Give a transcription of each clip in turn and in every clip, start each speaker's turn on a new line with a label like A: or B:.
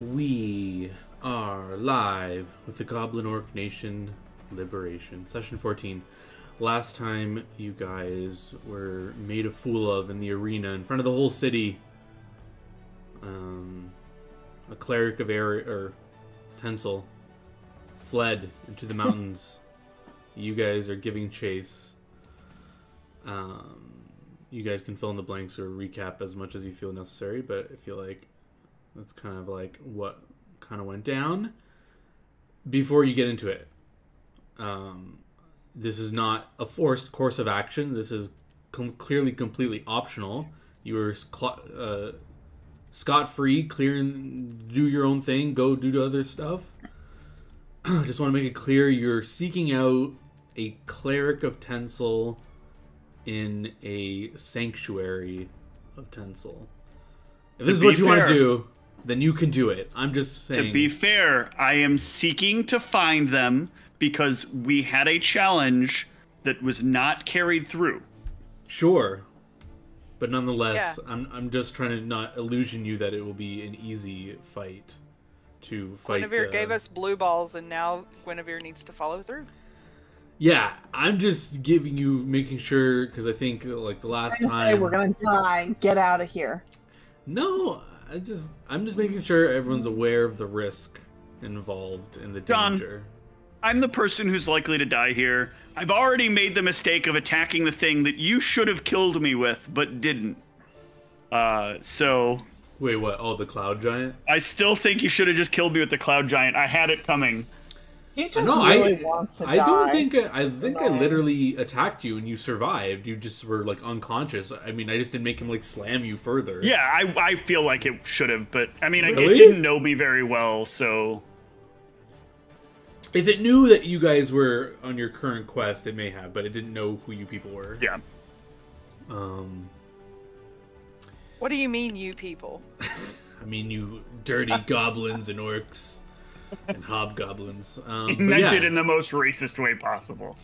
A: We are live with the Goblin-Orc Nation Liberation, Session 14. Last time you guys were made a fool of in the arena in front of the whole city. A cleric of Tencel fled into the mountains. You guys are giving chase. You guys can fill in the blanks or recap as much as you feel necessary, but I feel like that's kind of like what kind of went down. Before you get into it, this is not a forced course of action. This is clearly completely optional. You were scot-free, clear, and do your own thing. Go do other stuff. Just want to make it clear you're seeking out a cleric of Tencel in a sanctuary of Tencel. If this is what you want to do, then you can do it. I'm just saying.
B: To be fair, I am seeking to find them because we had a challenge that was not carried through.
A: Sure. But nonetheless, yeah. I'm just trying to not illusion you that it will be an easy fight to fight.
C: Guinevere gave us blue balls, and now Guinevere needs to follow through.
A: Yeah, I'm just making sure, because I think like the last time...
D: Say we're gonna die. Get out of here.
A: No, I'm just making sure everyone's aware of the risk involved in the danger.
B: John, I'm the person who's likely to die here. I've already made the mistake of attacking the thing that you should have killed me with, but didn't. So...
A: Wait, what? Oh, the cloud giant?
B: I still think you should have just killed me with the cloud giant. I had it coming.
D: He just really wants to die.
A: I think I literally attacked you and you survived. You just were like unconscious. I mean, I just didn't make him like slam you further.
B: Yeah, I feel like it should have, but I mean,
A: really?
B: It didn't know me very well, so...
A: If it knew that you guys were on your current quest, it may have, but it didn't know who you people were.
B: Yeah.
C: What do you mean, you people?
A: I mean, you dirty goblins and orcs. And hobgoblins.
B: He meant it in the most racist way possible.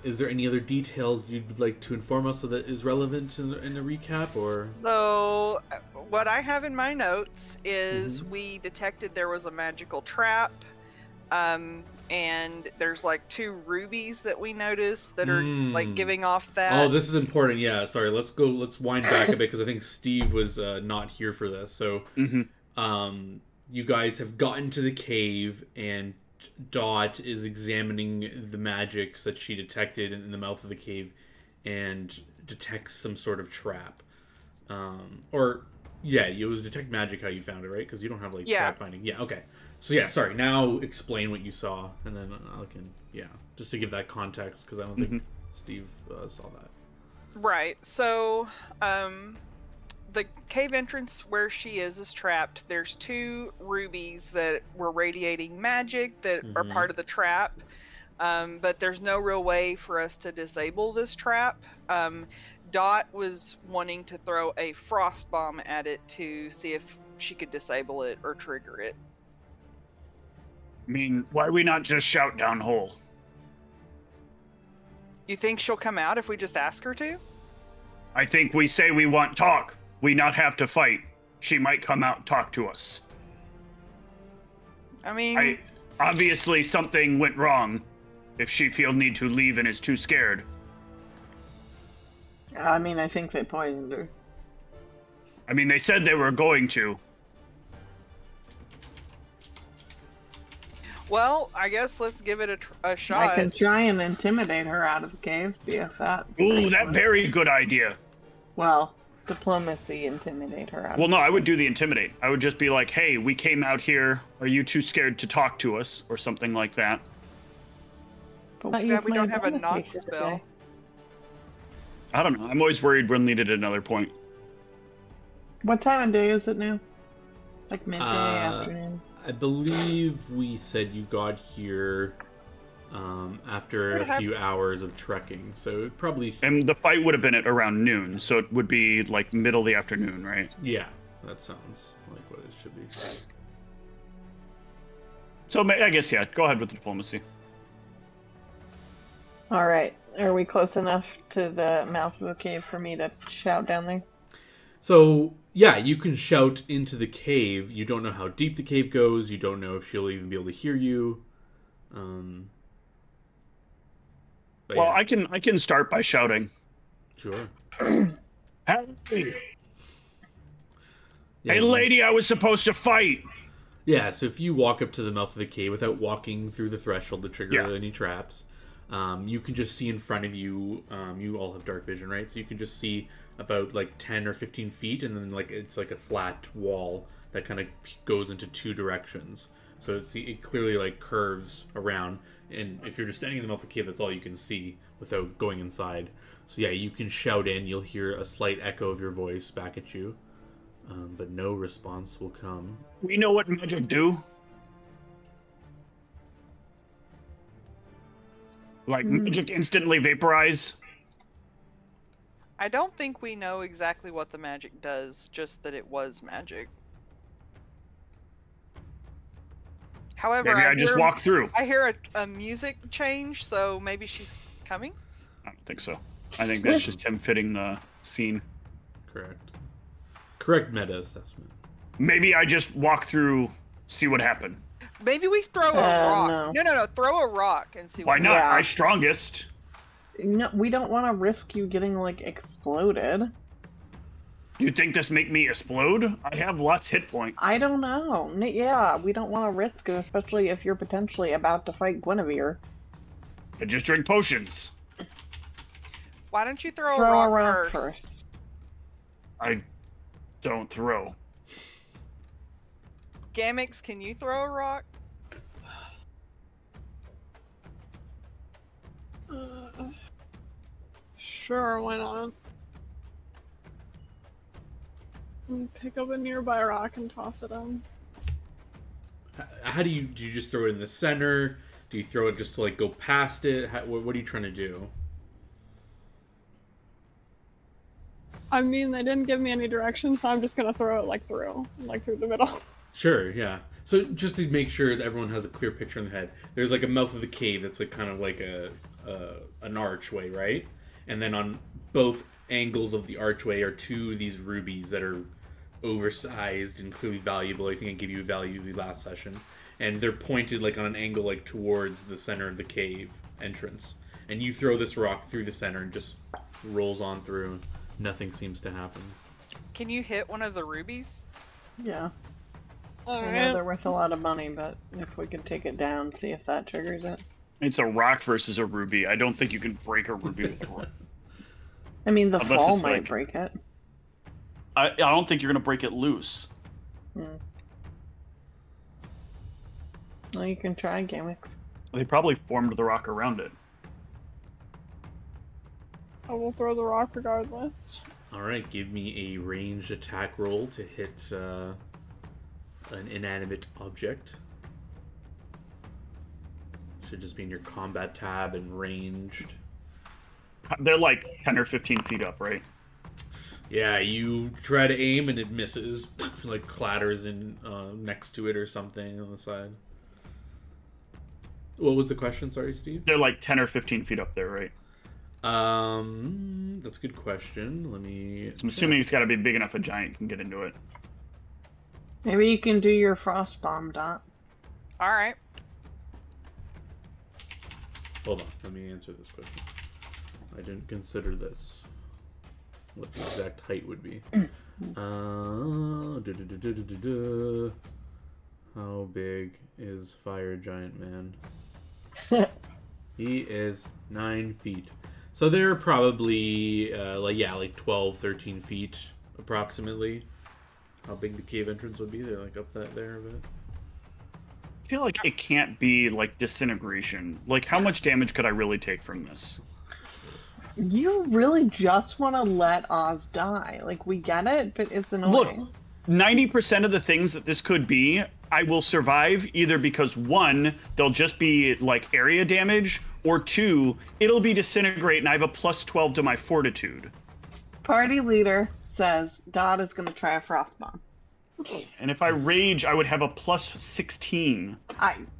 A: Is there any other details you'd like to inform us that is relevant in the recap? Or
C: so, what I have in my notes is we detected there was a magical trap, and there's like 2 rubies that we noticed that are like giving off that.
A: Oh, this is important. Yeah, sorry. Let's wind back a bit because I think Steve was not here for this. So, you guys have gotten to the cave, and Dot is examining the magics that she detected in the mouth of the cave, and detects some sort of trap. It was detect magic how you found it, right? Because you don't have like trap finding. Yeah, okay. So yeah, sorry. Now explain what you saw, and then I can just to give that context because I don't think Steve saw that.
C: Right. So, the cave entrance where she is trapped. There's 2 rubies that were radiating magic that are part of the trap. But there's no real way for us to disable this trap. Dot was wanting to throw a frost bomb at it to see if she could disable it or trigger it.
B: I mean, why we not just shout down hole?
C: You think she'll come out if we just ask her to?
B: I think we say we want talk. We not have to fight. She might come out and talk to us.
C: I mean...
B: obviously something went wrong if she feel need to leave and is too scared.
D: I mean, I think they poisoned her.
B: I mean, they said they were going to.
C: Well, I guess let's give it a shot.
D: I can try and intimidate her out of the cave, see if that...
B: Ooh, that very good idea.
D: Well... Diplomacy, intimidate her out.
B: Well, no, I would do the intimidate. I would just be like, hey, we came out here. Are you too scared to talk to us? Or something like that.
C: But yeah, we don't have a knock spell.
B: I don't know. I'm always worried we'll need it at another point.
D: What time of day is it now? Like midday, afternoon?
A: I believe we said you got here after a few hours of trekking, so it probably...
B: And the fight would have been at around noon, so it would be like middle of the afternoon, right?
A: Yeah, that sounds like what it should be.
B: So I guess, yeah, go ahead with the diplomacy.
D: Alright, are we close enough to the mouth of the cave for me to shout down there?
A: So Yeah, you can shout into the cave. You don't know how deep the cave goes. You don't know if she'll even be able to hear you. But
B: Well,
A: yeah.
B: I can start by shouting.
A: Sure.
B: Hey,
A: Yeah,
B: hey, lady, I was supposed to fight.
A: Yeah, so if you walk up to the mouth of the cave without walking through the threshold to trigger any traps, you can just see in front of you. You all have dark vision, right? So you can just see about like 10 or 15 feet, and then like it's like a flat wall that kind of goes into two directions. So it clearly like curves around, and if you're just standing in the mouth of the cave, that's all you can see without going inside. So yeah, you can shout in. You'll hear a slight echo of your voice back at you, but no response will come.
B: We know what magic do. Like magic instantly vaporize.
C: I don't think we know exactly what the magic does, just that it was magic. However,
B: Maybe I just walk through.
C: I hear a music change, so maybe she's coming?
B: I don't think so. I think that's just him fitting the scene.
A: Correct meta assessment.
B: Maybe I just walk through, see what happened.
C: Maybe we throw a rock. No. Throw a rock and see
B: Why
C: what
B: not?
C: happens.
B: My strongest.
D: No, we don't want to risk you getting, like, exploded.
B: You think this make me explode? I have lots hit point.
D: I don't know. Yeah, we don't want to risk it, especially if you're potentially about to fight Guinevere.
B: I just drink potions.
C: Why don't you throw a rock first?
B: I don't throw.
C: Gamix, can you throw a rock?
E: Sure, why not? Pick up a nearby rock and toss it in.
A: How do you just throw it in the center? Do you throw it just to like go past it? What are you trying to do?
E: I mean, they didn't give me any direction, so I'm just gonna throw it like through the middle.
A: Sure, yeah. So just to make sure that everyone has a clear picture in their head, there's like a mouth of the cave that's like kind of like an archway, right? And then on both angles of the archway are two of these rubies that are oversized and clearly valuable. I think I gave you a value the last session. And they're pointed like on an angle like towards the center of the cave entrance. And you throw this rock through the center and just rolls on through. Nothing seems to happen.
C: Can you hit one of the rubies?
D: Yeah. I know
E: Alright.
D: they're worth a lot of money, but if we could take it down, see if that triggers it.
B: It's a rock versus a ruby. I don't think you can break a ruby with a rock.
D: I mean, the
B: Unless
D: fall
B: it's
D: might
B: like-
D: break it.
B: I don't think you're gonna break it loose.
D: Well, you can try, Gamix.
B: They probably formed the rock around it.
E: I will throw the rock regardless.
A: Alright, give me a ranged attack roll to hit an inanimate object. Should just be in your combat tab and ranged.
B: They're like 10 or 15 feet up, right?
A: Yeah, you try to aim and it misses, like clatters in next to it or something on the side. What was the question? Sorry, Steve.
B: They're like 10 or 15 feet up there, right?
A: That's a good question. Let me.
B: So I'm assuming it's got to be big enough a giant can get into it.
D: Maybe you can do your frost bomb, Dot.
C: Alright.
A: Hold on. Let me answer this question. I didn't consider this. What the exact height would be. How big is Fire Giant Man? He is 9 feet. So they're probably, like 12, 13 feet approximately. How big the cave entrance would be. They're like up there a bit.
B: I feel like it can't be like disintegration. Like, how much damage could I really take from this?
D: You really just want to let Oz die. Like, we get it, but it's annoying.
B: Look, 90% of the things that this could be, I will survive either because 1, they'll just be like area damage, or 2, it'll be disintegrate and I have a plus 12 to my fortitude.
D: Party leader says Dot is going to try a frost bomb.
B: And if I rage, I would have a plus 16.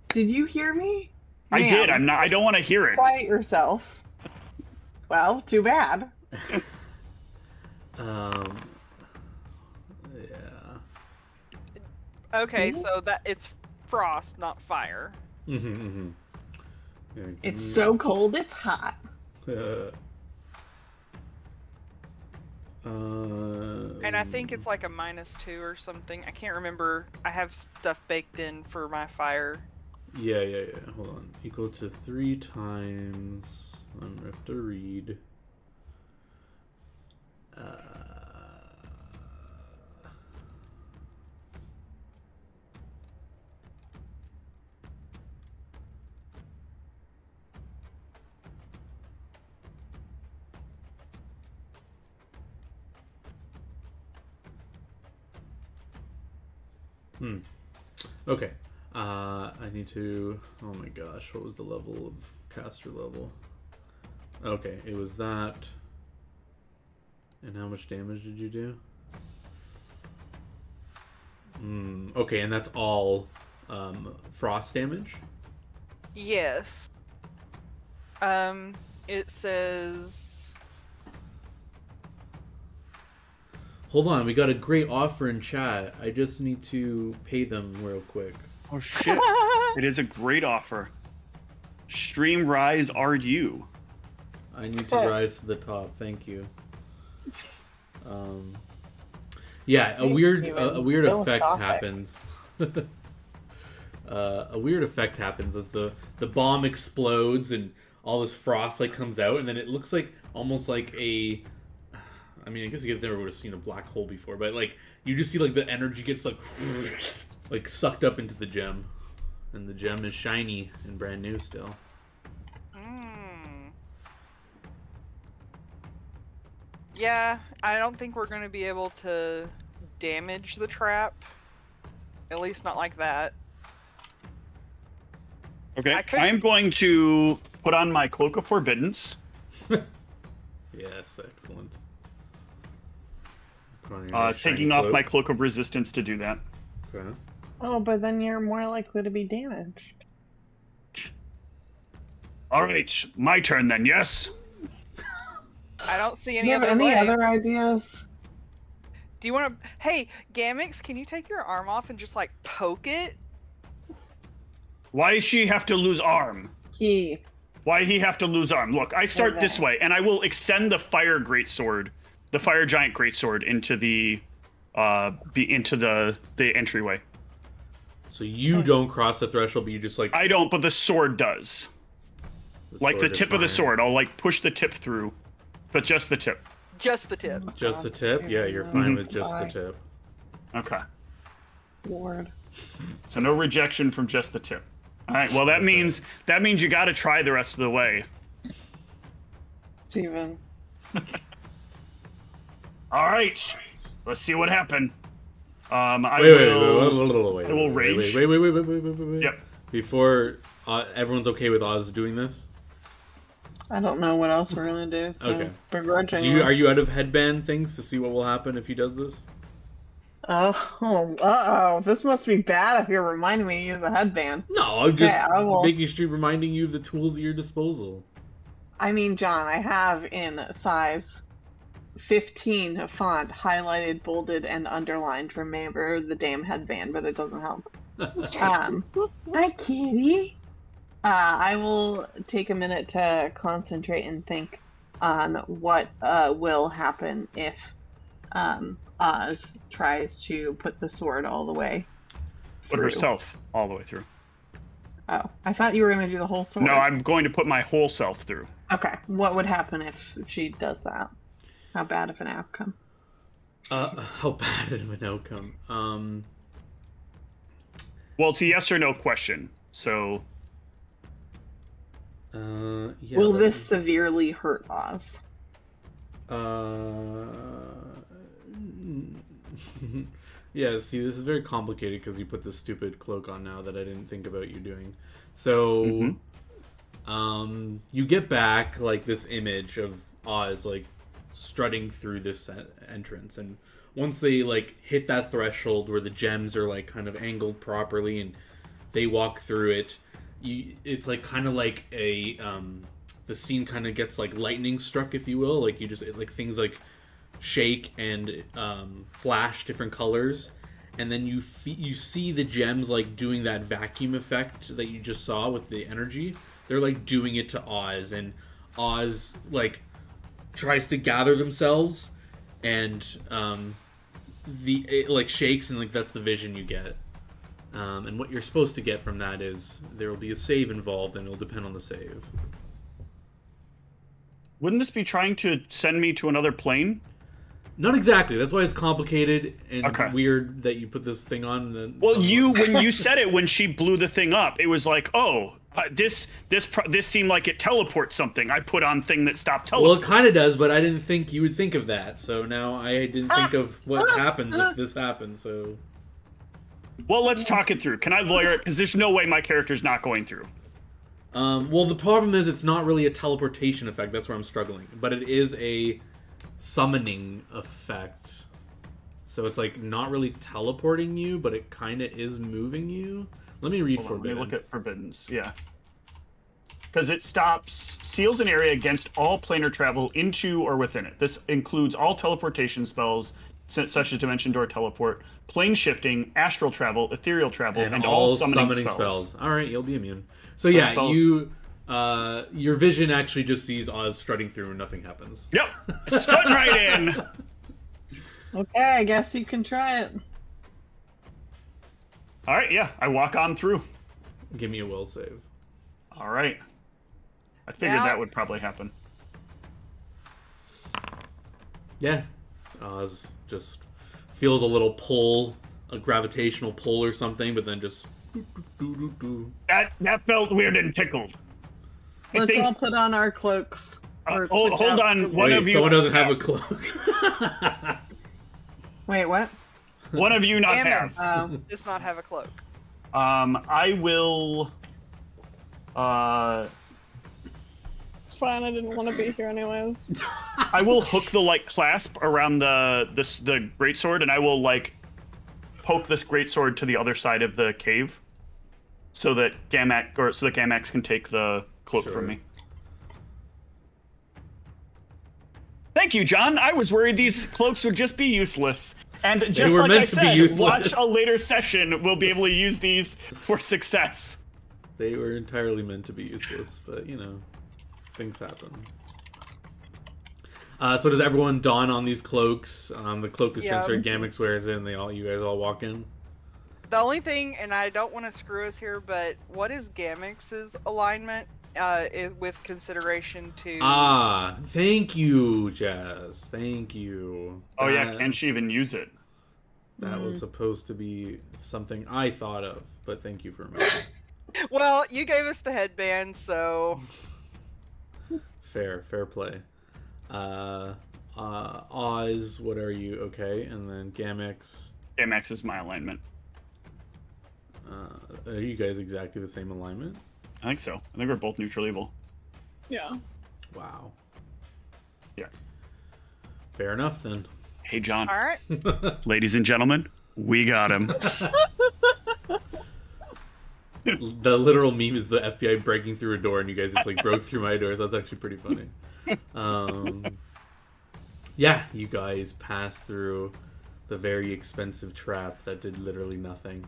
D: Did you hear me?
B: I did.
D: Ma'am,
B: I don't want to hear it.
D: Quiet yourself. Well, too bad.
C: Okay,
D: See?
C: so that it's frost, not fire.
A: Yeah,
D: It's so cold, it's hot.
C: And I think it's like a -2 or something. I can't remember. I have stuff baked in for my fire.
A: Yeah. Hold on. Equal to 3 times. I have to read. Okay. I need to. Oh my gosh, what was the level of caster level? Okay, it was that. And how much damage did you do? Okay, and that's all frost damage?
C: Yes. It says.
A: Hold on, we got a great offer in chat. I just need to pay them real quick.
B: Oh shit! It is a great offer. Stream Rise RU.
A: I need to rise to the top. Thank you. Yeah, a weird effect happens. A weird effect happens as the bomb explodes and all this frost like comes out, and then it looks like almost like a. I mean, I guess you guys never would have seen a black hole before, but like you just see like the energy gets like sucked up into the gem, and the gem is shiny and brand new still.
C: Yeah, I don't think we're going to be able to damage the trap. At least not like that.
B: Okay, I am going to put on my Cloak of Forbiddance.
A: Yes, excellent.
B: Taking off my Cloak of Resistance to do that.
A: Okay.
D: Oh, but then you're more likely to be damaged.
B: All right, my turn then. Yes.
C: I don't see
D: Do
C: any
D: you have
C: other
D: any
C: way.
D: other ideas?
C: Do you want to? Hey, Gamix, can you take your arm off and just like poke it?
B: Why does she have to lose arm?
D: Key.
B: Why he have to lose arm? Look, I start this way, and I will extend the fire greatsword, the fire giant greatsword into the entryway.
A: So you don't cross the threshold, but you just like
B: I don't, but the sword does. Like the tip of the sword, I'll like push the tip through, but just the tip.
C: Just the tip.
A: Just the tip? Yeah, you're fine with just the tip.
B: Okay.
D: Lord.
B: So no rejection from just the tip. All right. Well, that means you got to try the rest of the way.
D: Steven.
B: All right. Let's see what happened. I will rage.
A: Wait.
B: Yep.
A: Before everyone's okay with Oz doing this?
D: I don't know what else we're gonna do. So
A: Okay.
D: begrudgingly.
A: Are you out of headband things to see what will happen if he does this?
D: Oh, this must be bad if you're reminding me to use a headband.
A: No, I'm just
D: I will.
A: making sure reminding you of the tools at your disposal.
D: I mean, John, I have in size 15 font highlighted, bolded, and underlined. Remember the damn headband, but it doesn't help. Hi, kitty. I will take a minute to concentrate and think on what will happen if Oz tries to put the sword all the way
B: Put
D: through.
B: herself all the way through.
D: Oh, I thought you were going to do the whole sword.
B: No, I'm going to put my whole self through.
D: Okay, what would happen if she does that? How bad of an outcome?
A: How bad of an outcome?
B: Well, it's a yes or no question. So.
A: Yeah.
D: Will this severely hurt Oz?
A: Yeah, see, this is very complicated because you put this stupid cloak on now that I didn't think about you doing. So, you get back, like, this image of Oz, like, strutting through this entrance, and once they, like, hit that threshold where the gems are, like, kind of angled properly and they walk through it, it's, like, kind of like a, the scene kind of gets, like, lightning struck, if you will, like, you just, like, things, like, shake and flash different colors, and then you see the gems like doing that vacuum effect that you just saw with the energy. They're like doing it to Oz, and Oz like tries to gather themselves, and it like shakes, and like that's the vision you get. And what you're supposed to get from that is there will be a save involved, and it'll depend on the save.
B: Wouldn't this be trying to send me to another plane?
A: Not exactly. That's why it's complicated and weird that you put this thing on. And then
B: well, when you said it, when she blew the thing up, it was like, oh, this seemed like it teleports something. I put on thing that stopped teleporting.
A: Well, it kind of does, but I didn't think you would think of that. So now I didn't think of what happens if this happens. So,
B: well, let's talk it through. Can I lawyer it? Because there's no way my character's not going through.
A: Well, the problem is it's not really a teleportation effect. That's where I'm struggling. But it is a summoning effect. So it's like not really teleporting you, but it kind of is moving you. Let me read Forbiddens.
B: Let me look at Forbiddens, yeah. Because it seals an area against all planar travel into or within it. This includes all teleportation spells, such as Dimension Door Teleport, plane shifting, astral travel, ethereal travel, and all summoning spells.
A: All right, you'll be immune. So yeah, your vision actually just sees Oz strutting through and nothing happens.
B: Yep, strutting right in.
D: Okay, I guess you can try it.
B: All right, yeah, I walk on through.
A: Give me a will save.
B: All right. I figured that would probably happen.
A: Yeah. Oz just feels a little pull, a gravitational pull or something, but then just...
B: That felt weird and tickled.
D: Let's all put on our cloaks.
B: Hold on.
A: One of you... Someone doesn't have a cloak.
D: Wait, what?
B: One of you not have.
C: Does not have a cloak.
B: I will...
E: It's fine, I didn't want to be here anyways.
B: I will hook the, like, clasp around the greatsword, and I will, like, poke this greatsword to the other side of the cave so that Gamax can take the cloak from me. Thank you, John. I was worried these cloaks would just be useless. And just like I said, watch a later session. We'll be able to use these for success.
A: They were entirely meant to be useless, but, you know, things happen. So does everyone don on these cloaks? The cloak is transferred, Gamax wears it, and you guys all walk in?
C: The only thing, and I don't want to screw us here, but what is Gamax's alignment with consideration to...
A: Ah, thank you, Jazz. Thank you.
B: Oh, yeah, can she even use it?
A: That was supposed to be something I thought of, but thank you for remembering.
C: Well, you gave us the headband, so...
A: Fair play. Oz, what are you? Okay, and then Gamax.
B: Gamax is my alignment.
A: Are you guys exactly the same alignment?
B: I think so. I think we're both neutral evil.
E: Yeah.
A: Wow.
B: Yeah.
A: Fair enough, then.
B: Hey, John.
C: All right.
B: Ladies and gentlemen, we got him.
A: The literal meme is the FBI breaking through a door and you guys just like broke through my doors. That's actually pretty funny. Yeah, you guys passed through the very expensive trap that did literally nothing.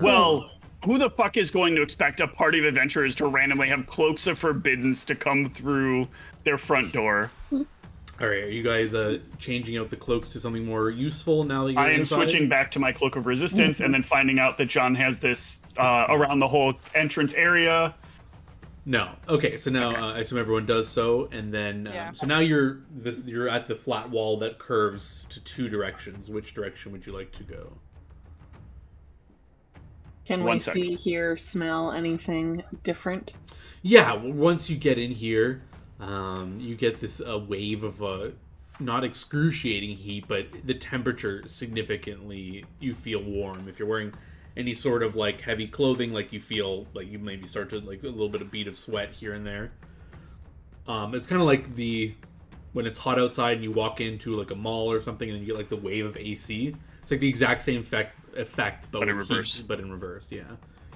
B: Well, who the fuck is going to expect a party of adventurers to randomly have cloaks of forbiddens to come through their front door?
A: All right, are you guys changing out the cloaks to something more useful now that you're
B: inside? I am switching back to my cloak of resistance and then finding out that John has this around the whole entrance area.
A: No. Okay, so now I assume everyone does so, and then so now you're at the flat wall that curves to two directions. Which direction would you like to go?
D: Can we see, hear, smell anything different?
A: Yeah, once you get in here, you get this wave of not excruciating heat, but the temperature significantly, you feel warm. If you're wearing any sort of like heavy clothing, like you feel like you maybe start to like a little bit of bead of sweat here and there. It's kind of like when it's hot outside and you walk into like a mall or something and you get like the wave of AC. It's like the exact same effect but in reverse. Yeah,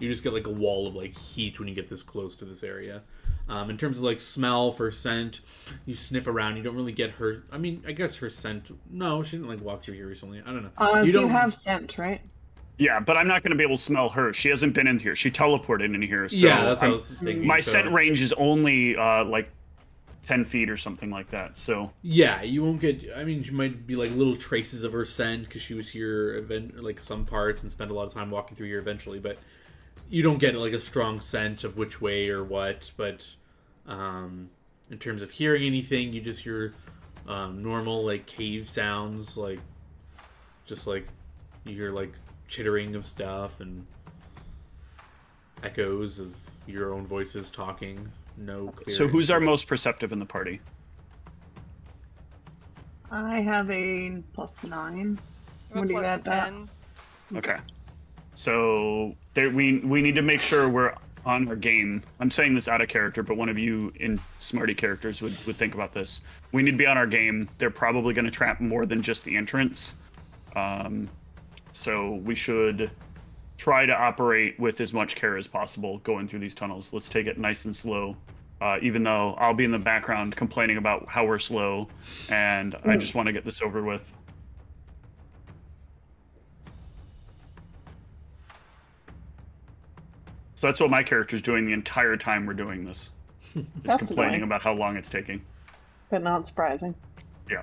A: You just get like a wall of like heat when you get this close to this area. In terms of like smell for scent, you sniff around. You don't really get her. I mean, I guess her scent. No, she didn't like walk through here recently. I don't know.
D: You have scent, right?
B: Yeah, but I'm not going to be able to smell her. She hasn't been in here. She teleported in here. So
A: yeah, that's what I was thinking.
B: My scent range is only like 10 feet or something like that. So
A: yeah, you won't get. I mean, she might be like little traces of her scent because she was here like some parts and spent a lot of time walking through here eventually. But you don't get like a strong scent of which way or what. But in terms of hearing anything, you just hear normal like cave sounds, like just like you hear like chittering of stuff and echoes of your own voices talking. No clear.
B: So who's our most perceptive in the party?
D: I have a +9. What do you got?
C: 10.
B: Okay. So we need to make sure we're on our game. I'm saying this out of character, but one of you in smarty characters would think about this. We need to be on our game. They're probably going to trap more than just the entrance. So we should try to operate with as much care as possible going through these tunnels. Let's take it nice and slow, even though I'll be in the background complaining about how we're slow, and I just want to get this over with. So that's what my character's doing the entire time we're doing this, is complaining about how long it's taking.
D: But not surprising.
B: Yeah.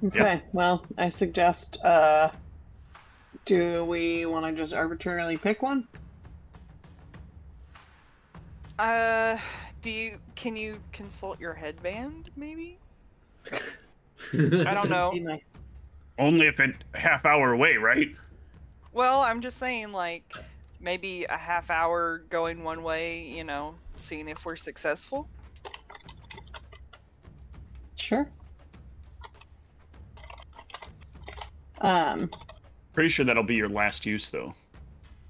D: Okay, well, I suggest, do we want to just arbitrarily pick one?
C: Can you consult your headband, maybe? I don't know.
B: Only if it's a half hour away, right?
C: Well, I'm just saying, like, maybe a half hour going one way, seeing if we're successful.
D: Sure.
B: Pretty sure that'll be your last use, though.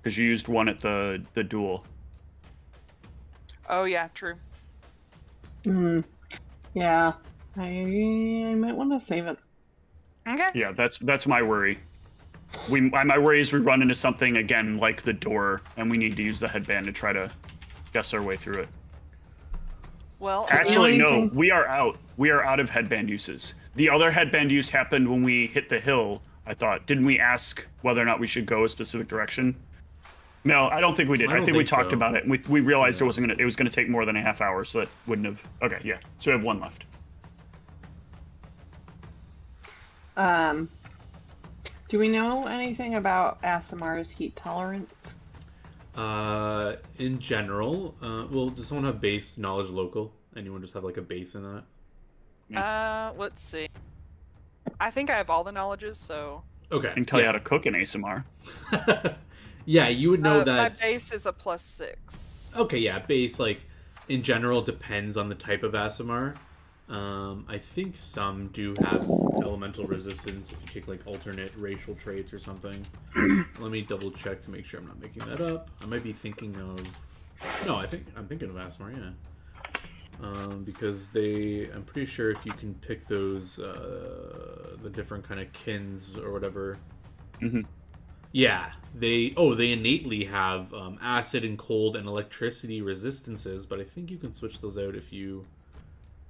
B: Because you used one at the duel.
C: Oh, yeah, true.
D: Yeah. I might want to save it.
C: Okay.
B: Yeah, that's my worry. My worry is we run into something, again, like the door, and we need to use the headband to try to guess our way through it.
C: Well,
B: actually, no, we are out. We are out of headband uses. The other headband use happened when we hit the hill, I thought. Didn't we ask whether or not we should go a specific direction? No, I don't think we did. I think we talked about it, and we realized it was gonna take more than a half hour, so that wouldn't have. Okay, yeah. So we have one left.
D: Do we know anything about Asimar's heat tolerance?
A: In general, well, does someone have base knowledge local? Anyone just have like a base in that?
C: Let's see. I think I have all the knowledges, so.
A: Okay.
B: I can tell you how to cook an ASMR.
A: Yeah, you would know that.
C: My base is a +6.
A: Okay, yeah, base like in general depends on the type of ASMR. I think some do have elemental resistance if you take like alternate racial traits or something. Let me double check to make sure I'm not making that up. I might be thinking of. No, I'm thinking of ASMR, yeah. Because I'm pretty sure if you can pick those, the different kind of kins or whatever.
B: Mm-hmm.
A: Yeah, they innately have acid and cold and electricity resistances, but I think you can switch those out if you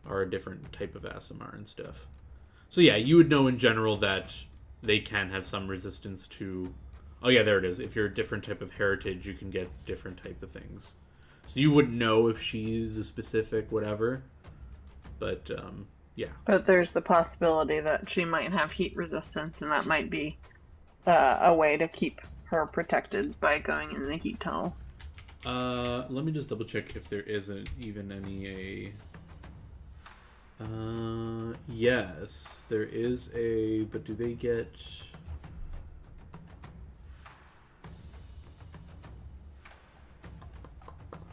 A: are a different type of ASMR and stuff. So yeah, you would know in general that they can have some resistance to. Oh yeah, there it is. If you're a different type of heritage, you can get different type of things. So you wouldn't know if she's a specific whatever, but yeah.
D: But there's the possibility that she might have heat resistance, and that might be a way to keep her protected by going in the heat tunnel.
A: Let me just double check if there isn't even any yes, there is but do they get?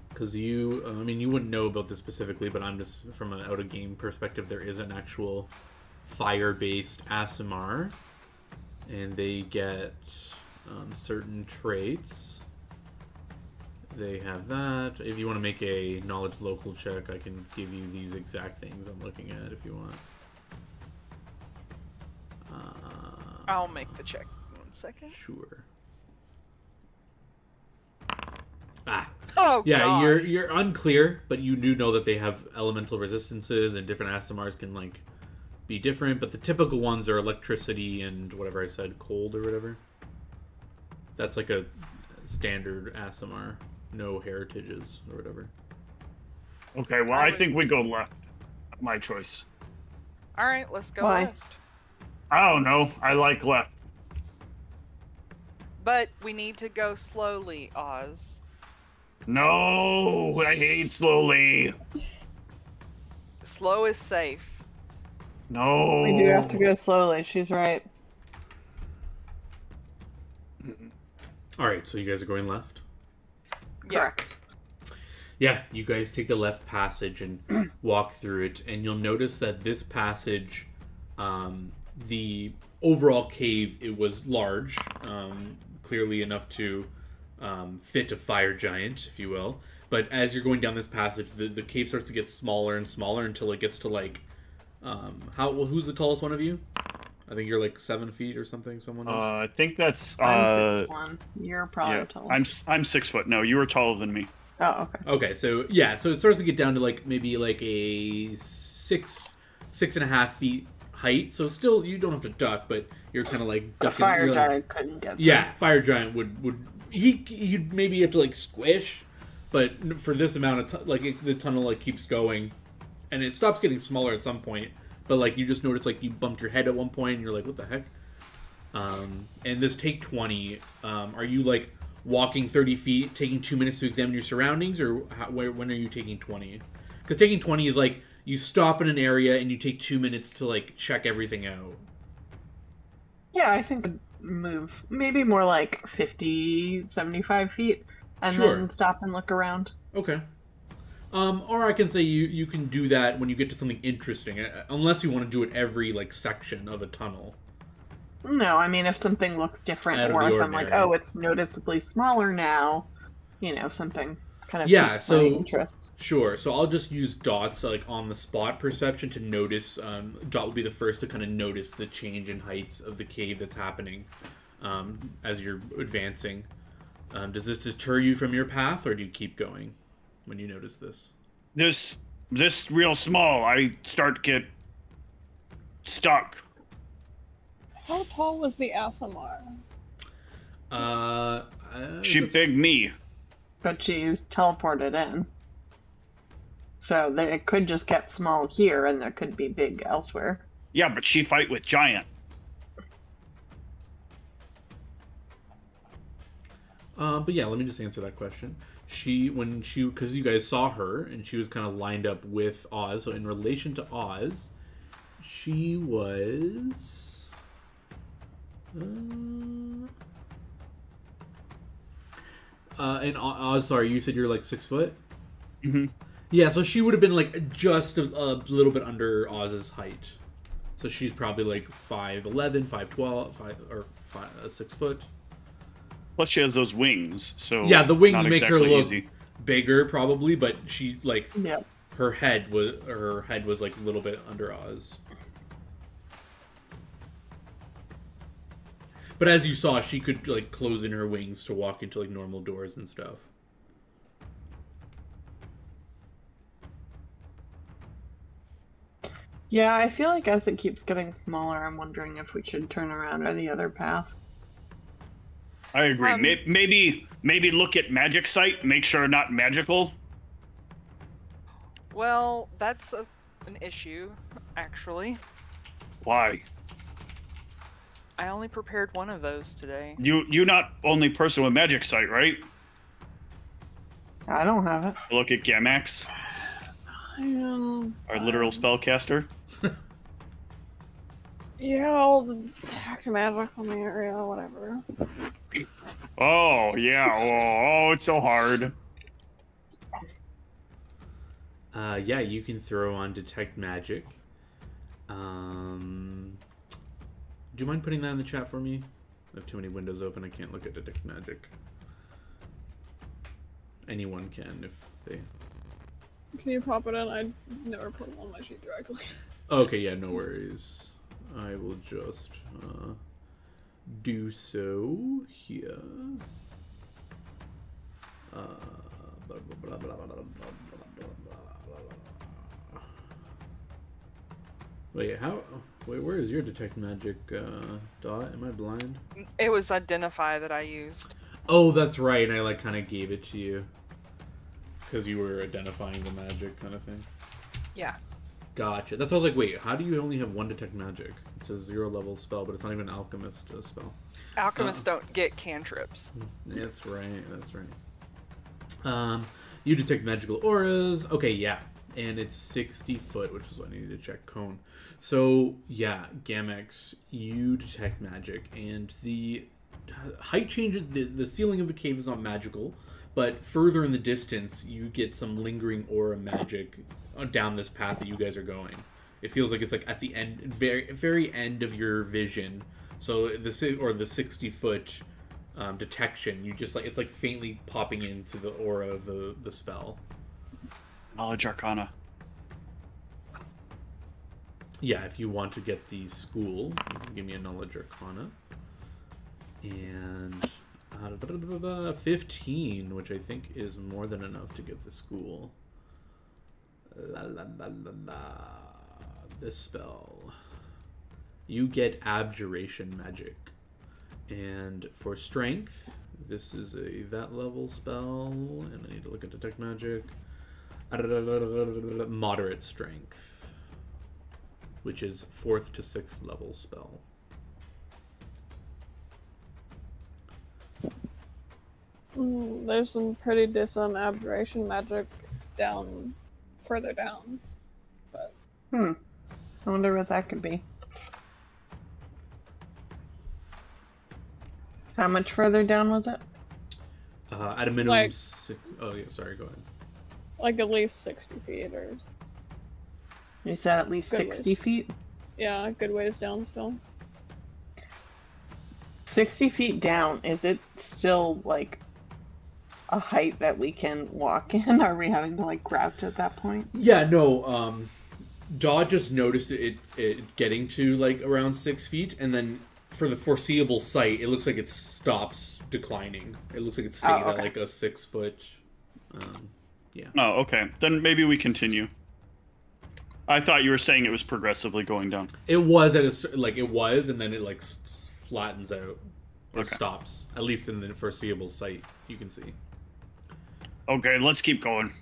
A: Because you wouldn't know about this specifically, but I'm just from an out of game perspective. There is an actual fire-based ASMR, and they get certain traits. They have that. If you want to make a knowledge local check, I can give you these exact things I'm looking at if you want.
C: I'll make the check. 1 second.
A: Sure. Ah.
C: Oh,
A: Yeah,
C: gosh.
A: you're unclear, but you do know that they have elemental resistances, and different Asimars can like be different. But the typical ones are electricity and whatever I said, cold or whatever. That's like a standard Asimar, no heritages or whatever.
B: Okay, well, I think we go left. My choice.
C: All right, let's go
D: Why?
C: left.
B: I don't know. I like left.
C: But we need to go slowly, Oz.
B: No, I hate slowly.
C: Slow is safe.
B: No.
D: We do have to go slowly. She's right.
A: All right, so you guys are going left.
C: Yeah.
D: Correct.
A: Yeah, you guys take the left passage and walk through it, and you'll notice that this passage, the overall cave, it was large, clearly enough to fit a fire giant, if you will. But as you're going down this passage, the cave starts to get smaller and smaller until it gets to like, who's the tallest one of you? I think you're like 7 feet or something. Someone else.
B: I think that's.
D: I'm 6'1". You're probably
B: Yeah,
D: tall.
B: I'm 6 foot. No, you were taller than me.
D: Oh, okay.
A: Okay, so yeah, so it starts to get down to like maybe like a 6.5 feet height. So still, you don't have to duck, but you're kind of like
D: The
A: ducking.
D: fire
A: you're, like,
D: giant couldn't get
A: yeah, fire giant would you'd maybe have to like squish, but for this amount of the tunnel like keeps going, and it stops getting smaller at some point. But like you just notice like you bumped your head at one point, and you're like, what the heck? And this take 20. Are you like walking 30 feet, taking 2 minutes to examine your surroundings, or when are you taking 20? Because taking 20 is like you stop in an area and you take 2 minutes to like check everything out.
D: Yeah, I think I'd move maybe more like 50, 75 feet, and
A: Sure.
D: then stop and look around.
A: Okay. Or I can say you can do that when you get to something interesting, unless you want to do it every like section of a tunnel.
D: No, I mean if something looks different,
A: Out of
D: or
A: the
D: if I'm like,
A: ordinary.
D: oh, it's noticeably smaller now, something kind of
A: Yeah,
D: piques my
A: so-
D: interest.
A: Sure. So I'll just use dots like on the spot perception to notice. Dot will be the first to kind of notice the change in heights of the cave that's happening as you're advancing. Does this deter you from your path, or do you keep going when you notice this?
B: This real small. I start to get stuck.
E: How tall was the Asimar?
B: She
A: that's-
B: big me.
D: But she's teleported in. So it could just get small here, and there could be big elsewhere.
B: Yeah, but she fight with giant.
A: But yeah, let me just answer that question. Because you guys saw her, and she was kind of lined up with Oz. So in relation to Oz, she was. And Oz, sorry, you said you're like 6 foot.
B: Mm-hmm.
A: Yeah, so she would have been like just a little bit under Oz's height. So she's probably like 5'11", 5'12", 6 foot.
B: Plus, she has those wings. So
A: Yeah, the wings
B: not
A: make her
B: exactly
A: look
B: easy.
A: bigger, probably, but she like
D: Yep.
A: her head was like a little bit under Oz. But as you saw, she could like close in her wings to walk into like normal doors and stuff.
D: Yeah, I feel like as it keeps getting smaller, I'm wondering if we should turn around or the other path.
B: I agree. Maybe look at magic site. Make sure not magical.
C: Well, that's an issue, actually.
B: Why?
C: I only prepared one of those today.
B: You not only person with magic site, right?
D: I don't have it.
B: Look at Gamax, our literal spellcaster.
E: Yeah, I'll detect magic on the area, whatever.
B: Oh yeah. Oh, it's so hard.
A: Yeah, you can throw on detect magic. Do you mind putting that in the chat for me? I have too many windows open. I can't look at detect magic. Anyone can if they.
E: Can you pop it in? I never put it on my sheet directly.
A: Okay, yeah, no worries. I will just do so here. Wait, where is your detect magic, Dot? Am I blind?
C: It was identify that I used.
A: Oh, that's right. I like kind of gave it to you because you were identifying the magic kind of thing.
C: Yeah.
A: Gotcha. That's why I was like, wait, how do you only have 1 detect magic? It's a 0 level spell, but it's not even an alchemist spell.
C: Alchemists don't get cantrips.
A: That's right. That's right. You detect magical auras. Okay, yeah. And it's 60 foot, which is what I needed to check. Cone. So, yeah, Gamex, you detect magic. And the height changes, the ceiling of the cave is not magical. But further in the distance, you get some lingering aura magic down this path that you guys are going. It feels like it's like at the end, very end of your vision. So the 60-foot detection, you just like it's like faintly popping into the aura of the spell.
B: Knowledge Arcana.
A: Yeah, if you want to get the school, you can give me a Knowledge Arcana. And 15, which I think is more than enough to get the school. La la la la la. This spell. You get Abjuration Magic. And for strength, this is that level spell. And I need to look at Detect Magic. Moderate Strength, which is 4th to 6th level spell.
E: There's some pretty decent abjuration magic further down. But
D: I wonder what that could be. How much further down was it?
A: At a minimum,
E: Like-
A: oh yeah, sorry, go ahead.
E: like at least 60 feet or
D: You said at least
E: Good
D: 60 feet?
E: yeah, good ways down still.
D: 60 feet down, is it still like a height that we can walk in? Are we having to like crouch at that point?
A: Yeah, no, Daw just noticed it getting to like around 6 feet, and then for the foreseeable sight, it looks like it stops declining. It looks like it stays at like a 6 foot. Yeah.
B: Oh, okay. Then maybe we continue. I thought you were saying it was progressively going down.
A: It was at it was, and then it like flattens out or
B: Okay.
A: stops. At least in the foreseeable sight, you can see.
B: Okay, let's keep going.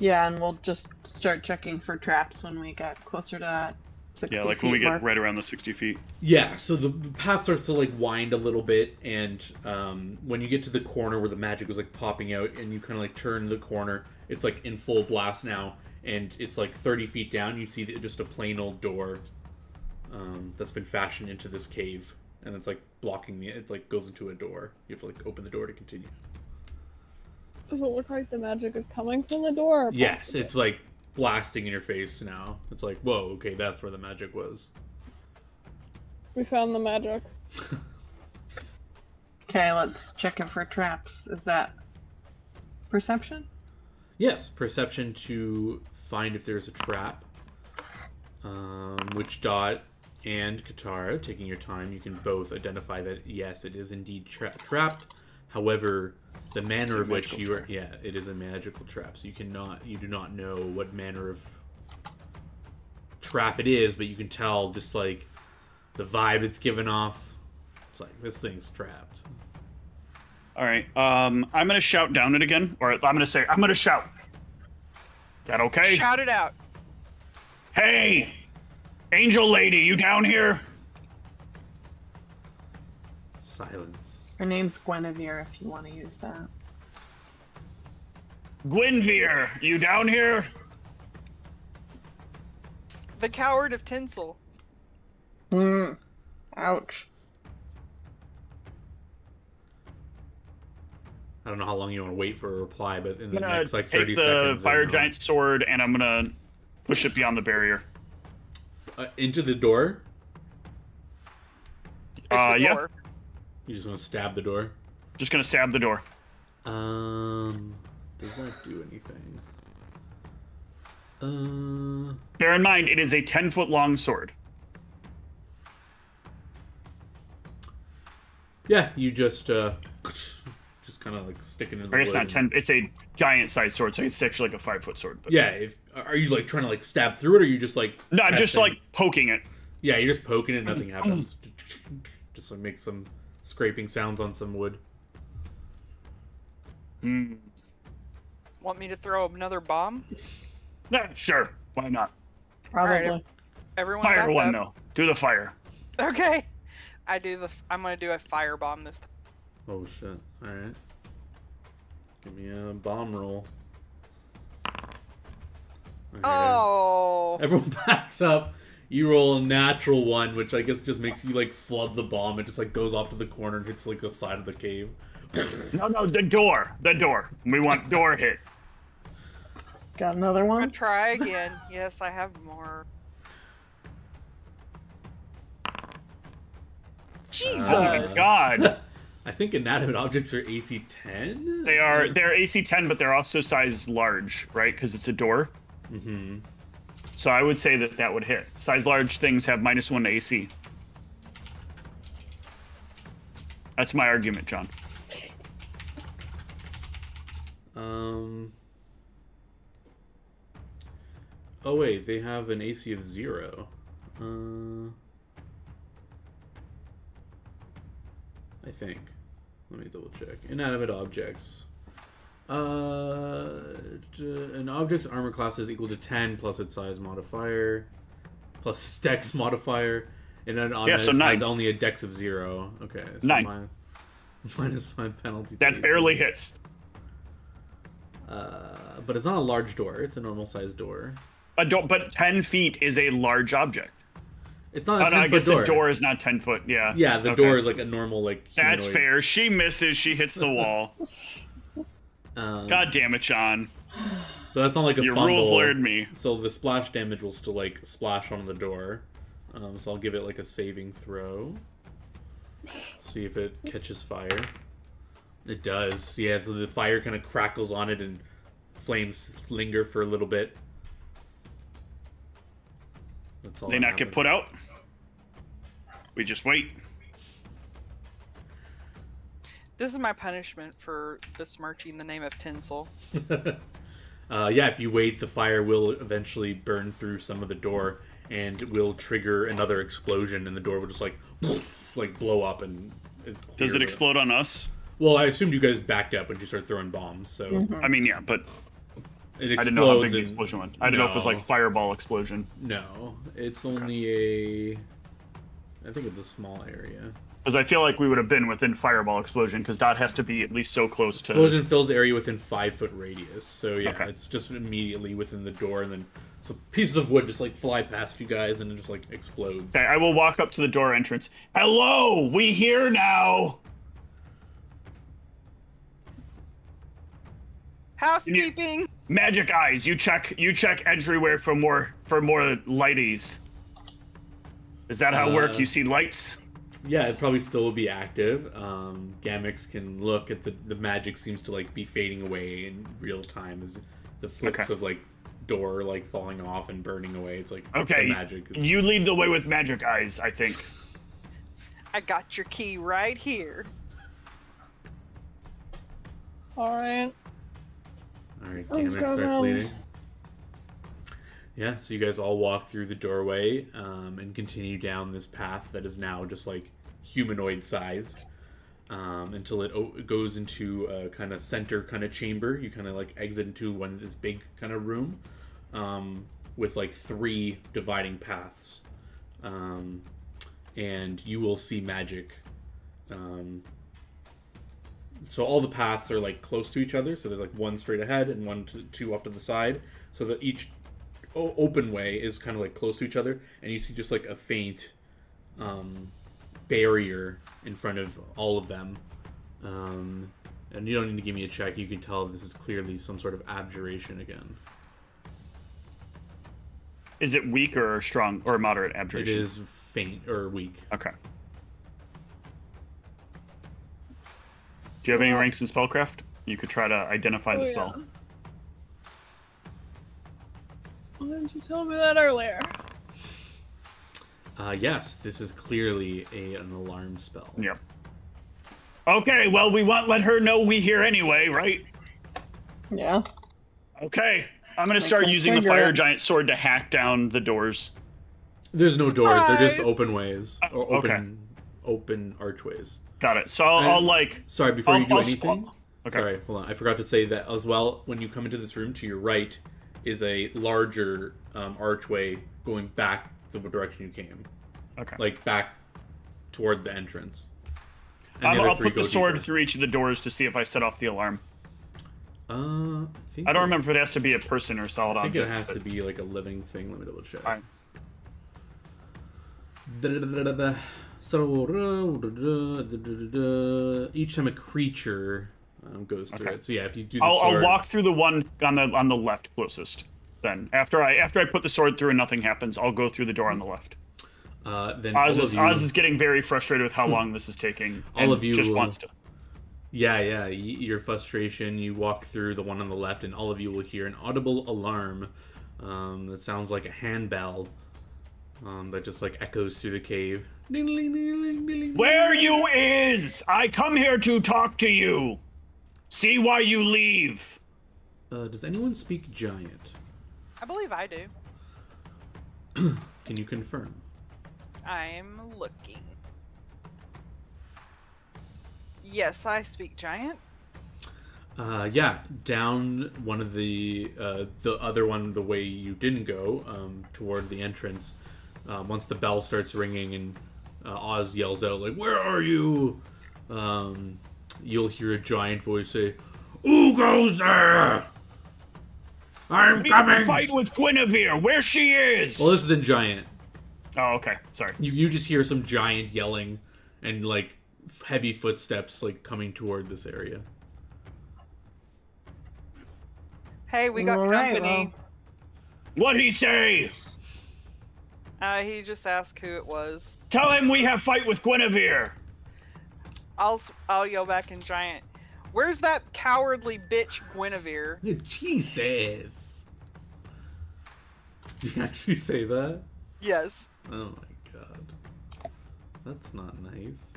D: Yeah, and we'll just start checking for traps when we get closer to that 60
B: Yeah, like when we
D: feet
B: get
D: mark.
B: right around the 60 feet.
A: Yeah, so the path starts to like wind a little bit, and when you get to the corner where the magic was like popping out, and you kind of like turn the corner, it's like in full blast now, and it's like 30 feet down. You see just a plain old door that's been fashioned into this cave, and it's like blocking it like goes into a door. You have to like open the door to continue.
E: Does it look like the magic is coming from the door? Or
A: Yes,
E: possibly?
A: it's like blasting in your face now. It's like, whoa, okay, that's where the magic was.
E: We found the magic.
D: Okay, let's check it for traps. Is that perception?
A: Yes, perception to find if there's a trap. Which Dot and Katara, taking your time, you can both identify that yes, it is indeed trapped. However, the manner of which you are, yeah, it is a magical trap. So you do not know what manner of trap it is, but you can tell just like the vibe it's given off. It's like this thing's trapped.
B: All right. I'm gonna shout down it again, or I'm gonna shout. That okay?
C: Shout it out.
B: Hey, Angel Lady, you down here?
A: Silence.
D: Her name's Guinevere if you want to use that.
B: Gwynvere, you down here?
C: The Coward of Tinsel.
D: Ouch.
A: I don't know how long you want to wait for a reply, but in the
B: I'm gonna
A: next like
B: take
A: 30
B: the
A: seconds.
B: fire
A: there's no-
B: giant sword and I'm gonna push it beyond the barrier.
A: Into the door.
C: It's a
B: Yeah.
C: door.
A: You just want to stab the door.
B: Just gonna stab the door.
A: Does that do anything?
B: Bear in mind, it is a 10-foot long sword.
A: Yeah, you just kind of like stick it in the
B: I guess
A: wood
B: not
A: and-
B: 10. It's a giant-sized sword, so it's actually like a 5-foot sword. But...
A: Yeah, are you like trying to like stab through it, or are you just like?
B: No, I'm just
A: testing?
B: like poking it.
A: Yeah, you're just poking it, nothing happens. Just like make some scraping sounds on some wood.
B: Hmm.
C: Want me to throw another bomb?
B: Yeah, sure. Why not?
D: Probably.
C: Alright. Everyone
B: Fire
C: back
B: one
C: up.
B: though. Do the fire.
C: Okay. I'm gonna do a fire bomb this time.
A: Oh shit! All right, give me a bomb roll. Okay.
C: Oh.
A: Everyone backs up. You roll a natural one, which I guess just makes you like flub the bomb. It just like goes off to the corner and hits like the side of the cave.
B: No, the door. The door. We want door hit.
D: Got another
C: I'm gonna
D: one?
C: try again. Yes, I have more. Jesus.
B: Oh my god.
A: I think inanimate objects are AC 10.
B: They're AC 10, but they're also size large, right? Because it's a door.
A: Mm-hmm.
B: So I would say that would hit. Size large things have -1 to AC. That's my argument, John.
A: Oh wait, they have an AC of 0. I think. Let me double check. Inanimate objects. An object's armor class is equal to 10 plus its size modifier, plus its dex modifier, and then on
B: so
A: it
B: 9.
A: has only a dex of 0. Okay, so
B: 9.
A: minus 5 penalty.
B: That barely hits.
A: But it's not a large door. It's a normal sized door.
B: But 10 feet is a large object.
A: It's not a 10-foot
B: I guess
A: door.
B: the door is not 10 foot. Yeah.
A: Yeah, the
B: Okay.
A: door is like a normal like.
B: That's
A: humanoid.
B: fair. She misses. She hits the wall. God damn it, John.
A: But that's not like a
B: Your
A: fumble.
B: rules lured me.
A: So the splash damage will still like splash on the door. So I'll give it like a saving throw. See if it catches fire. It does. Yeah, so the fire kind of crackles on it and flames linger for a little bit. That's all.
B: They
A: that
B: not get
A: happens.
B: put out. We just wait.
C: This is my punishment for besmirching the name of Tinsel.
A: Yeah, if you wait, the fire will eventually burn through some of the door and will trigger another explosion, and the door will just like blow up and it's clear.
B: Does it explode on us?
A: Well, I assumed you guys backed up when you started throwing bombs, so
B: I mean, yeah, but
A: it
B: I
A: explodes.
B: didn't know how big the
A: and-
B: explosion was. I didn't know if it was like fireball explosion.
A: No, it's only I think it's a small area.
B: Because I feel like we would have been within fireball explosion, because Dot has to be at least so close to...
A: Explosion fills the area within 5-foot radius, so yeah,
B: Okay.
A: it's just immediately within the door, and then so pieces of wood just like fly past you guys, and it just like explodes.
B: Okay, I will walk up to the door entrance. Hello, we here now.
C: Housekeeping.
B: Magic eyes, you check everywhere for more lighties. Is that how it works? You see lights?
A: Yeah, it probably still will be active. Gamix can look at the magic seems to like be fading away in real time as the flicks
B: Okay.
A: of like door like falling off and burning away. It's like
B: Okay,
A: the magic. Is...
B: you lead the way with magic eyes, I think.
C: I got your key right here.
E: Alright.
A: All right,
E: Let's
A: Gamix
E: go
A: starts
E: then.
A: leading. Yeah, so you guys all walk through the doorway and continue down this path that is now just like humanoid sized until it goes into a kind of center kind of chamber. You kind of like exit into one of this big kind of room with like 3 dividing paths, and you will see magic. So all the paths are like close to each other. So there's like one straight ahead and one two off to the side. So that each open way is kind of like close to each other, and you see just like a faint barrier in front of all of them. And you don't need to give me a check. You can tell this is clearly some sort of abjuration again.
B: Is it weak or strong or moderate
A: It
B: abjuration?
A: is faint or weak.
B: Okay. Do you have any ranks in spellcraft? You could try to identify the
E: Oh,
B: spell.
E: yeah. Why didn't you tell me that earlier?
A: Yes, this is clearly an alarm spell.
B: Yep. Okay, well, we won't let her know we here anyway, right?
D: Yeah.
B: Okay. I'm going to
D: Make
B: start
D: them
B: using the
D: trigger
B: fire
D: it.
B: giant sword to hack down the doors.
A: There's no doors. They're just
C: Surprise!
A: open ways or
B: Okay.
A: open archways.
B: Got it. So I'll like...
A: Sorry, before you do
B: I'll-
A: anything.
B: Okay.
A: Sorry, hold on. I forgot to say that as well. When you come into this room, to your right is a larger archway going back the direction you came,
B: Okay.
A: like back toward the entrance. And
B: I'll
A: three
B: put the
A: go
B: sword
A: deeper.
B: through each of the doors to see if I set off the alarm.
A: I think
B: I don't remember if it has to be a person or solid
A: I think
B: object.
A: it has to be like a living thing. Let me double check.
B: Fine.
A: So each time a creature goes through
B: Okay.
A: it. So yeah, if you do the
B: I'll
A: sword,
B: walk through the one on the left closest. Then after I put the sword through and nothing happens, I'll go through the door on the left.
A: then
B: Oz
A: all
B: is,
A: of you,
B: Oz is getting very frustrated with how long this is taking.
A: All
B: and
A: of you
B: just
A: will-
B: wants to.
A: Yeah, your frustration. You walk through the one on the left, and all of you will hear an audible alarm that sounds like a handbell that just like echoes through the cave. Ding, ding, ding, ding, ding, ding.
B: Where you is? I come here to talk to you. See why you leave.
A: Does anyone speak giant?
C: I believe I do.
A: Can you confirm?
C: I'm looking. Yes, I speak giant.
A: Yeah, down one of the other one, the way you didn't go, toward the entrance. Once the bell starts ringing and Oz yells out like, "Where are you?" You'll hear a giant voice say, "Who goes there? I'm
B: We
A: coming."
B: fight with Guinevere. Where she is?
A: Well, this is in giant.
B: Oh, okay. Sorry.
A: You just hear some giant yelling and like heavy footsteps like coming toward this area.
C: Hey, we got
D: All right,
C: company.
B: What'd he say?
C: He just asked who it was.
B: Tell him we have fight with Guinevere.
C: I'll yell back in giant. Where's that cowardly bitch Guinevere?
A: Jesus. Did you actually say that?
C: Yes.
A: Oh my god. That's not nice.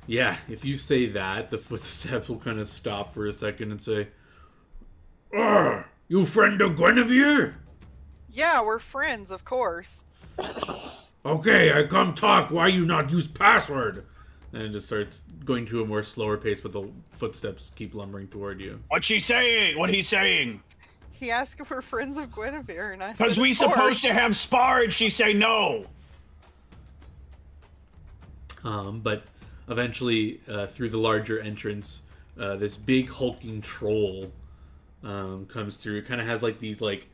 A: Yeah, if you say that, the footsteps will kind of stop for a second and say, you friend of Guinevere?
C: Yeah, we're friends, of course.
A: Okay, I come talk. Why you not use password? And it just starts going to a more slower pace, but the footsteps keep lumbering toward you.
B: What's she saying? What he saying?
C: He asked if we're friends of Guinevere, and I said,
B: Because we
C: of
B: supposed
C: course.
B: to have spar, and she say no.
A: But eventually, through the larger entrance, this big hulking troll comes through. It kind of has like these like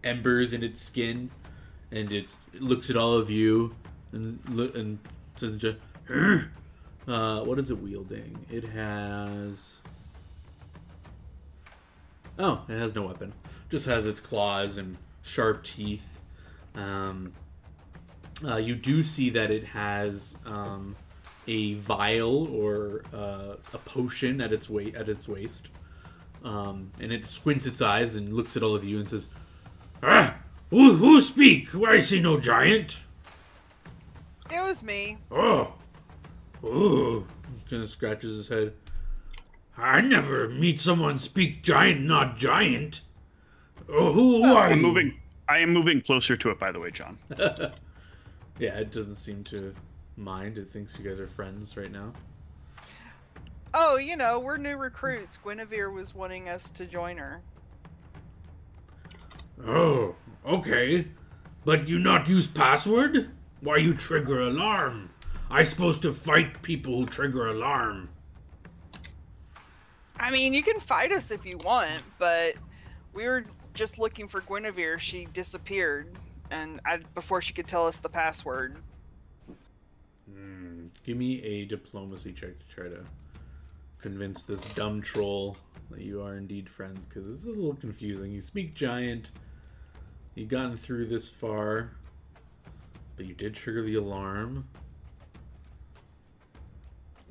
A: embers in its skin, and it looks at all of you and says, "What is it wielding? It has it has no weapon. Just has its claws and sharp teeth. You do see that it has a vial or a potion at its waist, and it squints its eyes and looks at all of you and says, who speak? I see no giant."
C: It was me.
A: Oh, kind of scratches his head. I never meet someone speak giant, not giant. Oh, who are you?
B: I am moving closer to it, by the way, John.
A: Yeah, it doesn't seem to mind. It thinks you guys are friends right now.
C: Oh, you know, we're new recruits. Guinevere was wanting us to join her.
A: Oh, okay. But you not use password? Why you trigger alarm? I supposed to fight people who trigger alarm.
C: I mean, you can fight us if you want, but we were just looking for Guinevere. She disappeared, and before she could tell us the password.
A: Give me a diplomacy check to try to convince this dumb troll that you are indeed friends, because it's a little confusing. You speak giant, you've gotten through this far, but you did trigger the alarm.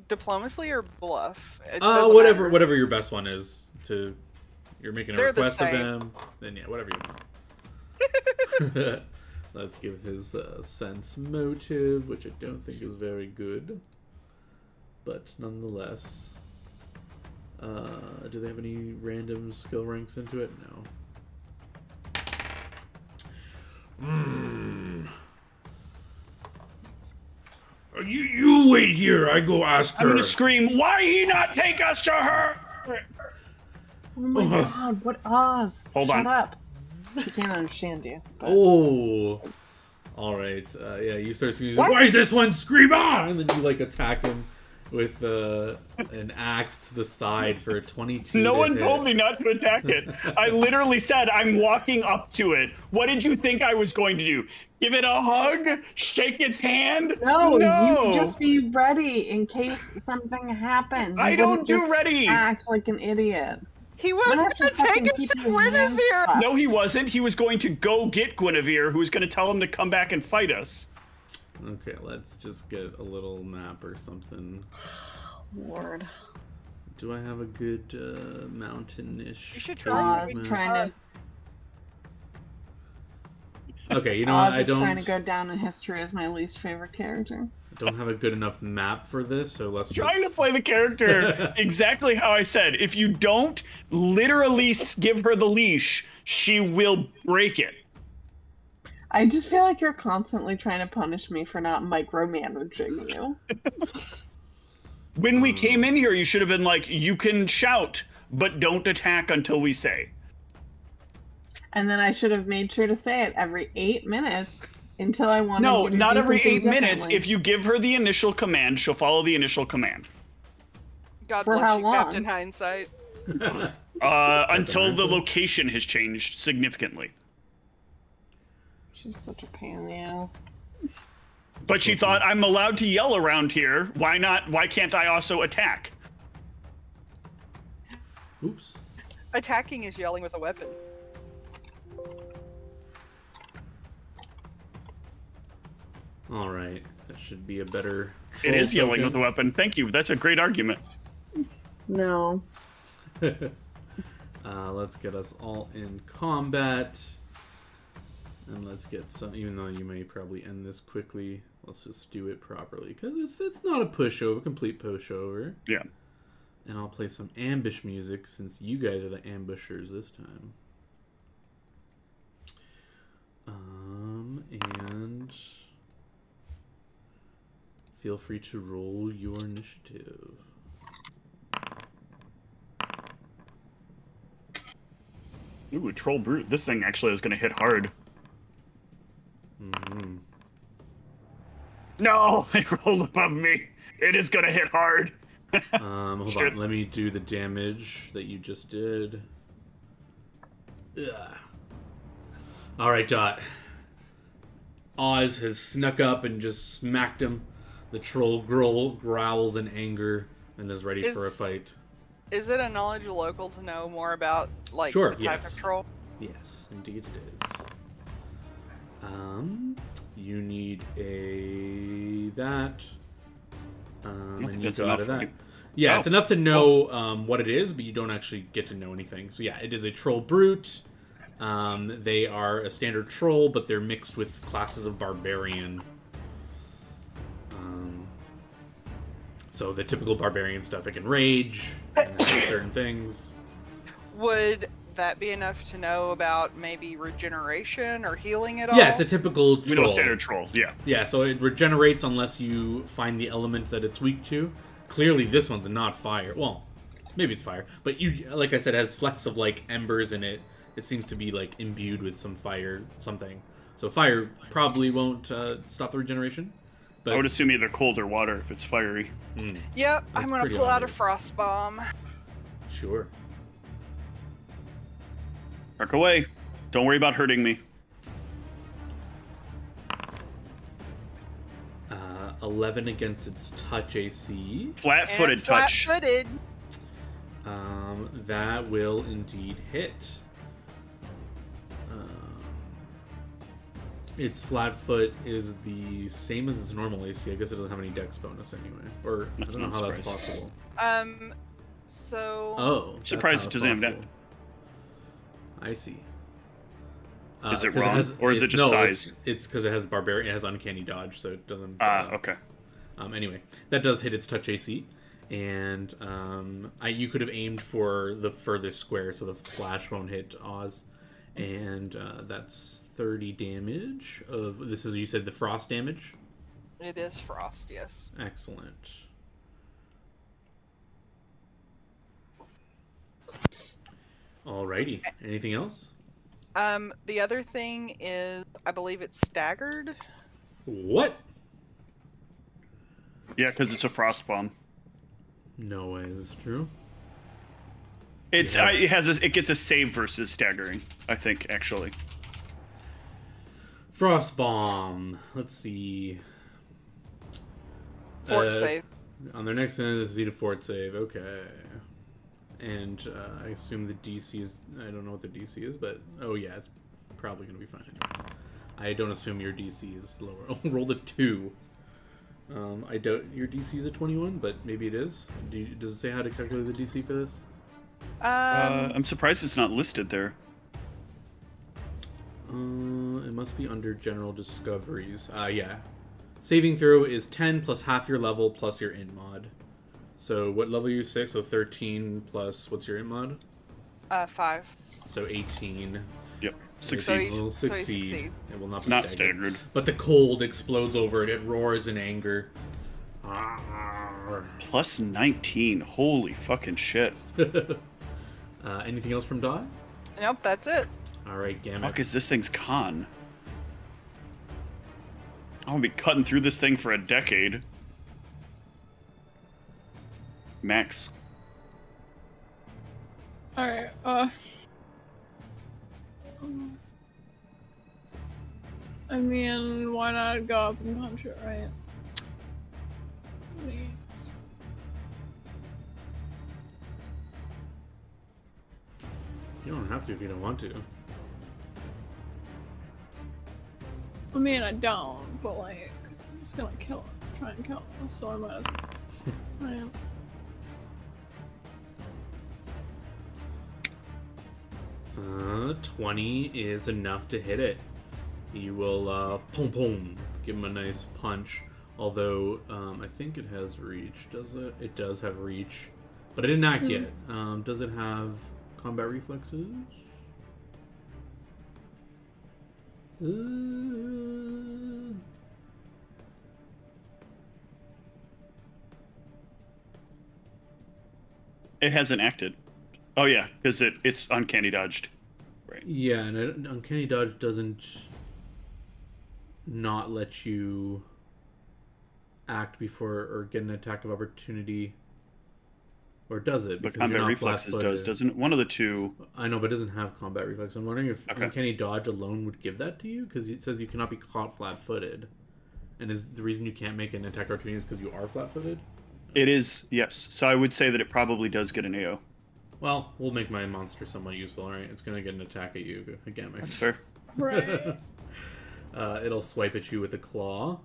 C: Diplomacy or bluff? It doesn't matter.
A: Whatever your best one is. You're making a
C: They're the
A: request of
C: same.
A: them, then yeah, whatever you want. Let's give his sense motive, which I don't think is very good. But nonetheless. Do they have any random skill ranks into it? No. You wait here. I go ask her.
B: I'm gonna scream, why he not take us to her?
D: Oh my god, what Oz?
B: Hold
D: Shut
B: on.
D: up. She can't understand you. But...
A: Oh. Alright. Yeah, you start screaming,
D: What?
A: why is this one scream on? And then you like attack him with an axe to the side for a 22.
B: No one
A: hit.
B: told me not to attack it. I literally said I'm walking up to it. What did you think I was going to do? Give it a hug? Shake its hand?
D: No, you just be ready in case something happens.
B: I
D: You
B: don't
D: wouldn't
B: do
D: just
B: ready.
D: Act like an idiot.
C: He was
D: What
C: going
D: if
C: to
D: you
C: take
D: fucking
C: us
D: keep
C: to
D: your hands
C: Guinevere.
D: up?
B: No, he wasn't. He was going to go get Guinevere, who was going to tell him to come back and fight us.
A: Okay, let's just get a little map or something.
D: Lord.
A: Do I have a good mountain-ish?
C: You should
A: cave
C: try.
D: Oz
A: map?
D: trying to.
A: Okay, you know what?
D: Oz
A: I
D: is trying to
A: don't.
D: go down in history as my least favorite character.
A: Don't have a good enough map for this, so let's
B: Trying to
A: just.
B: play the character exactly how I said. If you don't literally give her the leash, she will break it.
D: I just feel like you're constantly trying to punish me for not micromanaging you.
B: When we came in here, you should have been like, you can shout, but don't attack until we say.
D: And then I should have made sure to say it every 8 minutes until I wanted
B: No,
D: you to
B: not
D: do
B: every
D: something
B: 8 minutes.
D: differently.
B: If you give her the initial command, she'll follow the initial command.
C: God
D: For
C: bless
D: how
C: you,
D: long?
C: Captain Hindsight.
B: Until the location has changed significantly.
D: She's such a pain in the ass.
B: But she thought, I'm allowed to yell around here. Why not? Why can't I also attack?
A: Oops.
C: Attacking is yelling with a weapon.
A: All right, that should be a better.
B: It is
A: troll
B: yelling with a
A: token.
B: weapon. Thank you. That's a great argument.
D: No.
A: Let's get us all in combat. And let's get some, even though you may probably end this quickly, let's just do it properly. Because it's not a pushover, complete pushover.
B: Yeah.
A: And I'll play some ambush music since you guys are the ambushers this time. And feel free to roll your initiative.
B: Ooh, a troll brute. This thing actually is going to hit hard.
A: Mm-hmm.
B: No, it rolled above me. It is going to hit hard.
A: Hold on. Let me do the damage that you just did. Ugh. All right, Dot. Oz has snuck up and just smacked him. The troll growls in anger and is ready for a fight.
C: Is it a knowledge local to know more about, like,
A: Sure,
C: the type
A: yes.
C: of troll?
A: Yes, indeed it is. You need that. And you
B: that's
A: go out of
B: enough,
A: that.
B: right?
A: Yeah,
B: Oh.
A: it's enough to know what it is, but you don't actually get to know anything. So yeah, it is a troll brute. They are a standard troll, but they're mixed with classes of barbarian. So the typical barbarian stuff, it can rage, and do certain things.
C: Would that be enough to know about maybe regeneration or healing at all?
A: Yeah, it's a typical troll.
B: You know, standard troll, yeah.
A: Yeah, so it regenerates unless you find the element that it's weak to. Clearly, this one's not fire. Well, maybe it's fire, but you, like I said, it has flecks of like embers in it. It seems to be like imbued with some fire, something. So fire probably won't stop the regeneration. But
B: I would assume either cold or water if it's fiery.
C: Yep, I'm gonna
A: pretty
C: pull out a
A: obvious.
C: frost bomb.
A: Sure.
B: Arc away. Don't worry about hurting me.
A: 11 against its touch AC.
C: And
B: Flat-footed
C: it's
B: touch.
C: flat-footed.
A: That will indeed hit. Its flat foot is the same as its normal AC. I guess it doesn't have any dex bonus anyway. Or I
B: That's
A: don't know
B: no
A: how that's
B: surprise.
A: possible.
C: So...
A: Oh. that's
B: Surprised
A: how
B: it
A: it's
B: doesn't have
A: possible. I see.
B: Is it
A: 'cause
B: wrong, or is it just size?
A: It's because it has barbarian. It has uncanny dodge, so it doesn't.
B: Okay.
A: Anyway, that does hit its touch AC, and you could have aimed for the furthest square, so the flash won't hit Oz, and that's 30 damage of. This is, you said, the frost damage.
C: It is frost, yes.
A: Excellent. Alrighty. Anything else?
C: The other thing is, I believe it's staggered.
A: What?
B: Yeah, because it's a frost bomb.
A: No way. This is true.
B: It's
A: Yeah.
B: it gets a save versus staggering, I think, actually.
A: Frost bomb. Let's see.
C: Fort save.
A: On their next turn, this is a fort save. Okay. And I assume the DC is... I don't know what the DC is, but... Oh, yeah, it's probably going to be fine. I don't assume your DC is lower. Oh, rolled a 2. I doubt your DC is a 21, but maybe it is. Does it say how to calculate the DC for this?
B: I'm surprised it's not listed there.
A: It must be under General Discoveries. Yeah. Saving throw is 10 plus half your level plus your int mod. So what level are you 6? So 13 plus what's your int mod?
C: 5.
A: So 18.
B: Yep.
C: So
B: Succeeds.
C: he-
A: It will
C: so he
A: succeed.
C: succeed.
A: It will not be
B: Not
A: staggered.
B: staggered.
A: But the cold explodes over it. It roars in anger. Arrgh.
B: Plus 19. Holy fucking shit.
A: Anything else from Dot?
C: Nope, that's it.
A: All right, Gamut.
B: Fuck is this thing's con? I'm gonna be cutting through this thing for a decade. Max.
E: Alright, I mean, why not go up and punch it, right?
A: You don't have to if you don't want to.
E: I mean, I don't, but like, I'm just gonna kill it. Try and kill it, so I might as well. I am.
A: 20 is enough to hit it. You will, pom pom, give him a nice punch. Although, I think it has reach, does it? It does have reach. But it didn't act yet. Does it have combat reflexes?
B: It hasn't acted. Oh yeah, because it's uncanny dodged. Right.
A: Yeah, and Uncanny Dodge doesn't not let you act before or get an attack of opportunity. Or does it?
B: But
A: Because you're
B: combat
A: not
B: reflexes
A: flat-footed.
B: does, doesn't it? One of the two.
A: I know, but it doesn't have combat reflex. I'm wondering if
B: Okay.
A: Uncanny Dodge alone would give that to you, because it says you cannot be caught flat-footed. And is the reason you can't make an attack opportunity is because you are flat-footed?
B: It is, yes. So I would say that it probably does get an AO.
A: Well, we'll make my monster somewhat useful, alright? It's going to get an attack at you again, Max.
B: That's fair.
E: Right.
A: It'll swipe at you with a claw.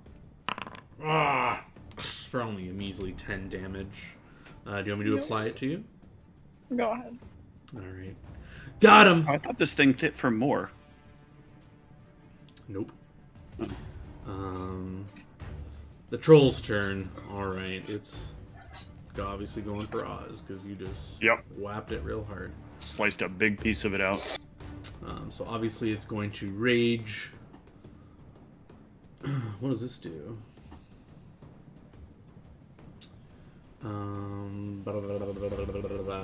A: Ah! For only a measly 10 damage. Do you want me to
E: Yep.
A: apply it to you?
E: Go ahead.
A: Alright. Got him!
B: I thought this thing fit for more.
A: Nope. The troll's turn. Alright, it's obviously going for Oz, because you just
B: Yep.
A: whapped it real hard.
B: Sliced a big piece of it out.
A: So obviously it's going to rage. What does this do? Blah, blah, blah, blah, blah, blah, blah, blah.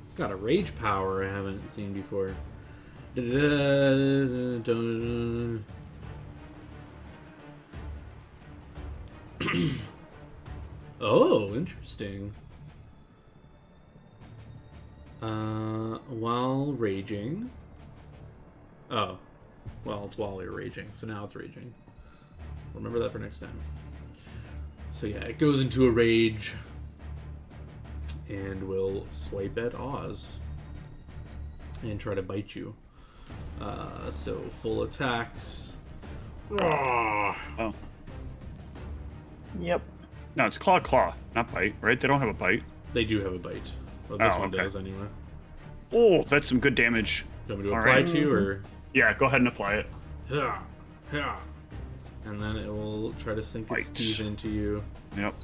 A: It's got a rage power I haven't seen before. Oh, interesting. While raging. Oh. Well, it's while you're raging, so now it's raging. Remember that for next time. So yeah, it goes into a rage and will swipe at Oz and try to bite you. So full attacks. Ah.
B: Oh.
D: Yep.
B: No, it's claw, not bite, right? They don't have a bite.
A: They do have a bite. Well, this one
B: okay.
A: does anyway.
B: Oh, that's some good damage.
A: Do you want me to
B: All
A: apply
B: right.
A: to you, or?
B: Yeah, go ahead and apply it.
A: Yeah, yeah. And then it will try to sink its
B: Bite.
A: teeth into you.
B: Yep.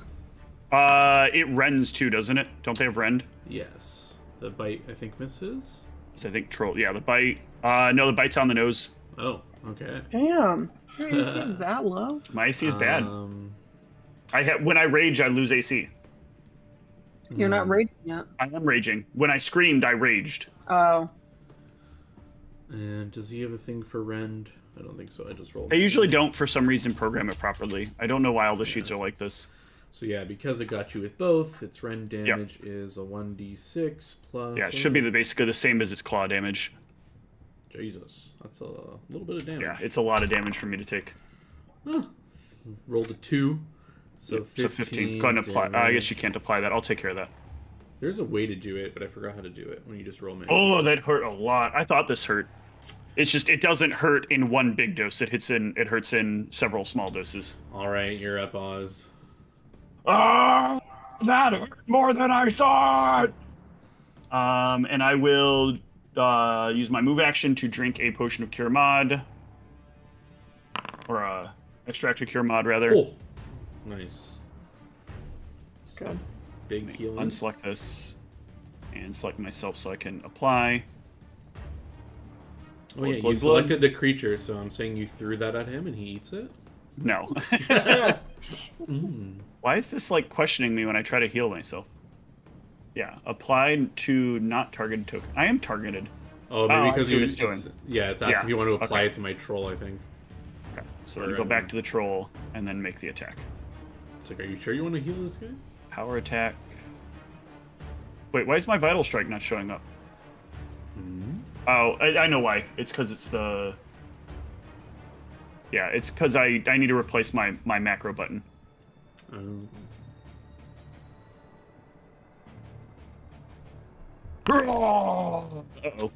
B: It rends too, doesn't it? Don't they have rend?
A: Yes. The bite, I think, misses.
B: So I think troll. Yeah, the bite. No, the bite's on the nose.
A: Oh, okay.
D: Damn. Your AC is that low?
B: My AC is bad.
A: Um,
B: When I rage, I lose AC.
D: You're not raging yet.
B: I am raging. When I screamed, I raged.
D: Oh.
A: And does he have a thing for rend? I don't think so. I just rolled.
B: I usually don't, for some reason, program it properly. I don't know why all the sheets are like this.
A: So yeah, because it got you with both, its rend damage is a 1d6 plus.
B: Yeah, it should be basically the same as its claw damage.
A: Jesus, that's a little bit of damage.
B: Yeah, it's a lot of damage for me to take.
A: Oh. Rolled a 2, so 15.
B: Go ahead and apply. I
A: damage.
B: guess you can't apply that. I'll take care of that.
A: There's a way to do it, but I forgot how to do it when you just roll manually.
B: Oh, that hurt a lot. I thought this hurt. It's just it doesn't hurt in one big dose. It hurts in several small doses.
A: All right, you're up, Oz.
B: Ah, that hurt more than I thought. And I will use my move action to drink a potion of Cure Mod, or extract a Cure Mod rather.
A: Oh, nice.
D: Good.
A: Big healing.
B: Unselect this and select myself so I can apply.
A: Oh yeah, you
B: Blood.
A: selected the creature, so I'm saying you threw that at him and he eats it?
B: No.
A: Mm.
B: Why is this like questioning me when I try to heal myself? Yeah, apply to not targeted token. I am targeted.
A: Oh, maybe
B: I
A: because
B: see
A: you
B: what it's doing.
A: Yeah, it's asking
B: Yeah,
A: if you want to apply
B: okay.
A: it to my troll, I think.
B: Okay, so
A: Or,
B: then go back to the troll and then make the attack.
A: It's like, are you sure you want to heal this guy?
B: Power attack. Wait, why is my vital strike not showing up?
A: Mm.
B: Oh, I know why. It's because it's the... Yeah, it's because I need to replace my macro button. Uh-oh.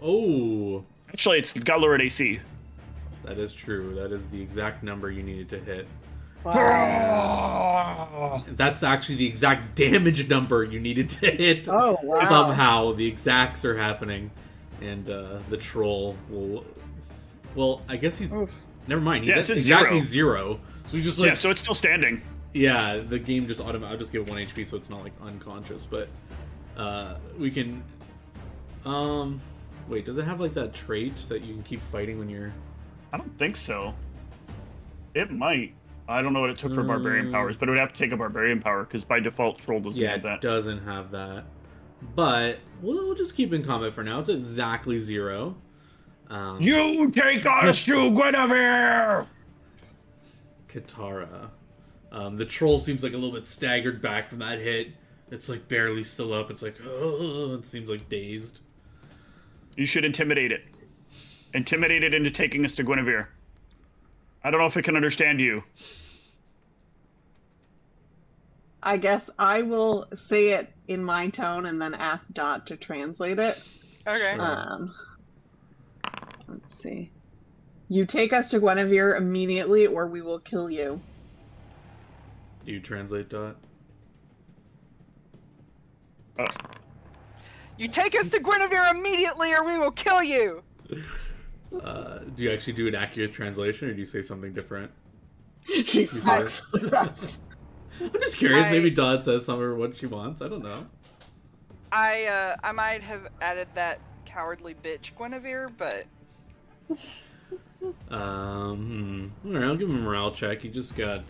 A: Oh,
B: Actually, it's got lowered AC.
A: that is true. That is the exact number you needed to hit.
D: Wow.
A: That's actually the exact damage number you needed to hit.
D: Oh, wow.
A: Somehow the exacts are happening, and the troll will. Well, I guess he's.
D: Oof.
A: Never mind. He's
B: Yeah,
A: at
B: it's at
A: exactly zero. So he just like.
B: Yeah, so it's still standing.
A: Yeah, the game just I'll just give it 1 HP, so it's not like unconscious. But we can. Wait, does it have like that trait that you can keep fighting when you're?
B: I don't think so. It might. I don't know what it took for barbarian powers, but it would have to take a barbarian power because by default troll doesn't
A: Yeah,
B: have
A: it
B: that.
A: doesn't have that. But we'll just keep in combat for now. It's exactly 0.
B: You take us to Guinevere!
A: Katara. The troll seems like a little bit staggered back from that hit. It's like barely still up. It's like, oh, it seems like dazed.
B: You should intimidate it. Intimidate it into taking us to Guinevere. I don't know if it can understand you.
D: I guess I will say it in my tone and then ask Dot to translate it.
C: Okay.
A: Sure.
D: Let's see. You take us to Guinevere immediately or we will kill you.
A: Do you translate, Dot?
C: You take us to Guinevere immediately or we will kill you!
A: Do you actually do an accurate translation, or do you say something different?
D: She
A: said
D: fucks with us.
A: I'm just curious. Maybe Dot says something or what she wants. I don't know.
C: I might have added that cowardly bitch Guinevere, but
A: All right, I'll give him a morale check. He just got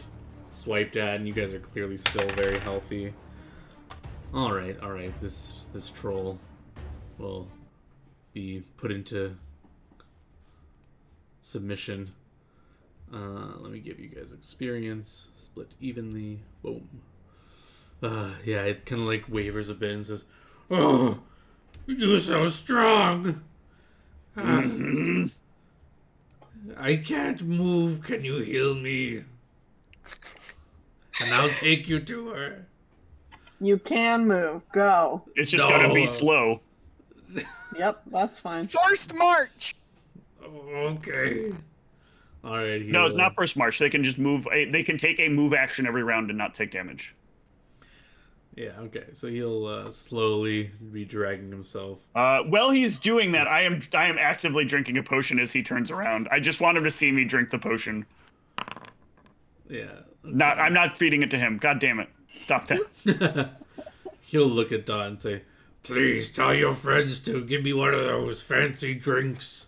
A: swiped at, and you guys are clearly still very healthy. All right. This troll will be put into submission. Let me give you guys experience. Split evenly. Boom. Yeah, it kind of like wavers a bit and says, "Oh, you're so strong. I can't move. Can you heal me? And I'll take you to her."
D: You can move. Go.
B: It's just gonna be slow.
D: Yep, that's fine.
C: forced march!
A: Okay. All right.
B: No, it's not first march. They can just move. They can take a move action every round and not take damage.
A: Yeah, okay. So he'll slowly be dragging himself.
B: While he's doing that, I am actively drinking a potion as he turns around. I just want him to see me drink the potion.
A: Yeah. Okay.
B: I'm not feeding it to him. God damn it. Stop that.
A: He'll look at Dot and say, "Please tell your friends to give me one of those fancy drinks.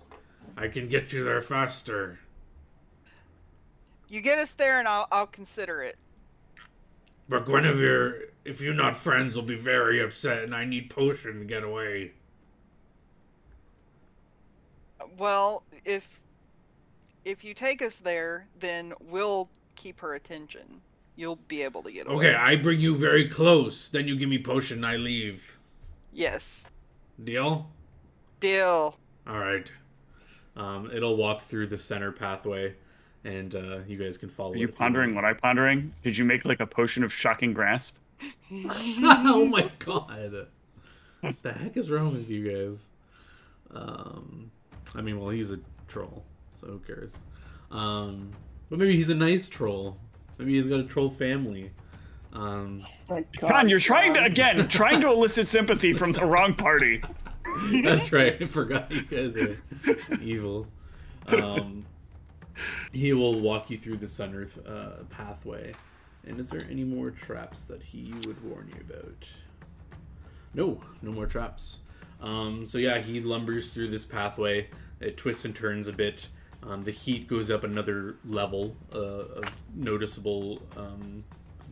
A: I can get you there faster."
C: You get us there, and I'll consider it.
A: But Guinevere, if you're not friends, will be very upset, and I need potion to get away.
C: Well, if you take us there, then we'll keep her attention. You'll be able to get away.
A: Okay, I bring you very close. Then you give me potion and I leave.
C: Yes.
A: Deal?
C: Deal.
A: Alright. It'll walk through the center pathway, and you guys can follow it.
B: Are you pondering what I'm pondering? Did you make like a potion of shocking grasp?
A: Oh my god. What the heck is wrong with you guys? I mean, well, he's a troll, so who cares? But maybe he's a nice troll. Maybe he's got a troll family.
B: John, you're trying to elicit sympathy from the wrong party.
A: That's right. I forgot you guys are evil. He will walk you through the center pathway. And is there any more traps that he would warn you about? No more traps. So yeah, he lumbers through this pathway. It twists and turns a bit. The heat goes up another level of noticeable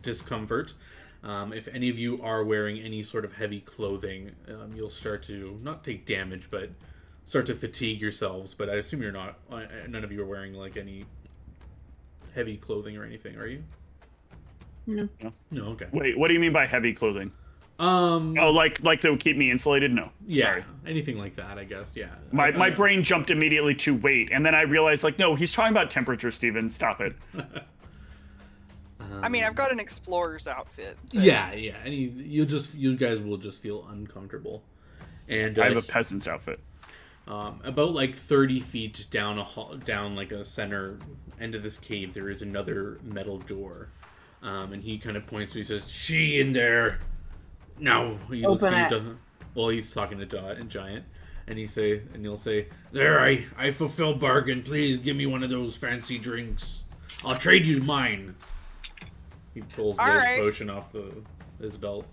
A: discomfort. If any of you are wearing any sort of heavy clothing, you'll start to not take damage, but start to fatigue yourselves. But I assume you're not. None of you are wearing like any heavy clothing or anything, are you?
D: No.
A: No. Okay.
B: Wait, what do you mean by heavy clothing? like that would keep me insulated? No.
A: Yeah.
B: Sorry.
A: Anything like that, I guess. Yeah.
B: My brain jumped immediately to weight, and then I realized, like, no, he's talking about temperature, Steven. Stop it.
C: I mean, I've got an explorer's outfit.
A: Yeah. And you guys will just feel uncomfortable. And
B: I have a peasant's outfit.
A: About like 30 feet down down like a center end of this cave, there is another metal door, and he kind of points to. He says, "She in there." Now he looks at you. Well, he's talking to Giant, and he'll say, "There, I fulfill bargain. Please give me one of those fancy drinks. I'll trade you mine." He pulls this potion off his belt.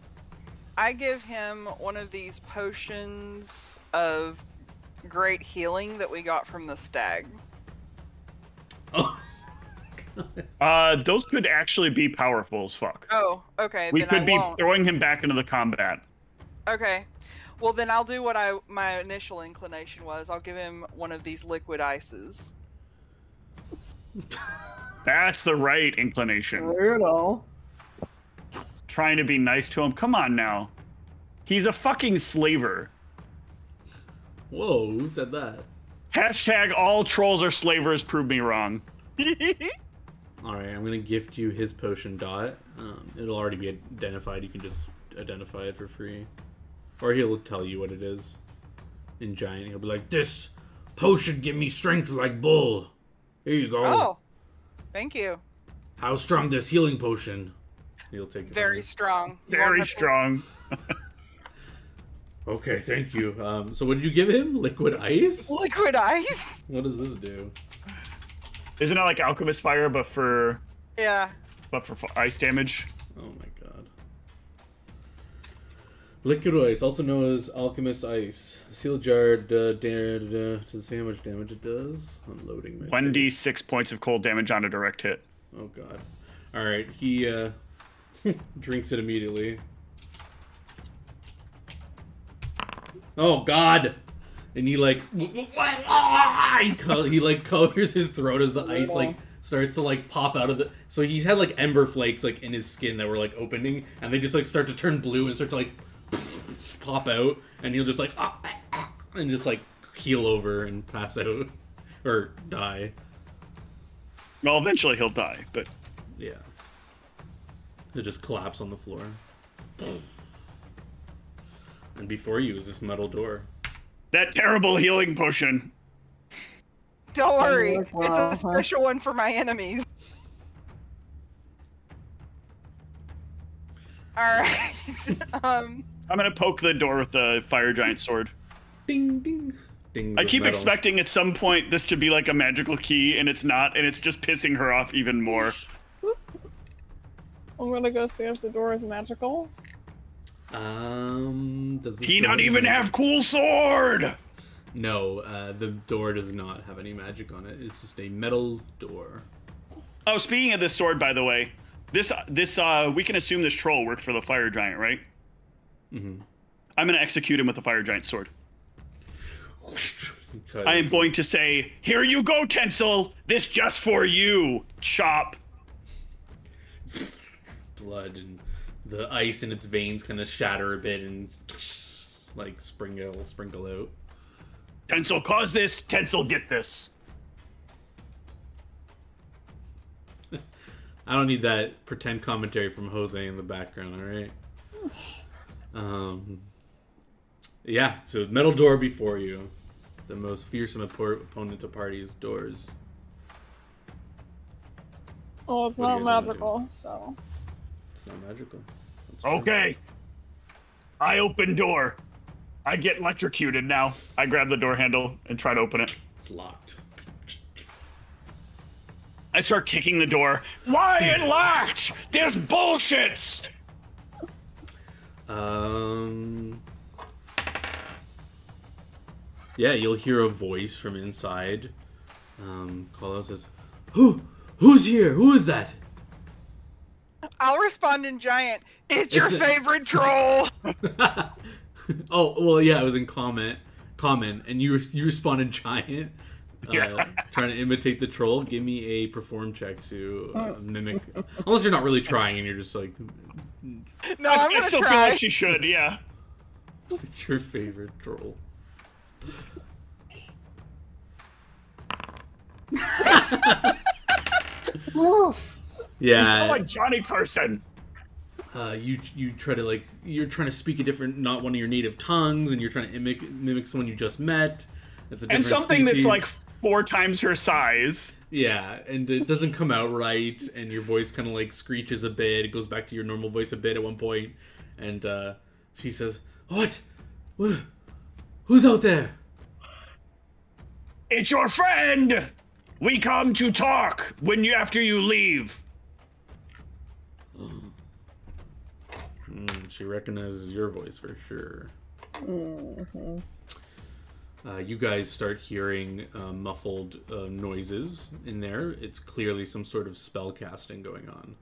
C: I give him one of these potions of great healing that we got from the stag.
A: Oh.
B: Those could actually be powerful as fuck.
C: Oh, okay.
B: We
C: then
B: could be
C: won't.
B: throwing him back into the combat.
C: Okay. Well, then I'll do what my initial inclination was. I'll give him one of these liquid ices.
B: That's the right inclination.
D: Brutal.
B: Trying to be nice to him. Come on now. He's a fucking slaver.
A: Whoa, who said that?
B: Hashtag all trolls are slavers, prove me wrong.
A: Alright, I'm gonna gift you his potion, Dot. It'll already be identified. You can just identify it for free. Or he'll tell you what it is. In Giant, he'll be like, "This potion give me strength like bull. Here you go."
C: Oh, thank you.
A: How strong this healing potion? He'll take it.
C: Very strong.
B: Very strong.
A: Okay, thank you. So what did you give him? Liquid ice?
C: Liquid ice?
A: What does this do?
B: Isn't it like Alchemist Fire, but for ice damage?
A: Oh my god. Liquid ice, also known as Alchemist Ice. Sealed jar, does it say how much damage it does? I'm loading my
B: 1d6 points of cold damage on a direct hit.
A: Oh god. Alright, he drinks it immediately. Oh god! And he like he like covers his throat as the ice like starts to like pop out of the. So he's had like ember flakes like in his skin that were like opening, and they just like start to turn blue and start to like pop out, and he'll just like and just like keel over and pass out or die.
B: Well, eventually he'll die, but
A: yeah, he'll just collapse on the floor. And before you is this metal door.
B: That terrible healing potion.
C: Don't worry, it's a special one for my enemies. right.
B: I'm gonna poke the door with the fire giant sword.
A: Ding ding. Dings
B: I
A: of
B: keep
A: metal.
B: expecting at some point this to be like a magical key, and it's not, and it's just pissing her off even more.
E: I'm gonna go see if the door is magical.
A: Does this
B: He
A: door
B: not even have cool sword.
A: No, the door does not have any magic on it. It's just a metal door.
B: Oh, speaking of this sword, by the way, this we can assume this troll worked for the fire giant, right?
A: Mm-hmm.
B: I'm gonna execute him with the fire giant sword.
A: Because
B: I am going to say, "Here you go, Tencel. This just for you." Chop.
A: blood and the ice in its veins kind of shatter a bit and like sprinkle out.
B: Tencel cause this. Tencel get this.
A: I don't need that pretend commentary from Jose in the background, alright? Yeah, so metal door before you. The most fearsome opponent to party's doors.
E: Oh, it's
A: What do
E: not
A: you guys wanna
E: magical, so.
A: It's not magical. That's true.
B: Okay. I open door. I get electrocuted now. I grab the door handle and try to open it.
A: It's locked.
B: I start kicking the door. Why it locked? There's bullshit.
A: Yeah, you'll hear a voice from inside. Call out says, Who's here? Who is that?
C: I'll respond in giant. It's your favorite troll.
A: Oh, well, yeah, it was in comment, and you respond in giant. Trying to imitate the troll. Give me a perform check to mimic. Unless you're not really trying and you're just like.
C: No, I'm
B: I
C: gonna
B: still feel
C: try.
B: like she should, yeah.
A: It's your favorite troll. Yeah.
B: You sound like Johnny Carson.
A: You try to you're trying to speak a different, not one of your native tongues, and you're trying to mimic someone you just met. It's a different
B: And something
A: species.
B: that's like 4 times her size.
A: Yeah, and it doesn't come out right, and your voice kind of like screeches a bit. It goes back to your normal voice a bit at one point, and she says, "What? Who's out there?"
B: It's your friend. We come to talk after you leave.
A: She recognizes your voice for sure.
D: Mm-hmm.
A: You guys start hearing muffled noises in there. It's clearly some sort of spell casting going on.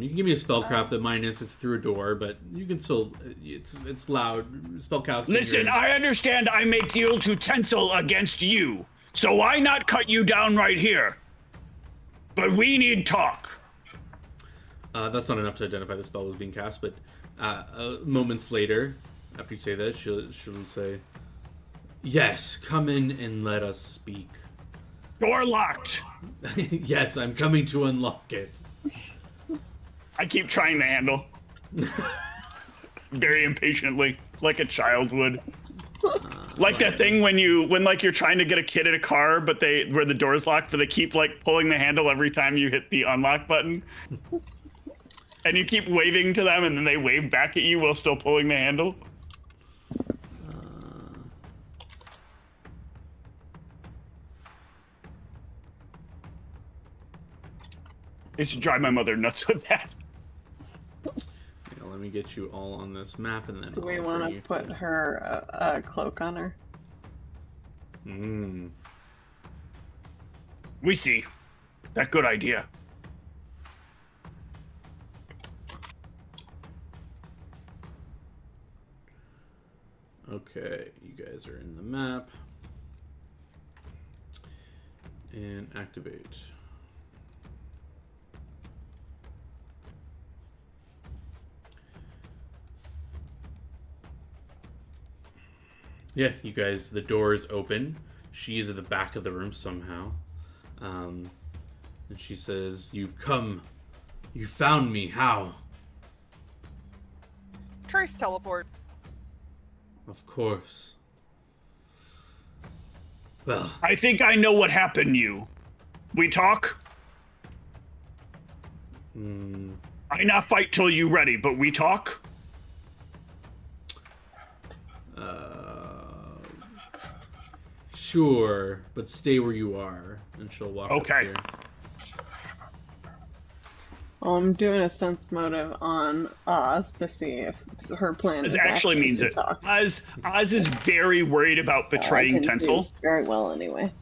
A: You can give me a spellcraft that minus it's through a door, but you can still it's loud spell casting.
B: Listen, I understand I make deal to Tencel against you, so why not cut you down right here? But we need talk.
A: That's not enough to identify the spell was being cast, but moments later, after you say that, she'll say, "Yes, come in and let us speak."
B: Door locked.
A: Yes, I'm coming to unlock it.
B: I keep trying to handle. Very impatiently, like a child would. Like that thing when like you're trying to get a kid in a car, but where the door's locked, but they keep like pulling the handle every time you hit the unlock button. And you keep waving to them, and then they wave back at you while still pulling the handle. I used to drive my mother nuts with that.
A: Yeah, let me get you all on this map, and then
D: Do we
A: I'll
D: want
A: bring
D: to
A: you
D: put her a cloak on her?
B: We see. That good idea.
A: Okay, you guys are in the map. And activate. Yeah, you guys, the door is open. She is at the back of the room somehow. And she says, "You've come. You found me. How?"
C: Trace teleport.
A: Of course. Well,
B: I think I know what happened you. We talk? I not fight till you ready, but we talk?
A: Sure, but stay where you are. And she'll walk up
B: Okay.
A: here.
D: I'm doing a sense motive on Oz to see if her plan
B: This
D: is
B: actually means
D: to
B: it.
D: talk.
B: Oz is very worried about
D: I
B: betraying
D: can do
B: Tencel.
D: very well anyway.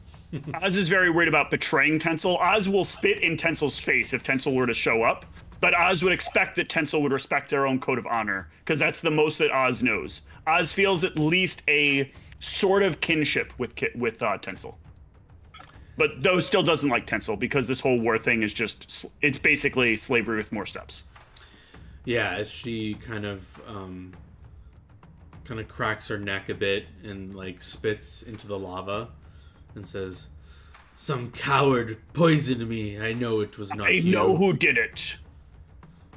B: Oz is very worried about betraying Tencel. Oz will spit in Tensel's face if Tencel were to show up, but Oz would expect that Tencel would respect their own code of honor, because that's the most that Oz knows. Oz feels at least a sort of kinship with Tencel. But though still doesn't like Tencel, because this whole war thing is just, it's basically slavery with more steps.
A: Yeah, she kind of cracks her neck a bit and like spits into the lava and says, "Some coward poisoned me. I know it was not
B: I
A: you."
B: know who did it.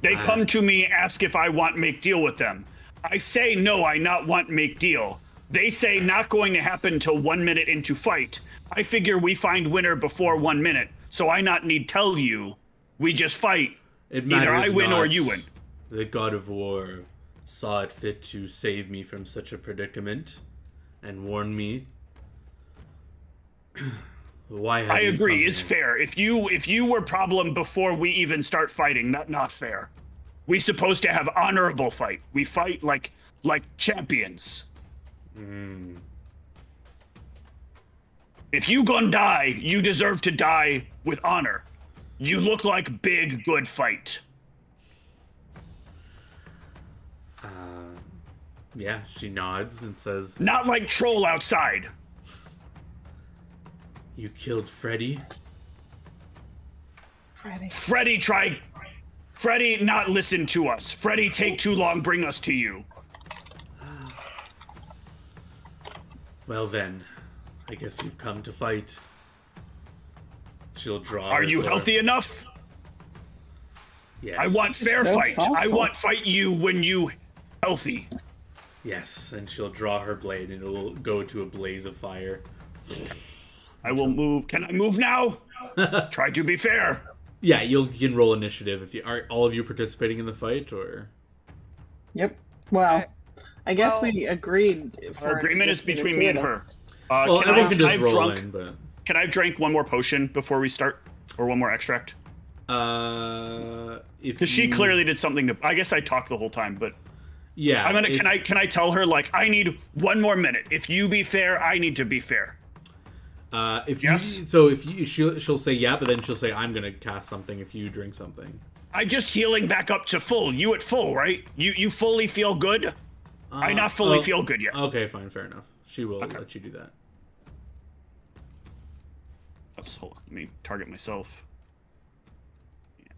B: They come to me, ask if I want make deal with them. I say no, I not want make deal. They say not going to happen till 1 minute into fight. I figure we find winner before 1 minute, so I not need tell you. We just fight.
A: It
B: Either I
A: matters
B: win or
A: not.
B: you win.
A: The god of war saw it fit to save me from such a predicament and warn me. Why have
B: I
A: you
B: agree,
A: come
B: it's
A: here?
B: fair. If you were problem before we even start fighting, that not fair. We supposed to have honorable fight. We fight like champions. If you gonna die, you deserve to die with honor. You look like big, good fight.
A: Yeah, she nods and says,
B: Not like troll outside.
A: "You killed Freddy?"
B: Freddy not listen to us. Freddy take too long, bring us to you.
A: Well then, I guess you've come to fight. She'll draw
B: Are
A: her
B: you
A: sword.
B: healthy enough?
A: Yes.
B: I want fair
D: So
B: fight. I
D: thoughtful.
B: want fight you when you healthy.
A: Yes, and she'll draw her blade and it'll go to a blaze of fire.
B: I will move. Can I move now? Try to be fair.
A: Yeah, you can roll initiative if you are all of you participating in the fight, or
D: Yep. Well, I guess
C: well,
D: we agreed.
B: Our agreement is between me and her.
A: well, everyone can
B: I
A: just
B: have
A: roll
B: drunk,
A: in, but
B: Can I drink one more potion before we start, or one more extract?
A: if
B: Because she clearly did something to. I guess I talked the whole time, but
A: yeah,
B: I'm gonna.
A: if-
B: Can I tell her like I need 1 more minute? If you be fair, I need to be fair.
A: if
B: Yes?
A: you so if you she'll say yeah, but then she'll say I'm gonna cast something if you drink something.
B: I just healing back up to full. You at full, right? You fully feel good? I not fully feel good yet.
A: Okay, fine, fair enough. She will
B: Okay.
A: let you do that.
B: Oops, hold on. Let me target myself. Yeah.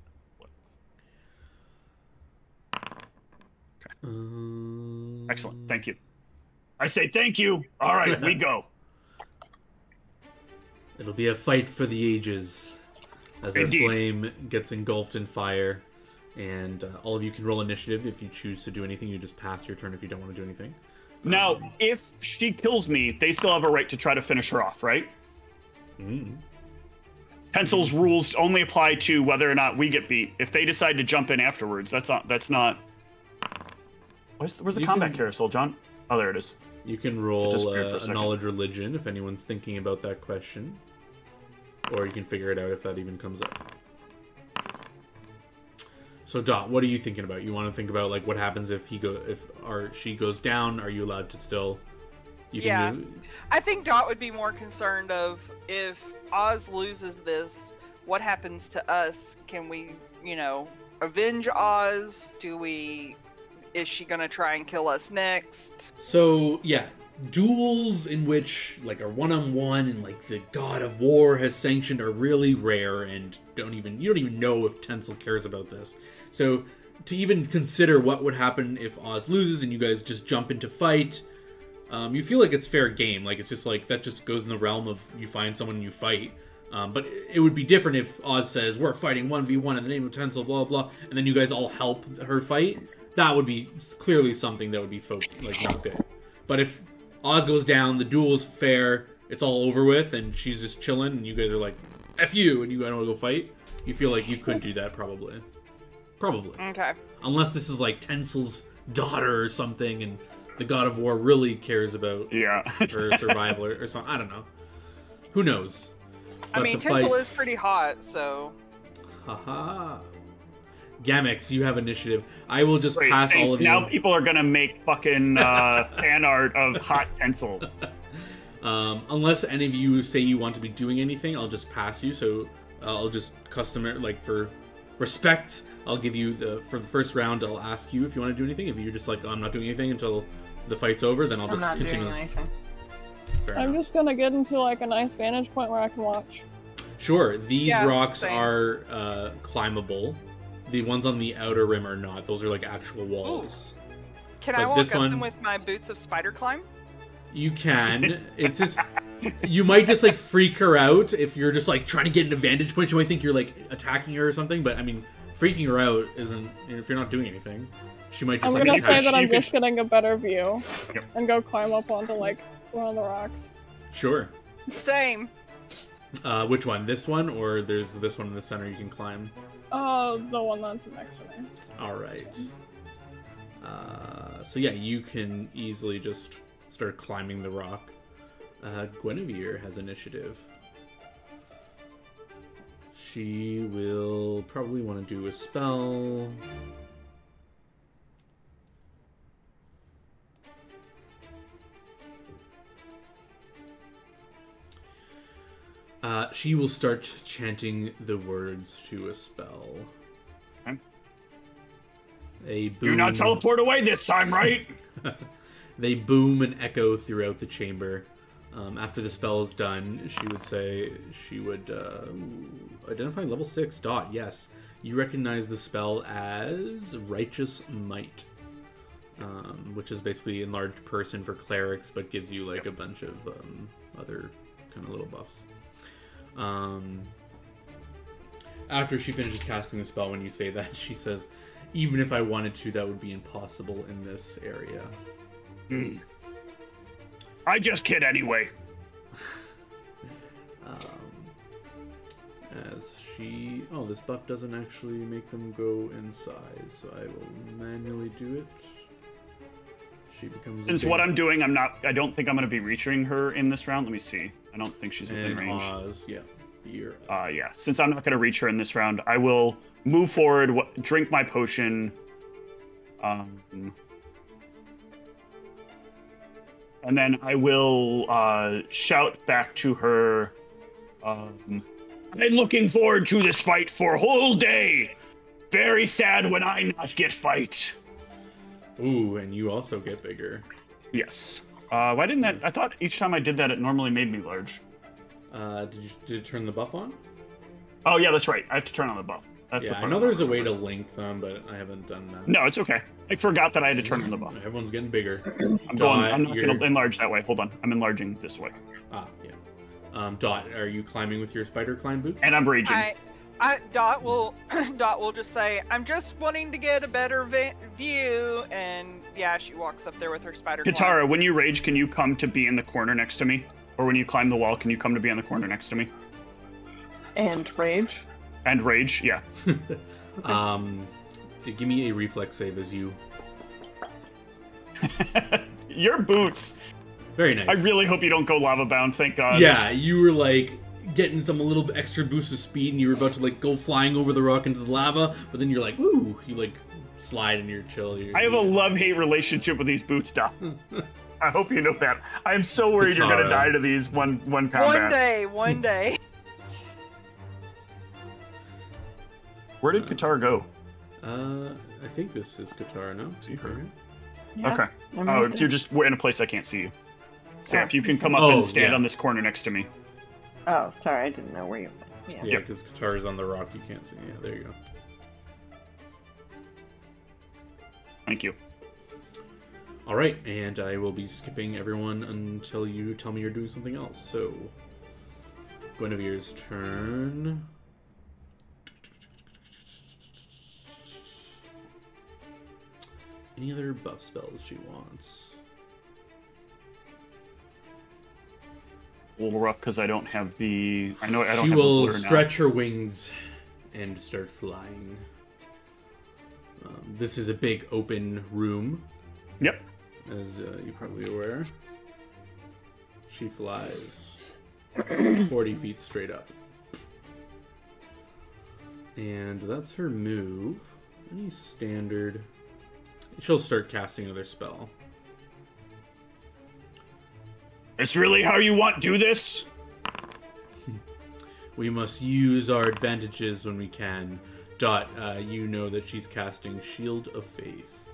B: Excellent. Thank you. I say thank you. All right, we go.
A: It'll be a fight for the ages as her
B: Indeed.
A: flame gets engulfed in fire, and all of you can roll initiative if you choose to do anything. You just pass your turn if you don't want to do anything.
B: Now, if she kills me, they still have a right to try to finish her off, right? Pencil's rules only apply to whether or not we get beat. If they decide to jump in afterwards, that's not. Where's the
A: You
B: combat
A: can-
B: carousel, John? Oh, there it is.
A: You can roll
B: disappeared for a
A: a
B: second.
A: knowledge religion if anyone's thinking about that question, or you can figure it out if that even comes up. So Dot, what are you thinking about? You want to think about like what happens if she goes down? Are you allowed to still? You
C: Yeah.
A: Can do,
C: I think Dot would be more concerned of if Oz loses this, what happens to us? Can we, avenge Oz? Is she gonna try and kill us next?
A: So yeah, duels in which like are one-on-one and like the god of war has sanctioned are really rare and you don't even know if Tencel cares about this. So to even consider what would happen if Oz loses and you guys just jump into fight, you feel like it's fair game. Like it's just like that just goes in the realm of you find someone and you fight. But it would be different if Oz says we're fighting 1v1 in the name of Tencel, blah blah, and then you guys all help her fight. That would be clearly something that would be not good. But if Oz goes down, the duel is fair, it's all over with, and she's just chilling, and you guys are like, F you, and you don't want to go fight, you feel like you could do that probably. Probably.
C: Okay.
A: Unless this is like Tensel's daughter or something, and the God of War really cares about her survival or something. I don't know. Who knows?
C: I mean, Tinsel is pretty hot, so...
A: Haha. Gamex, you have initiative. I will just pass
B: thanks.
A: all of you.
B: Now people are gonna make fucking fan art of hot Tinsel.
A: Unless any of you say you want to be doing anything, I'll just pass you. So I'll just custom it, like, for respect. I'll give you for the first round. I'll ask you if you want to do anything. If you're just like, oh, I'm not doing anything until the fight's over, then I'll just continue.
D: I'm not doing anything.
E: I'm just gonna get into like a nice vantage point where I can watch.
A: Sure, these rocks
C: same.
A: are climbable. The ones on the outer rim are not. Those are like actual walls.
C: Ooh. Can I walk up them with my boots of spider climb?
A: You can. It's just you might just like freak her out if you're just like trying to get an advantage point. She might think you're like attacking her or something. But I mean, freaking her out isn't if you're not doing anything. She might just.
E: I'm gonna say that I'm just getting a better view and go climb up onto like one of the rocks.
A: Sure.
C: Same.
A: Which one? This one, or there's this one in the center you can climb?
E: The one that's next to me.
A: All right. So yeah, you can easily just start climbing the rock. Guinevere has initiative. She will probably want to do a spell. She will start chanting the words to a spell.
B: Okay.
A: A boom.
B: Do not teleport away this time, right?
A: They boom and echo throughout the chamber. After the spell is done, she would say she would identify level 6 dot. Yes, you recognize the spell as Righteous Might, which is basically enlarged person for clerics, but gives you like a bunch of other kind of little buffs. After she finishes casting the spell, when you say that, she says, even if I wanted to, that would be impossible in this area.
B: I just kid anyway.
A: As she... Oh, this buff doesn't actually make them go in size, so I will manually do it. She becomes
B: Since what I'm doing, I don't think I'm going to be reaching her in this round. Let me see. I don't think she's within range.
A: Oz, yeah.
B: Yeah. Since I'm not going to reach her in this round, I will move forward, drink my potion, and then I will shout back to her, I'm looking forward to this fight for a whole day. Very sad when I not get fight.
A: Ooh, and you also get bigger.
B: Yes. Why didn't that? I thought each time I did that, it normally made me large.
A: Did you turn the buff on?
B: Oh yeah, that's right. I have to turn on the buff. That's
A: I know there's a way to link them, but I haven't done that.
B: No, it's okay. I forgot that I had to turn on the buff.
A: Everyone's getting bigger.
B: I'm not going to enlarge that way. Hold on. I'm enlarging this way.
A: Ah, yeah. Dot, are you climbing with your spider climb boots?
B: And I'm raging.
C: Dot will just say, I'm just wanting to get a better view, and yeah, she walks up there with her spider climb.
B: Katara, when you rage, can you come to be in the corner next to me? Or when you climb the wall, can you come to be in the corner next to me?
D: And rage?
B: And rage, yeah.
A: Give me a reflex save as you...
B: Your boots.
A: Very nice.
B: I really hope you don't go lava bound, thank God.
A: Yeah, you were like getting some little extra boost of speed and you were about to like go flying over the rock into the lava, but then you're like, ooh, you like slide and you're chill.
B: I have a love-hate relationship with these boots, Doc. I hope you know that. I am so worried you're gonna die to these one combat.
C: One day.
B: Where did Katara go?
A: I think this is Katara, no?
B: See her?
D: Yeah,
B: okay. Oh, you're just we're in a place I can't see you. So if you can come up and stand on this corner next to me.
D: Oh, sorry, I didn't know where you were.
A: Yeah, because Katara's on the rock, you can't see. Yeah, there you go.
B: Thank you.
A: All right, and I will be skipping everyone until you tell me you're doing something else. So, Guinevere's turn. Any other buff spells she wants?
B: A little rough because I don't have the. I don't.
A: She will stretch her wings and start flying. This is a big open room,
B: Yep.
A: as you're probably aware. She flies 40 feet straight up. And that's her move. Any standard... She'll start casting another spell.
B: It's really how you want do this?
A: We must use our advantages when we can. Dot, you know that she's casting Shield of Faith.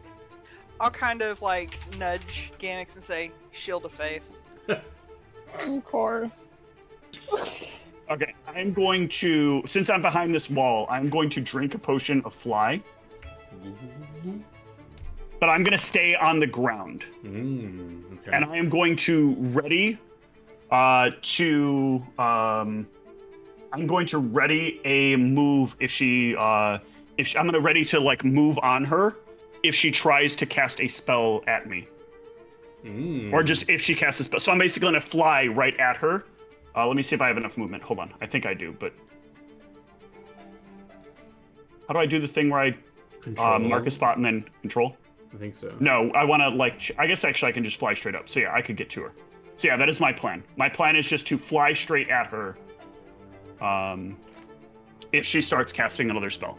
C: I'll kind of like nudge Gamix and say, Shield of Faith.
E: Of course.
B: Okay, I'm going to, since I'm behind this wall, I'm going to drink a potion of fly. But I'm going to stay on the ground.
A: Okay.
B: And I am going to ready I'm going to ready a move if I'm going to ready to like move on her if she tries to cast a spell at me. Or just if she casts a spell. So I'm basically going to fly right at her. Let me see if I have enough movement. Hold on. I think I do, but... How do I do the thing where I mark a spot and then control?
A: I think so.
B: No, I want to, like... I guess actually I can just fly straight up. So yeah, I could get to her. So yeah, that is my plan. My plan is just to fly straight at her if she starts casting another spell.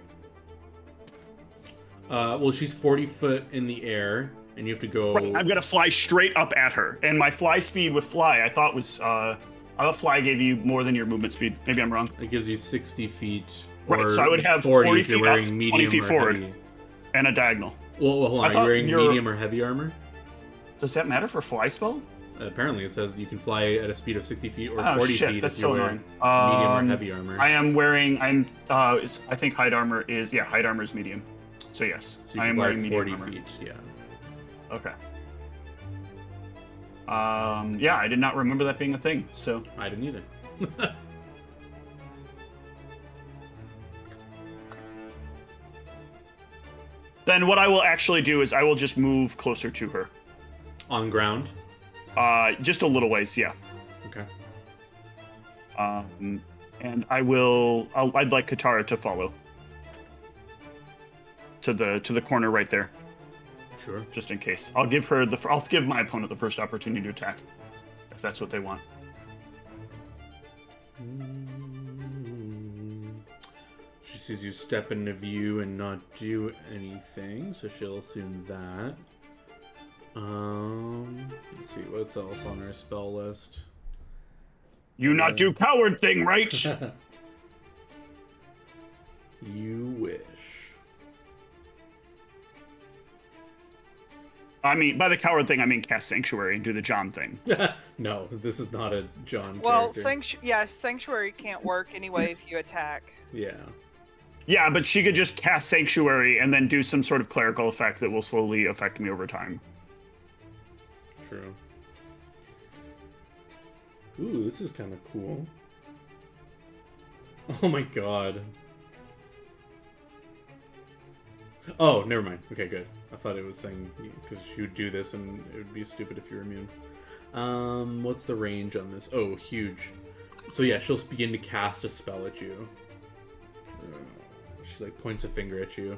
A: Well, she's 40 foot in the air, and you have to go...
B: Right, I'm going to fly straight up at her. And my fly speed with fly, I thought was... I thought fly gave you more than your movement speed. Maybe I'm wrong.
A: It gives you 60 feet.
B: Right, so I would have 40
A: if you're
B: feet
A: wearing
B: up,
A: medium
B: 20 feet
A: or
B: forward,
A: heavy.
B: and a diagonal.
A: Well, hold on. Are you wearing medium or heavy armor?
B: Does that matter for fly spell?
A: Apparently, it says you can fly at a speed of 60 feet or
B: Oh,
A: 40
B: shit,
A: feet
B: that's
A: if you're
B: so
A: wearing
B: annoying.
A: medium or heavy armor.
B: I think hide armor is, hide armor is medium. So yes,
A: So you
B: I
A: can
B: am
A: fly
B: wearing medium
A: 40
B: armor.
A: feet, yeah.
B: Okay. Yeah, I did not remember that being a thing, so...
A: I didn't either.
B: Then what I will actually do is I will just move closer to her.
A: On ground?
B: Just a little ways, yeah.
A: Okay.
B: And I'd like Katara to follow. To the corner right there.
A: Sure.
B: Just in case. I'll give my opponent the first opportunity to attack. If that's what they want.
A: She sees you step into view and not do anything, so she'll assume that. Let's see, what's else on her spell list?
B: You not do coward thing, right?
A: You wish.
B: I mean, by the coward thing, I mean cast Sanctuary and do the John thing.
A: No, this is not a John
C: Well,
A: character.
C: Sanctuary can't work anyway if you attack.
A: Yeah.
B: Yeah, but she could just cast Sanctuary and then do some sort of clerical effect that will slowly affect me over time.
A: True. Ooh, this is kind of cool. Oh my god. Oh, never mind. Okay, good. I thought it was saying because you would do this and it would be stupid if you're immune. What's the range on this? Oh, huge. So yeah, she'll begin to cast a spell at you. She like points a finger at you,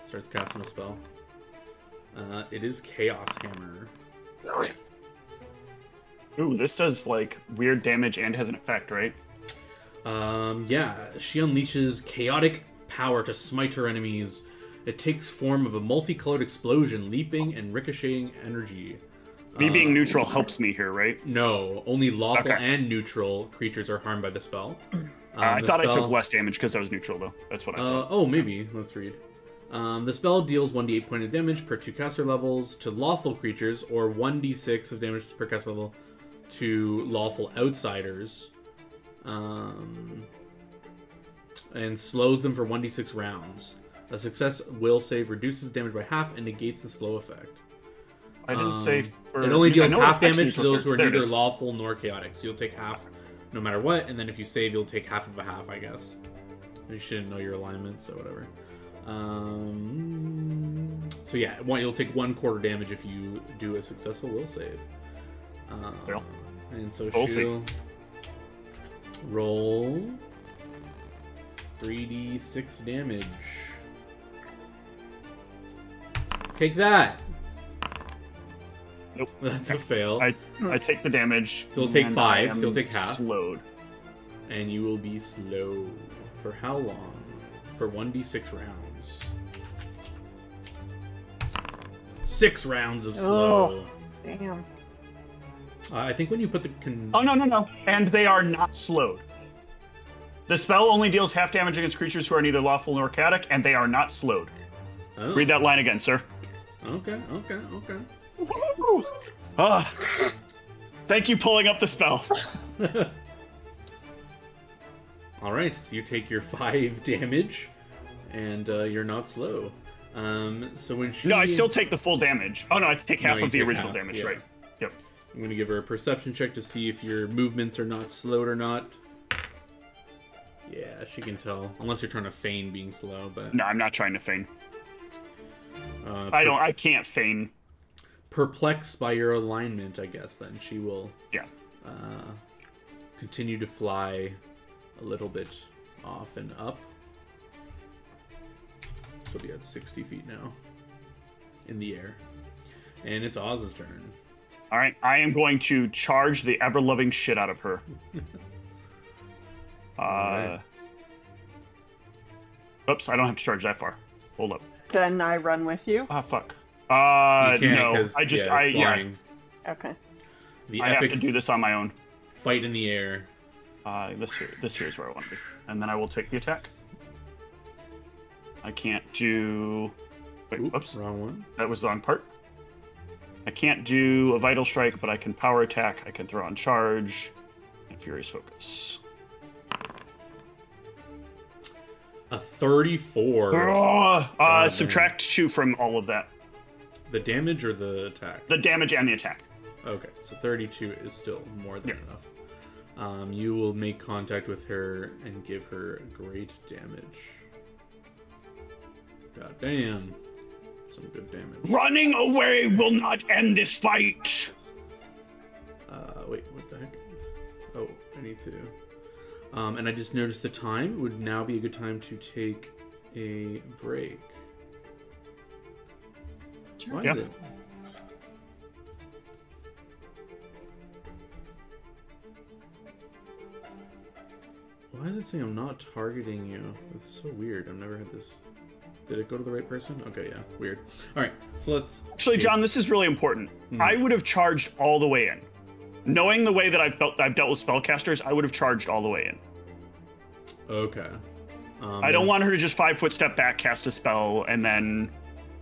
A: starts casting a spell. It is Chaos Hammer.
B: Ooh, this does like weird damage and has an effect, right?
A: Yeah, she unleashes chaotic power to smite her enemies. It takes form of a multicolored explosion, leaping and ricocheting energy.
B: Me being neutral helps me here, right?
A: No, only lawful
B: Okay.
A: and neutral creatures are harmed by the spell.
B: I thought I took less damage because I was neutral, though. That's what I thought.
A: Oh, maybe. Let's read. The spell deals 1d8 point of damage per 2 caster levels to lawful creatures, or 1d6 of damage per caster level to lawful outsiders. And slows them for 1d6 rounds. A success will save reduces damage by half and negates the slow effect.
B: I didn't say for...
A: It only deals
B: I know
A: half
B: it affects
A: damage to
B: neutral
A: those who are
B: characters.
A: neither
B: There it is.
A: lawful nor chaotic. So you'll take half no matter what, and then if you save, you'll take half of a half, I guess. You shouldn't know your alignment, so whatever. So yeah, you'll take 1/4 damage if you do a successful will save.
B: Real.
A: And so
B: We'll
A: she'll roll 3d6 damage. Take that.
B: Nope.
A: That's a fail.
B: I take the damage.
A: So you'll take
B: and
A: 5,
B: I
A: so you'll
B: am
A: take half.
B: Slowed.
A: And you will be slow. For how long? For 1d6 rounds. 6 rounds of slow.
D: Oh, damn.
A: I think when you put the...
B: Oh, no. And they are not slowed. The spell only deals half damage against creatures who are neither lawful nor chaotic, and they are not slowed.
A: Oh.
B: Read that line again, sir.
A: Okay.
B: Thank you pulling up the spell.
A: Alright, so you take your 5 damage, and you're not slow. So when she...
B: No, I still take the full damage. Oh, no, I take half
A: you
B: of the
A: take
B: original
A: half,
B: damage,
A: yeah.
B: right? Yep.
A: I'm going to give her a perception check to see if your movements are not slowed or not. Yeah, she can tell. Unless you're trying to feign being slow, but...
B: No, I'm not trying to feign. I can't feign.
A: Perplexed by your alignment, I guess, then she will
B: Yeah.
A: continue to fly a little bit off and up. She'll be at 60 feet now. In the air. And it's Oz's turn.
B: All right, I am going to charge the ever-loving shit out of her.
A: Alright.
B: Oops, I don't have to charge that far. Hold up.
D: Then I run with you.
B: Ah, fuck.
A: You can't,
B: No.
A: 'cause,
B: I just,
A: yeah, flying.
D: Okay.
A: The
B: I have
A: epic
B: to do this on my own.
A: fight in the air.
B: This here is where I want to be. And then I will take the attack. I can't do... Wait,
A: Oop,
B: whoops.
A: wrong one.
B: That was the wrong part. I can't do a Vital Strike, but I can Power Attack, I can throw on Charge, and Furious Focus.
A: A 34.
B: Oh, subtract 2 from all of that.
A: The damage or the attack?
B: The damage and the attack.
A: Okay, so 32 is still more than enough. You will make contact with her and give her great damage. God damn. Some good damage.
B: Running away will not end this fight!
A: Wait, what the heck? Oh, I need to... and I just noticed the time. Would now be a good time to take a break. Why is it? Why does it say I'm not targeting you? It's so weird. I've never had this. Did it go to the right person? Okay, yeah. Weird. Alright, so let's...
B: Actually, John, this is really important. I would have charged all the way in. Knowing the way that I've dealt with spellcasters, I would have charged all the way in.
A: Okay.
B: I don't want her to just 5-foot step back, cast a spell, and then...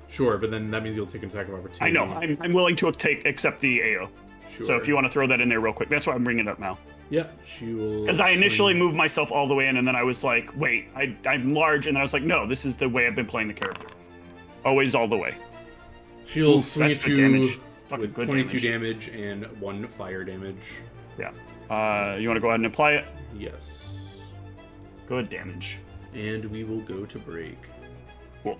A: Sure, but then that means you'll take an attack of opportunity.
B: I know. I'm willing to accept the AO.
A: Sure.
B: So if you want to throw that in there real quick, that's why I'm bringing it up now.
A: Yeah, she will...
B: Because I initially moved myself all the way in, and then I was like, wait, I'm large, and then I was like, no, this is the way I've been playing the character. Always all the way.
A: She'll swing
B: that's
A: at
B: good
A: you
B: damage.
A: with
B: Good
A: 22 damage and 1 fire damage.
B: Yeah. You want to go ahead and apply it?
A: Yes.
B: Good damage.
A: And we will go to break.
B: Cool.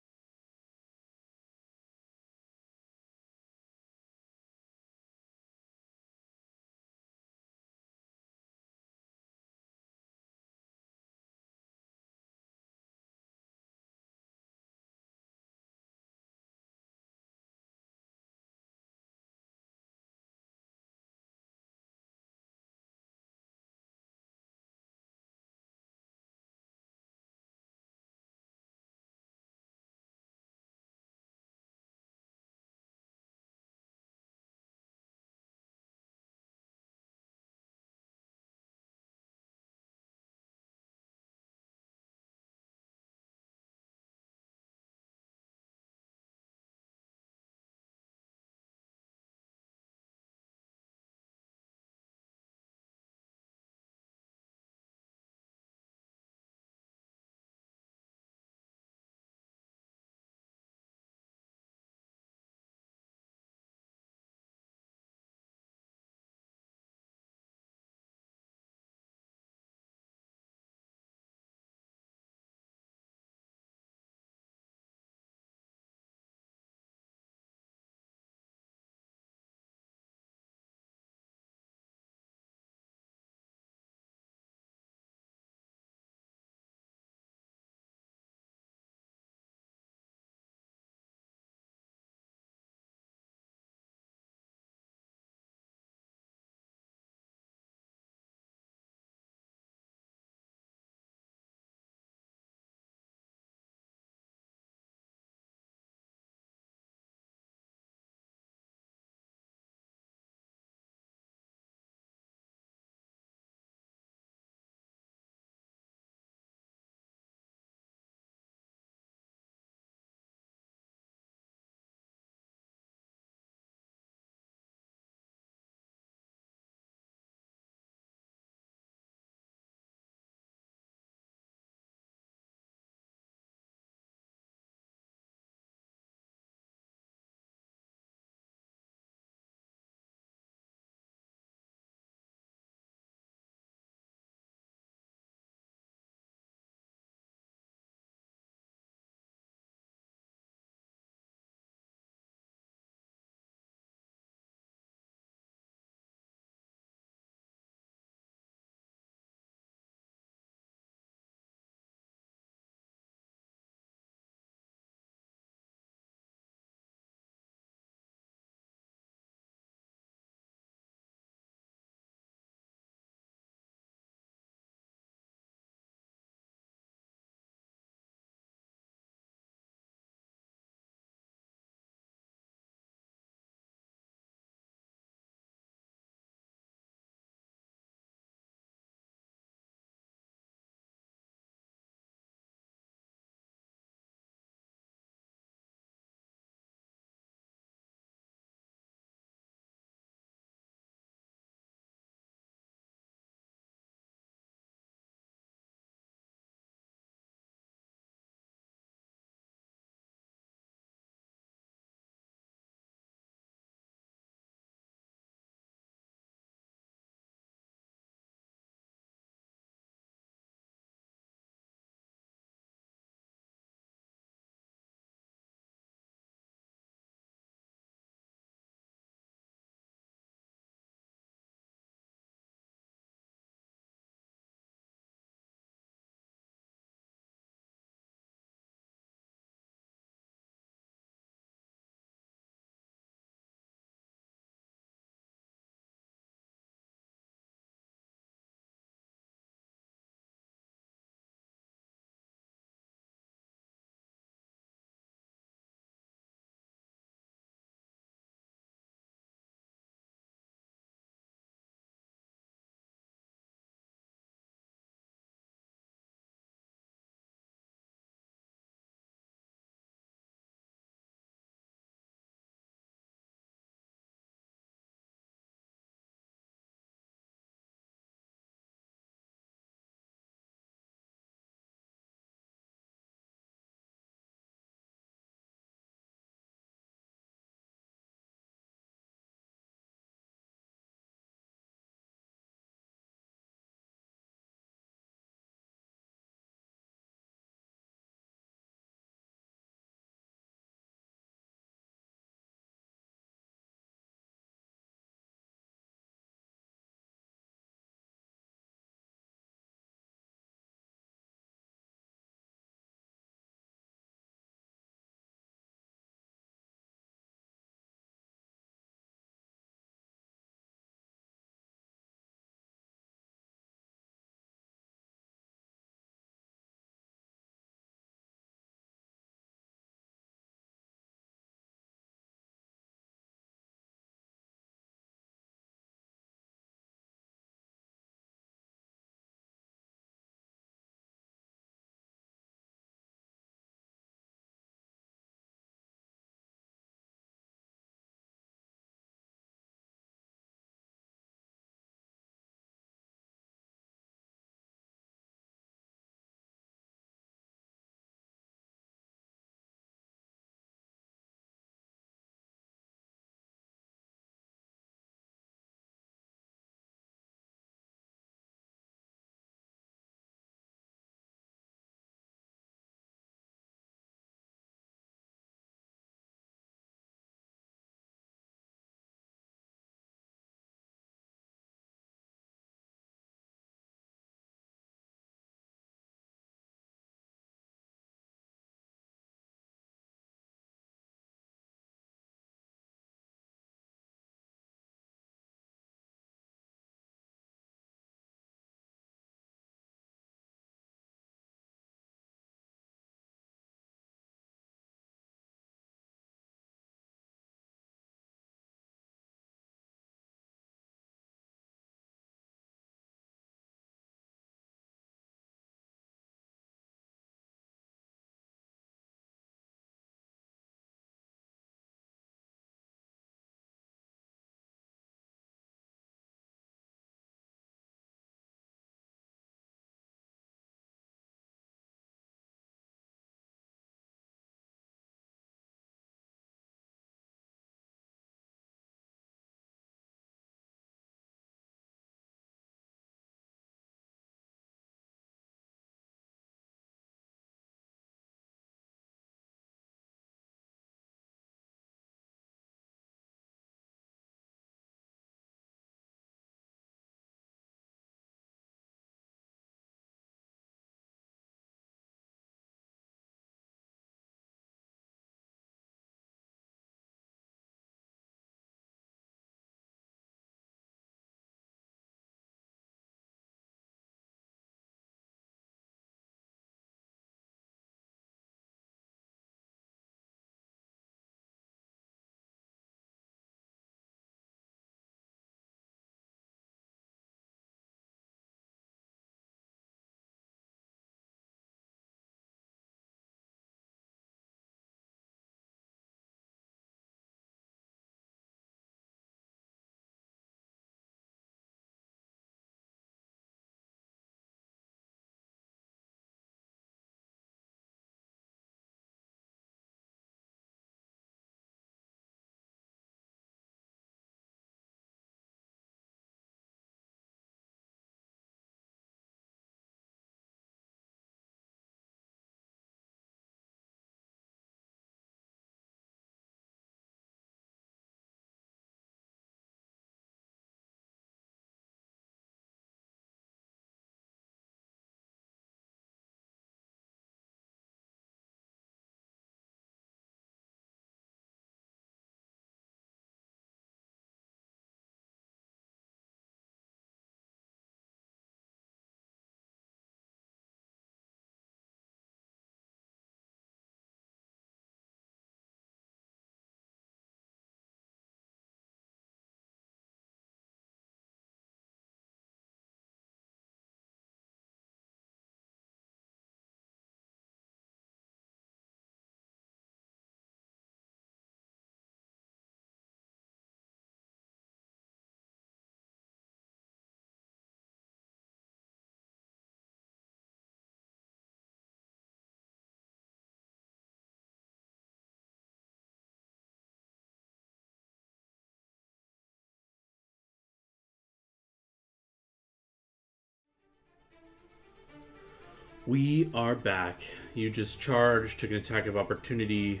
A: We are back. You just charged, took an attack of opportunity.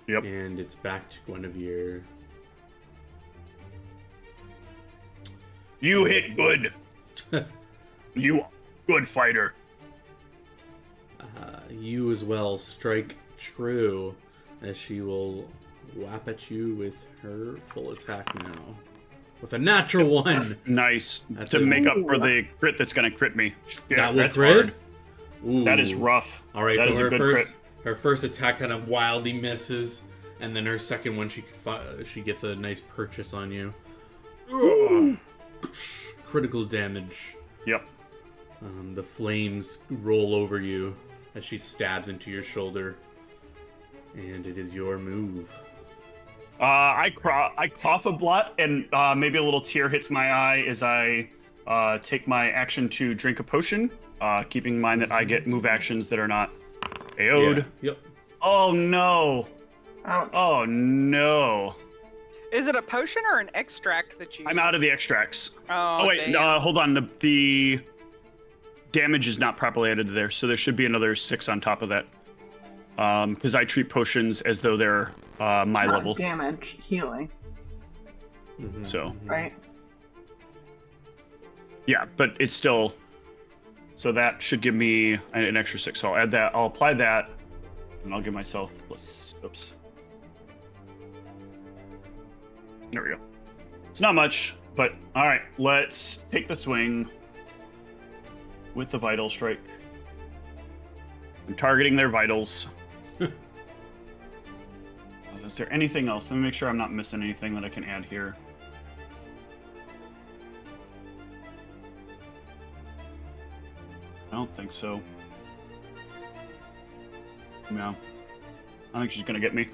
B: Yep.
A: And it's back to Guinevere.
B: You hit good. You good fighter.
A: You as well strike true, as she will whap at you with her full attack now. With a natural 1.
B: Nice.
A: That's
B: To
A: it.
B: make up for the crit that's going to crit me. Yeah,
A: That will
B: that's
A: crit?
B: hard.
A: Ooh.
B: That is rough.
A: All right,
B: That
A: so
B: is a good
A: her first attack kind of wildly misses, and then her second one she gets a nice purchase on you. Critical damage.
B: Yep.
A: The flames roll over you as she stabs into your shoulder, and it is your move.
B: I cough a lot, and maybe a little tear hits my eye as I take my action to drink a potion, keeping in mind that I get move actions that are not AO'd.
A: Yeah. Yep.
B: Oh no!
D: Ouch.
B: Oh no!
C: Is it a potion or an extract that you?
B: I'm out of the extracts.
C: Oh,
B: wait,
C: damn.
B: hold on. The damage is not properly added there, so there should be another 6 on top of that. Because I treat potions as though they're my
D: Not
B: level.
D: damage, healing,
A: Mhm,
B: So.
A: mhm.
D: right?
B: Yeah, but it's still. So that should give me an extra 6. So I'll add that. I'll apply that, and I'll give myself plus. Oops. There we go. It's not much, but all right. Let's take the swing with the vital strike. I'm targeting their vitals. Is there anything else? Let me make sure I'm not missing anything that I can add here. I don't think so. No. I think she's gonna get me.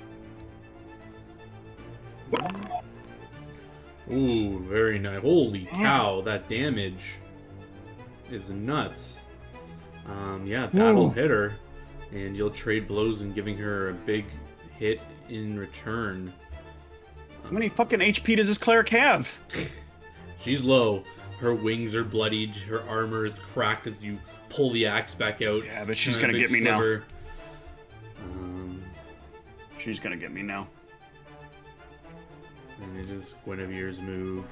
A: Ooh, very nice. Holy cow, that damage is nuts. Yeah, that'll hit her, and you'll trade blows and giving her a big hit in return.
B: How many fucking HP does this cleric have?
A: She's low. Her wings are bloodied. Her armor is cracked as you pull the axe back out.
B: Yeah, but she's
A: A
B: gonna
A: big
B: get me now.
A: sliver.
B: She's gonna get me now.
A: And it is Guinevere's move.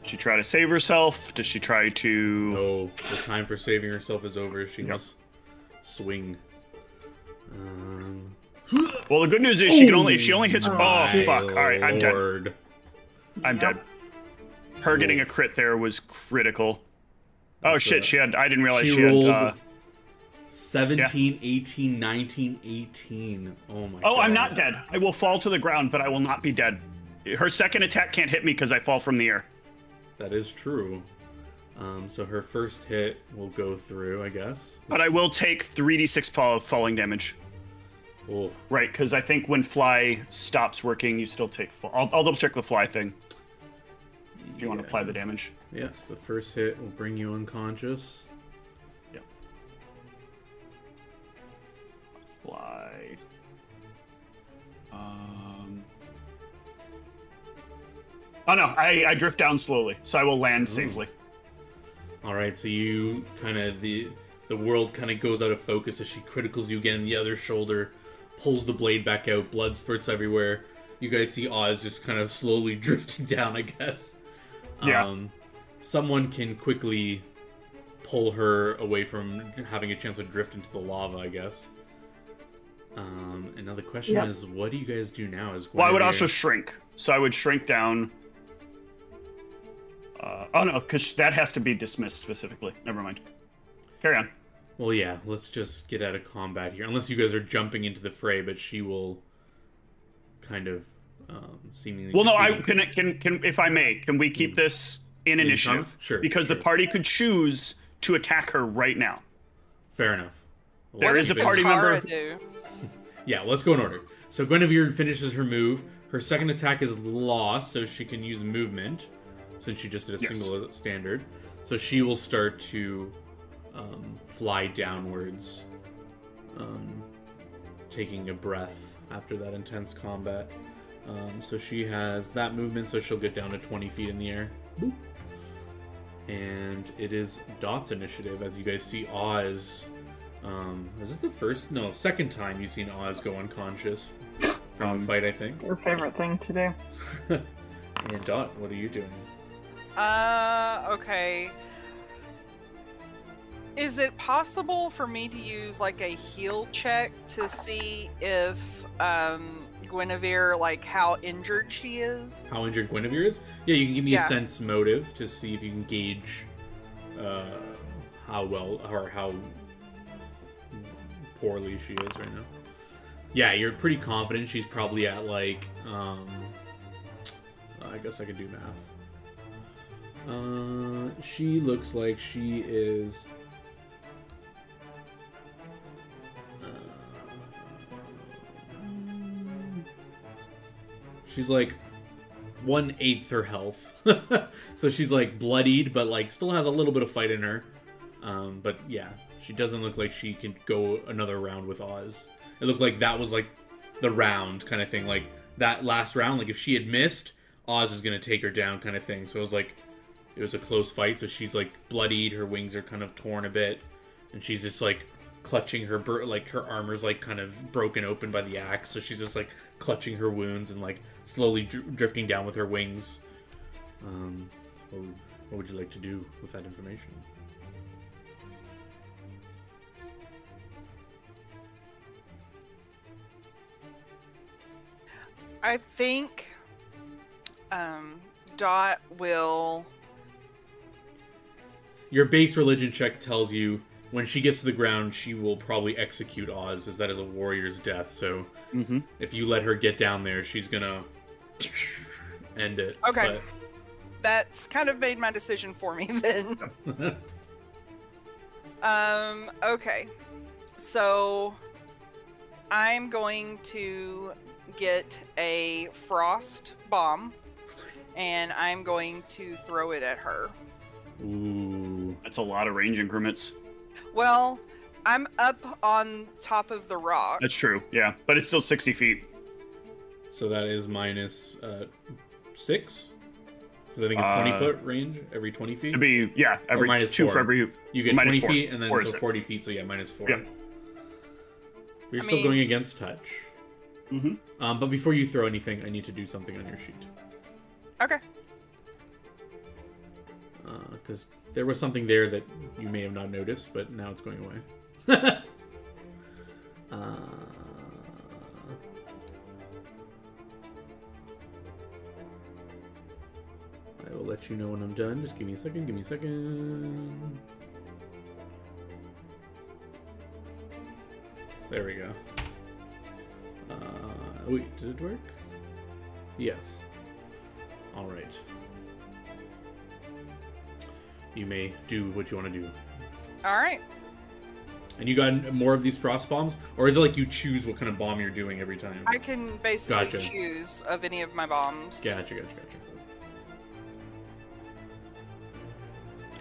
B: Does she try to save herself? Does she try to?
A: No, the time for saving herself is over. She
B: Yep.
A: must swing.
B: Well, the good news is she can only. If she only hits. Oh
A: My
B: fuck! All right, I'm dead.
A: lord.
B: I'm dead. Her getting a crit there was critical. Oh
A: That's
B: shit!
A: a-
B: She had. I didn't realize
A: she
B: she
A: rolled
B: had.
A: 17, 18, 19, 18. Oh my god.
B: Oh, I'm not dead. I will fall to the ground, but I will not be dead. Her second attack can't hit me because I fall from the air.
A: That is true. So her first hit will go through, I guess.
B: But I will take 3d6 falling damage.
A: Oh,
B: Right, because I think when fly stops working, you still take fall. I'll double check the fly thing. If you want to apply the damage.
A: Yes, the first hit will bring you unconscious.
B: Yep. Fly. Oh no, I drift down slowly, so I will land safely.
A: All right, so you kind of the world kind of goes out of focus as she criticals you again in the other shoulder, pulls the blade back out, blood spurts everywhere. You guys see Oz just kind of slowly drifting down, I guess.
B: Yeah.
A: Someone can quickly pull her away from having a chance to drift into the lava, I guess. And now the question is, what do you guys do now?
B: Well, I would also shrink. So I would shrink down. Oh no, because that has to be dismissed specifically. Never mind. Carry on.
A: Well, yeah, let's just get out of combat here. Unless you guys are jumping into the fray, but she will kind of seemingly...
B: Well, no, I
A: defeat-
B: can if I may, can we keep this in initiative?
A: Sure.
B: Because
A: sure.
B: the party could choose to attack her right now.
A: Fair enough.
B: There is a party member.
C: Do?
A: Yeah, let's go in order. So Guinevere finishes her move. Her second attack is lost, so she can use movement, since she just did a
B: Yes.
A: single standard. So she will start to fly downwards, taking a breath after that intense combat. So she has that movement, so she'll get down to 20 feet in the air. Boop. And it is Dot's initiative as you guys see Oz. Is this the second time you've seen Oz go unconscious from a fight, I think.
D: Your favorite thing to do.
A: And Dot, what are you doing?
C: Okay. Is it possible for me to use like a heal check to see if Guinevere, like how injured she is?
A: How injured Guinevere is? Yeah, you can give me a sense motive to see if you can gauge how well or how poorly she is right now. Yeah, you're pretty confident she's probably at like I guess I could do math. She looks like she is she's like 1/8 her health. So she's like bloodied, but like still has a little bit of fight in her. But yeah, she doesn't look like she can go another round with Oz. It looked like that was like the round kind of thing. Like that last round, like if she had missed, Oz was gonna take her down kind of thing. So it was like, it was a close fight. So she's like bloodied, her wings are kind of torn a bit, and she's just like clutching her, like her armor's like kind of broken open by the axe. So she's just like clutching her wounds and like slowly drifting down with her wings. What would you like to do with that information?
C: I think Dot will...
A: Your base religion check tells you when she gets to the ground, she will probably execute Oz, as that is a warrior's death. So if you let her get down there, she's gonna end it.
C: Okay.
A: But...
C: That's kind of made my decision for me then. Okay. So I'm going to get a frost bomb and I'm going to throw it at her.
A: Ooh.
B: That's a lot of range increments.
C: Well, I'm up on top of the rock.
B: That's true, yeah. But it's still 60 feet.
A: So that is minus 6? Because I think it's 20 foot range every 20 feet?
B: It'd be, yeah, every
A: minus
B: 2
A: 4.
B: for every...
A: You get 20
B: 4.
A: feet, and then
B: 4
A: so 40 feet, so yeah, minus 4.
B: Yeah.
A: You're still going against touch.
B: Mm-hmm.
A: But before you throw anything, I need to do something on your sheet.
C: Okay.
A: Because there was something there that you may have not noticed, but now it's going away. I will let you know when I'm done. Just give me a second, give me a second. There we go. Wait, did it work? Yes. Alright. You may do what you want to do.
C: Alright.
A: And you got more of these frost bombs? Or is it like you choose what kind of bomb you're doing every time?
C: I can basically choose of any of my bombs.
A: Gotcha.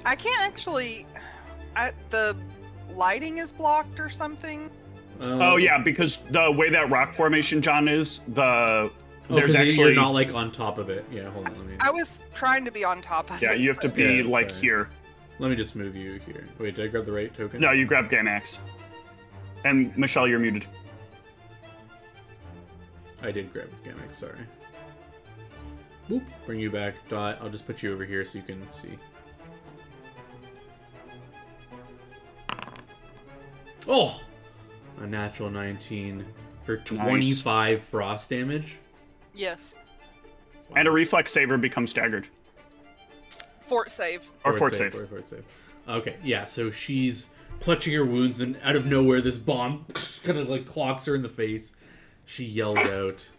C: I can't actually... the lighting is blocked or something?
B: Oh yeah, because the way that rock formation, John, is there's actually
A: you're not like on top of it. Yeah, hold on.
C: I was trying to be on top of it.
B: Yeah, you have to be like here.
A: Let me just move you here. Wait, did I grab the right token?
B: No, you grabbed Ganax. And Michelle, you're muted.
A: I did grab Ganax, sorry. Boop, bring you back. Dot, I'll just put you over here so you can see. Oh! A natural 19 for 25 frost damage.
C: Yes.
B: Wow. And a reflex saver becomes staggered.
C: Fort save.
B: Or fort save.
A: Fort save. Okay, yeah, so she's clutching her wounds, and out of nowhere, this bomb kind of like clocks her in the face. She yells out.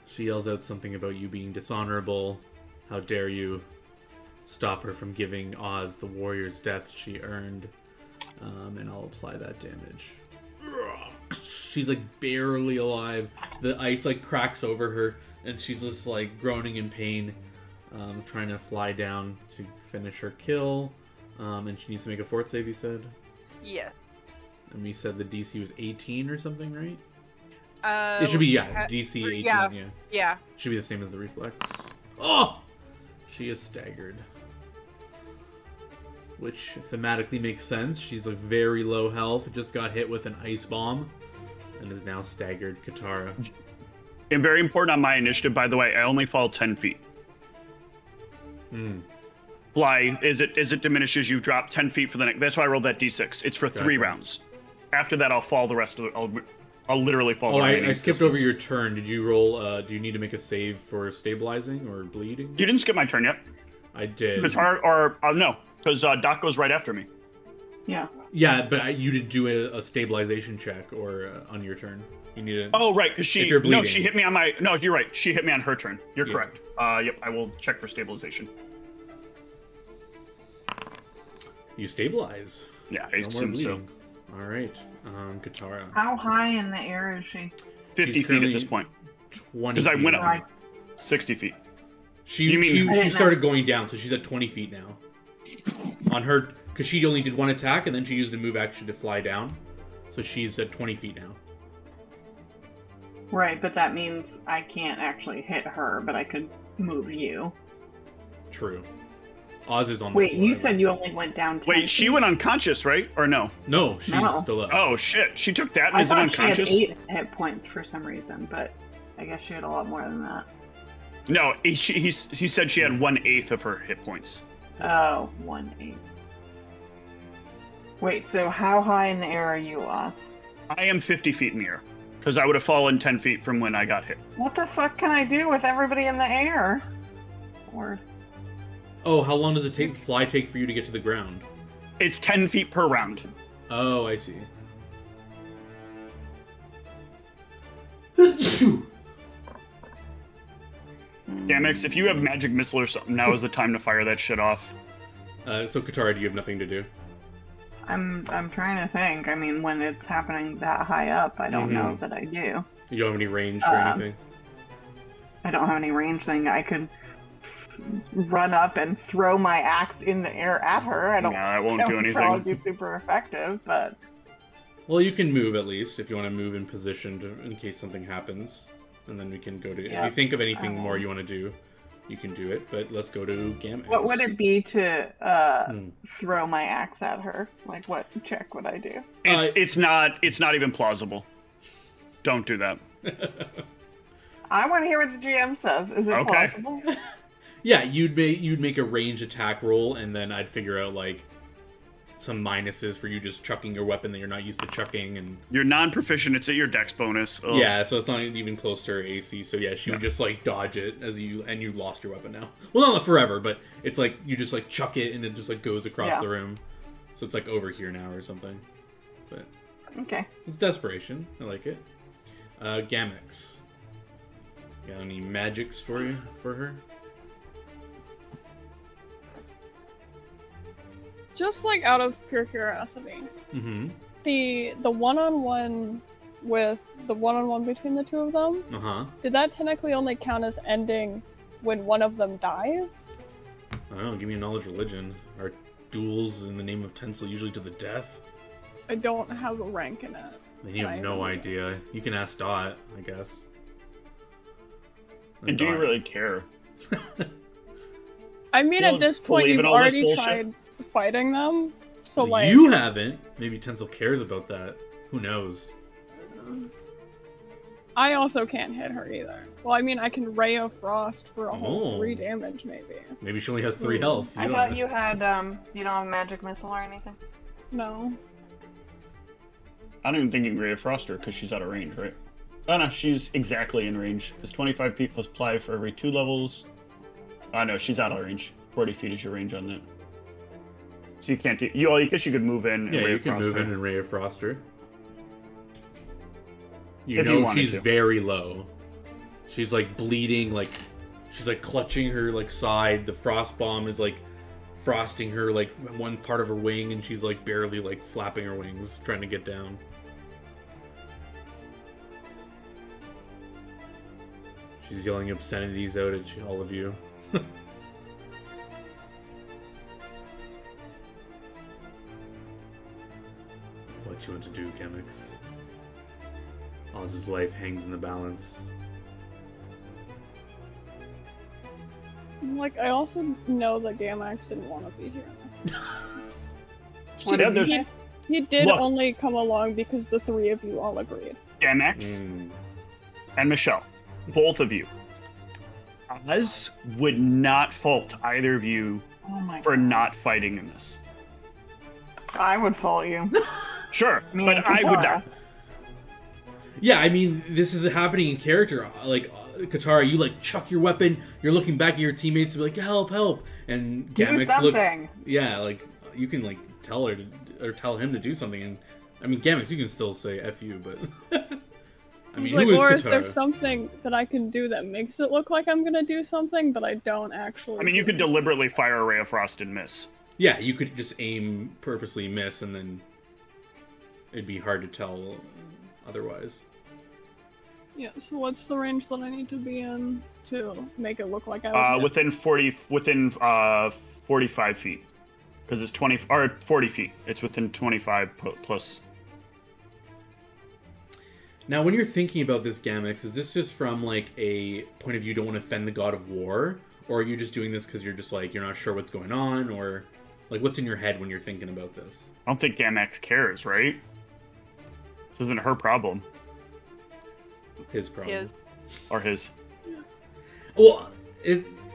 A: She yells out something about you being dishonorable. How dare you stop her from giving Oz the warrior's death she earned. And I'll apply that damage. She's like barely alive. The ice like cracks over her, and she's just like groaning in pain, trying to fly down to finish her kill. And she needs to make a fort save, you said?
C: Yeah.
A: And we said the DC was 18 or something, right?
C: It
A: should be, DC 18, yeah.
C: Yeah.
A: Should be the same as the reflex. Oh! She is staggered. Which thematically makes sense. She's a very low health, just got hit with an ice bomb, and is now staggered. Katara.
B: And very important on my initiative, by the way, I only fall 10 feet. Fly, as it diminishes, you drop 10 feet for the next. That's why I rolled that d6. It's for 3 rounds. After that, I'll fall the rest of it. I'll literally fall.
A: Oh, I skipped over your turn. Did you roll? Do you need to make a save for stabilizing or bleeding?
B: You didn't skip my turn yet.
A: I did.
B: No, because Doc goes right after me.
D: Yeah.
A: Yeah, but you didn't do a stabilization check or on your turn. You need to.
B: Oh, right, because she.
A: If you're bleeding.
B: No, she hit me on my. No, you're right. She hit me on her turn. You're correct. Yep, I will check for stabilization.
A: You stabilize.
B: Yeah, I
A: No more
B: assume so.
A: bleeding. All right, Katara.
D: How high in the air is she?
B: 50
A: She's
B: feet at this point.
A: 20.
B: Because I went up
D: Right.
B: 60 feet.
A: She started going down, so she's at 20 feet now. On her, because she only did 1 attack, and then she used a move action to fly down. So she's at 20 feet now.
D: Right, but that means I can't actually hit her, but I could move you.
A: True. Oz is on the
D: Wait,
A: floor.
D: you said you only went down 10
B: Wait, she
D: feet?
B: went unconscious, right? Or no?
A: No, she's
D: No.
A: still up.
B: Oh, shit. She took that and
D: I
B: isn't
D: thought she
B: unconscious?
D: had 8 hit points for some reason, but I guess she had a lot more than that.
B: No, he said she had 1/8 of her hit points.
D: Oh, 1/8. Wait, so how high in the air are you, Oz?
B: I am 50 feet in the air. Because I would have fallen 10 feet from when I got hit.
D: What the fuck can I do with everybody in the air? Lord.
A: Oh, how long does it take for you to get to the ground?
B: It's 10 feet per round.
A: Oh, I see.
B: Damix, if you have magic missile or something, now is the time to fire that shit off.
A: So Katara, do you have nothing to do?
D: I'm trying to think. I mean, when it's happening that high up, I don't know that I do.
A: You don't have any range or anything?
D: I don't have any range thing. I could run up and throw my axe in the air at her. I don't.
B: No, that won't do
D: It'll probably
B: anything.
D: be super effective, but
A: Well, you can move at least if you want to move in position in case something happens, and then we can go to.
D: Yeah.
A: If you think of anything more you want to do, you can do it. But let's go to Gamma.
D: what would it be to throw my axe at her? Like, what check would I do?
B: It's not even plausible. Don't do that.
D: I want to hear what the GM says. Is it
B: Okay.
D: possible?
A: Yeah, you'd make a ranged attack roll, and then I'd figure out like some minuses for you just chucking your weapon that you're not used to chucking, and
B: You're non-proficient. It's at your dex bonus. Ugh.
A: yeah, so it's not even close to her AC. So yeah, she would just like dodge it and you lost your weapon now. Well, not forever, but it's like you just like chuck it and it just like goes across
D: Yeah.
A: the room. So it's like over here now or something. But
D: Okay.
A: it's desperation. I like it. Gamix. Got any magics for her?
E: Just like out of pure curiosity,
A: Mm-hmm.
E: the one-on-one with the one-on-one between the two of them,
A: Uh-huh.
E: did that technically only count as ending when one of them dies?
A: I don't know, give me a knowledge religion. Are duels in the name of Tencel usually to the death?
E: I don't have a rank in it.
A: Then you have no idea. You can ask Dot, I guess.
B: And do you
A: Dot-
B: really care?
E: I mean,
B: Well,
E: at this point,
B: believe
E: you've
B: in all this
E: already
B: bullshit?
E: tried fighting them, so
A: Well,
E: like
A: you haven't. Maybe Tencel cares about that. Who knows?
E: I also can't hit her either. Well, I mean, I can Ray of Frost for a whole
A: Oh.
E: 3 damage, maybe.
A: Maybe she only has 3 health.
D: I
A: don't
D: thought
A: know.
D: you had you don't have a magic missile or anything.
E: No.
B: I don't even think you can Ray of Frost her because she's out of range, right? Oh no, she's exactly in range. Because 25 feet plus ply for every 2 levels. Oh no, she's out of range. 40 feet is your range on that. So you can't do. I guess you could move in and
A: Yeah,
B: Ray
A: you
B: of
A: can
B: Frost
A: move
B: her.
A: in and Ray of Froster. You
B: If you
A: know
B: wanted
A: she's
B: to.
A: very low. She's like bleeding, like she's like clutching her like side. The frost bomb is like frosting her like one part of her wing, and she's like barely like flapping her wings, trying to get down. She's yelling obscenities out at all of you. What you want to do, Chemix? Oz's life hangs in the balance.
E: Like, I also know that Gamax didn't want to be here.
D: What
B: Yeah,
D: did
B: there's
E: He did
B: Look.
E: only come along because the three of you all agreed.
B: MX and Michelle, both of you. Oz would not fault either of you
D: Oh my
B: for
D: God.
B: not fighting in this.
D: I would fault you.
B: Sure,
D: Me
B: but
D: and
B: I would
D: Katara.
B: not.
A: Yeah, I mean, this is happening in character. Like, Katara, you, like, chuck your weapon, you're looking back at your teammates to be like, help, help! And
D: Do
A: Gamax looks...
D: something.
A: Yeah, like, you can, like, tell her to, or tell him to do something, and... I mean, Gamax, you can still say F you, but... I mean,
E: Like,
A: who is
E: or is there
A: Katara?
E: something that I can do that makes it look like I'm gonna do something, but I don't actually
B: I mean, you
E: do?
B: could deliberately fire a ray of frost and miss.
A: Yeah, you could just aim, purposely miss, and then... It'd be hard to tell otherwise.
E: Yeah, so what's the range that I need to be in to make it look like I would hit?
B: Within 45 feet, because it's 20 or 40 feet. It's within 25 plus.
A: Now, when you're thinking about this, Gamax, is this just from, like, a point of view you don't want to offend the god of war? Or are you just doing this because you're just, like, you're not sure what's going on? Or, like, what's in your head when you're thinking about this?
B: I don't think Gamax cares, right? This isn't her problem
A: His problem.
C: His.
B: or his.
A: Well,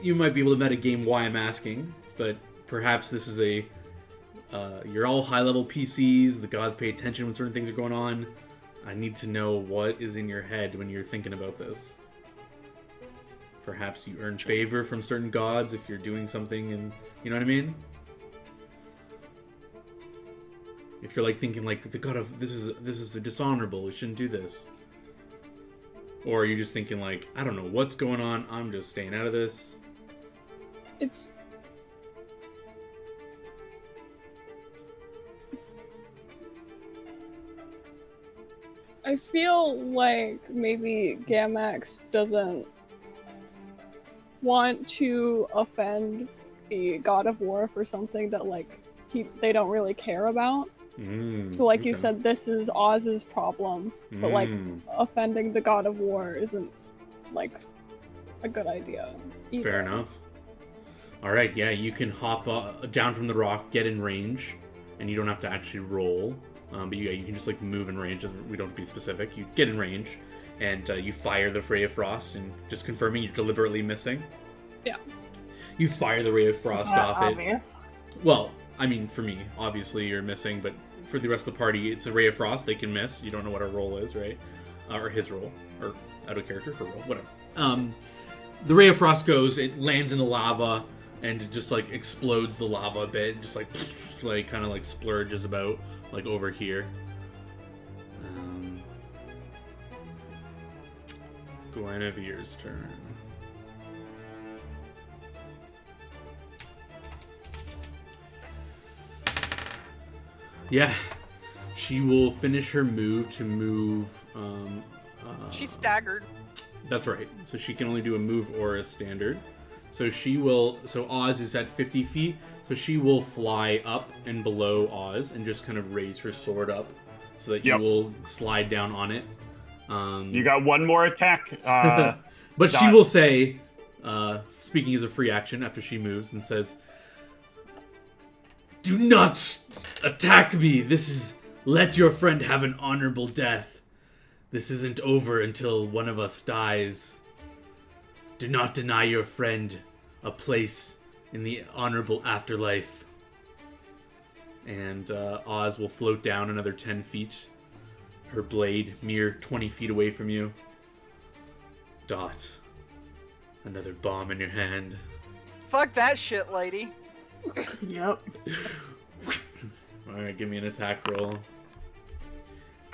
A: you might be able to metagame why I'm asking, but perhaps this is a... you're all high-level PCs, the gods pay attention when certain things are going on. I need to know what is in your head when you're thinking about this. Perhaps you earn favor from certain gods if you're doing something, and you know what I mean? If you're like thinking like the god of this is dishonorable, we shouldn't do this. Or are you just thinking like, I don't know what's going on, I'm just staying out of this.
E: It's... I feel like maybe Gamax doesn't want to offend the god of war for something that, like, they don't really care about. So like you
A: okay.
E: said, this is Oz's problem, but like
A: Mm.
E: offending the god of war isn't like a good idea either.
A: Fair enough. Alright, yeah, you can hop down from the rock, get in range, and you don't have to actually roll. But you can just like move in range, we don't have to be specific. You get in range, and you fire the Ray of Frost, and just confirming you're deliberately missing.
E: Yeah.
A: You fire the Ray of Frost
D: Not
A: off it.
D: obvious.
A: Well, I mean, for me, obviously you're missing, but for the rest of the party, it's a Ray of Frost, they can miss. You don't know what our roll is, right? Or his roll, or out of character, her roll, whatever. The Ray of Frost goes, it lands in the lava, and it just like explodes the lava a bit, just like kind of like splurges about, like over here. Guinevere's turn. Yeah, she will finish her move to move.
C: She's staggered.
A: That's right. So she can only do a move or a standard. So she will. So Oz is at 50 feet. So she will fly up and below Oz and just kind of raise her sword up, so that you will slide down on it.
B: You got one more attack.
A: But she will say, speaking as a free action after she moves, and says, "Do not attack me. This is let your friend have an honorable death. This isn't over until one of us dies. Do not deny your friend a place in the honorable afterlife." And Oz will float down another 10 feet. Her blade mere 20 feet away from you. Dot. Another bomb in your hand.
C: Fuck that shit, lady.
D: Yep.
A: Alright, give me an attack roll.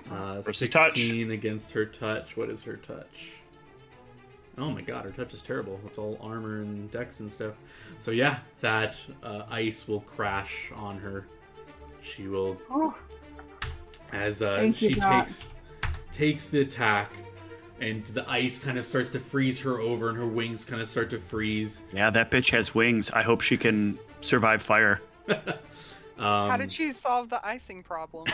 B: Versus
A: 16
B: touch.
A: against her touch. What is her touch? Oh my god, her touch is terrible. It's all armor and dex and stuff. So yeah, that ice will crash on her. She will...
D: Oh,
A: As
D: Thank you,
A: she
D: Dot.
A: takes the attack, and the ice kind of starts to freeze her over, and her wings kind of start to freeze.
B: Yeah, that bitch has wings. I hope she can survive fire.
C: How did she solve the icing problem?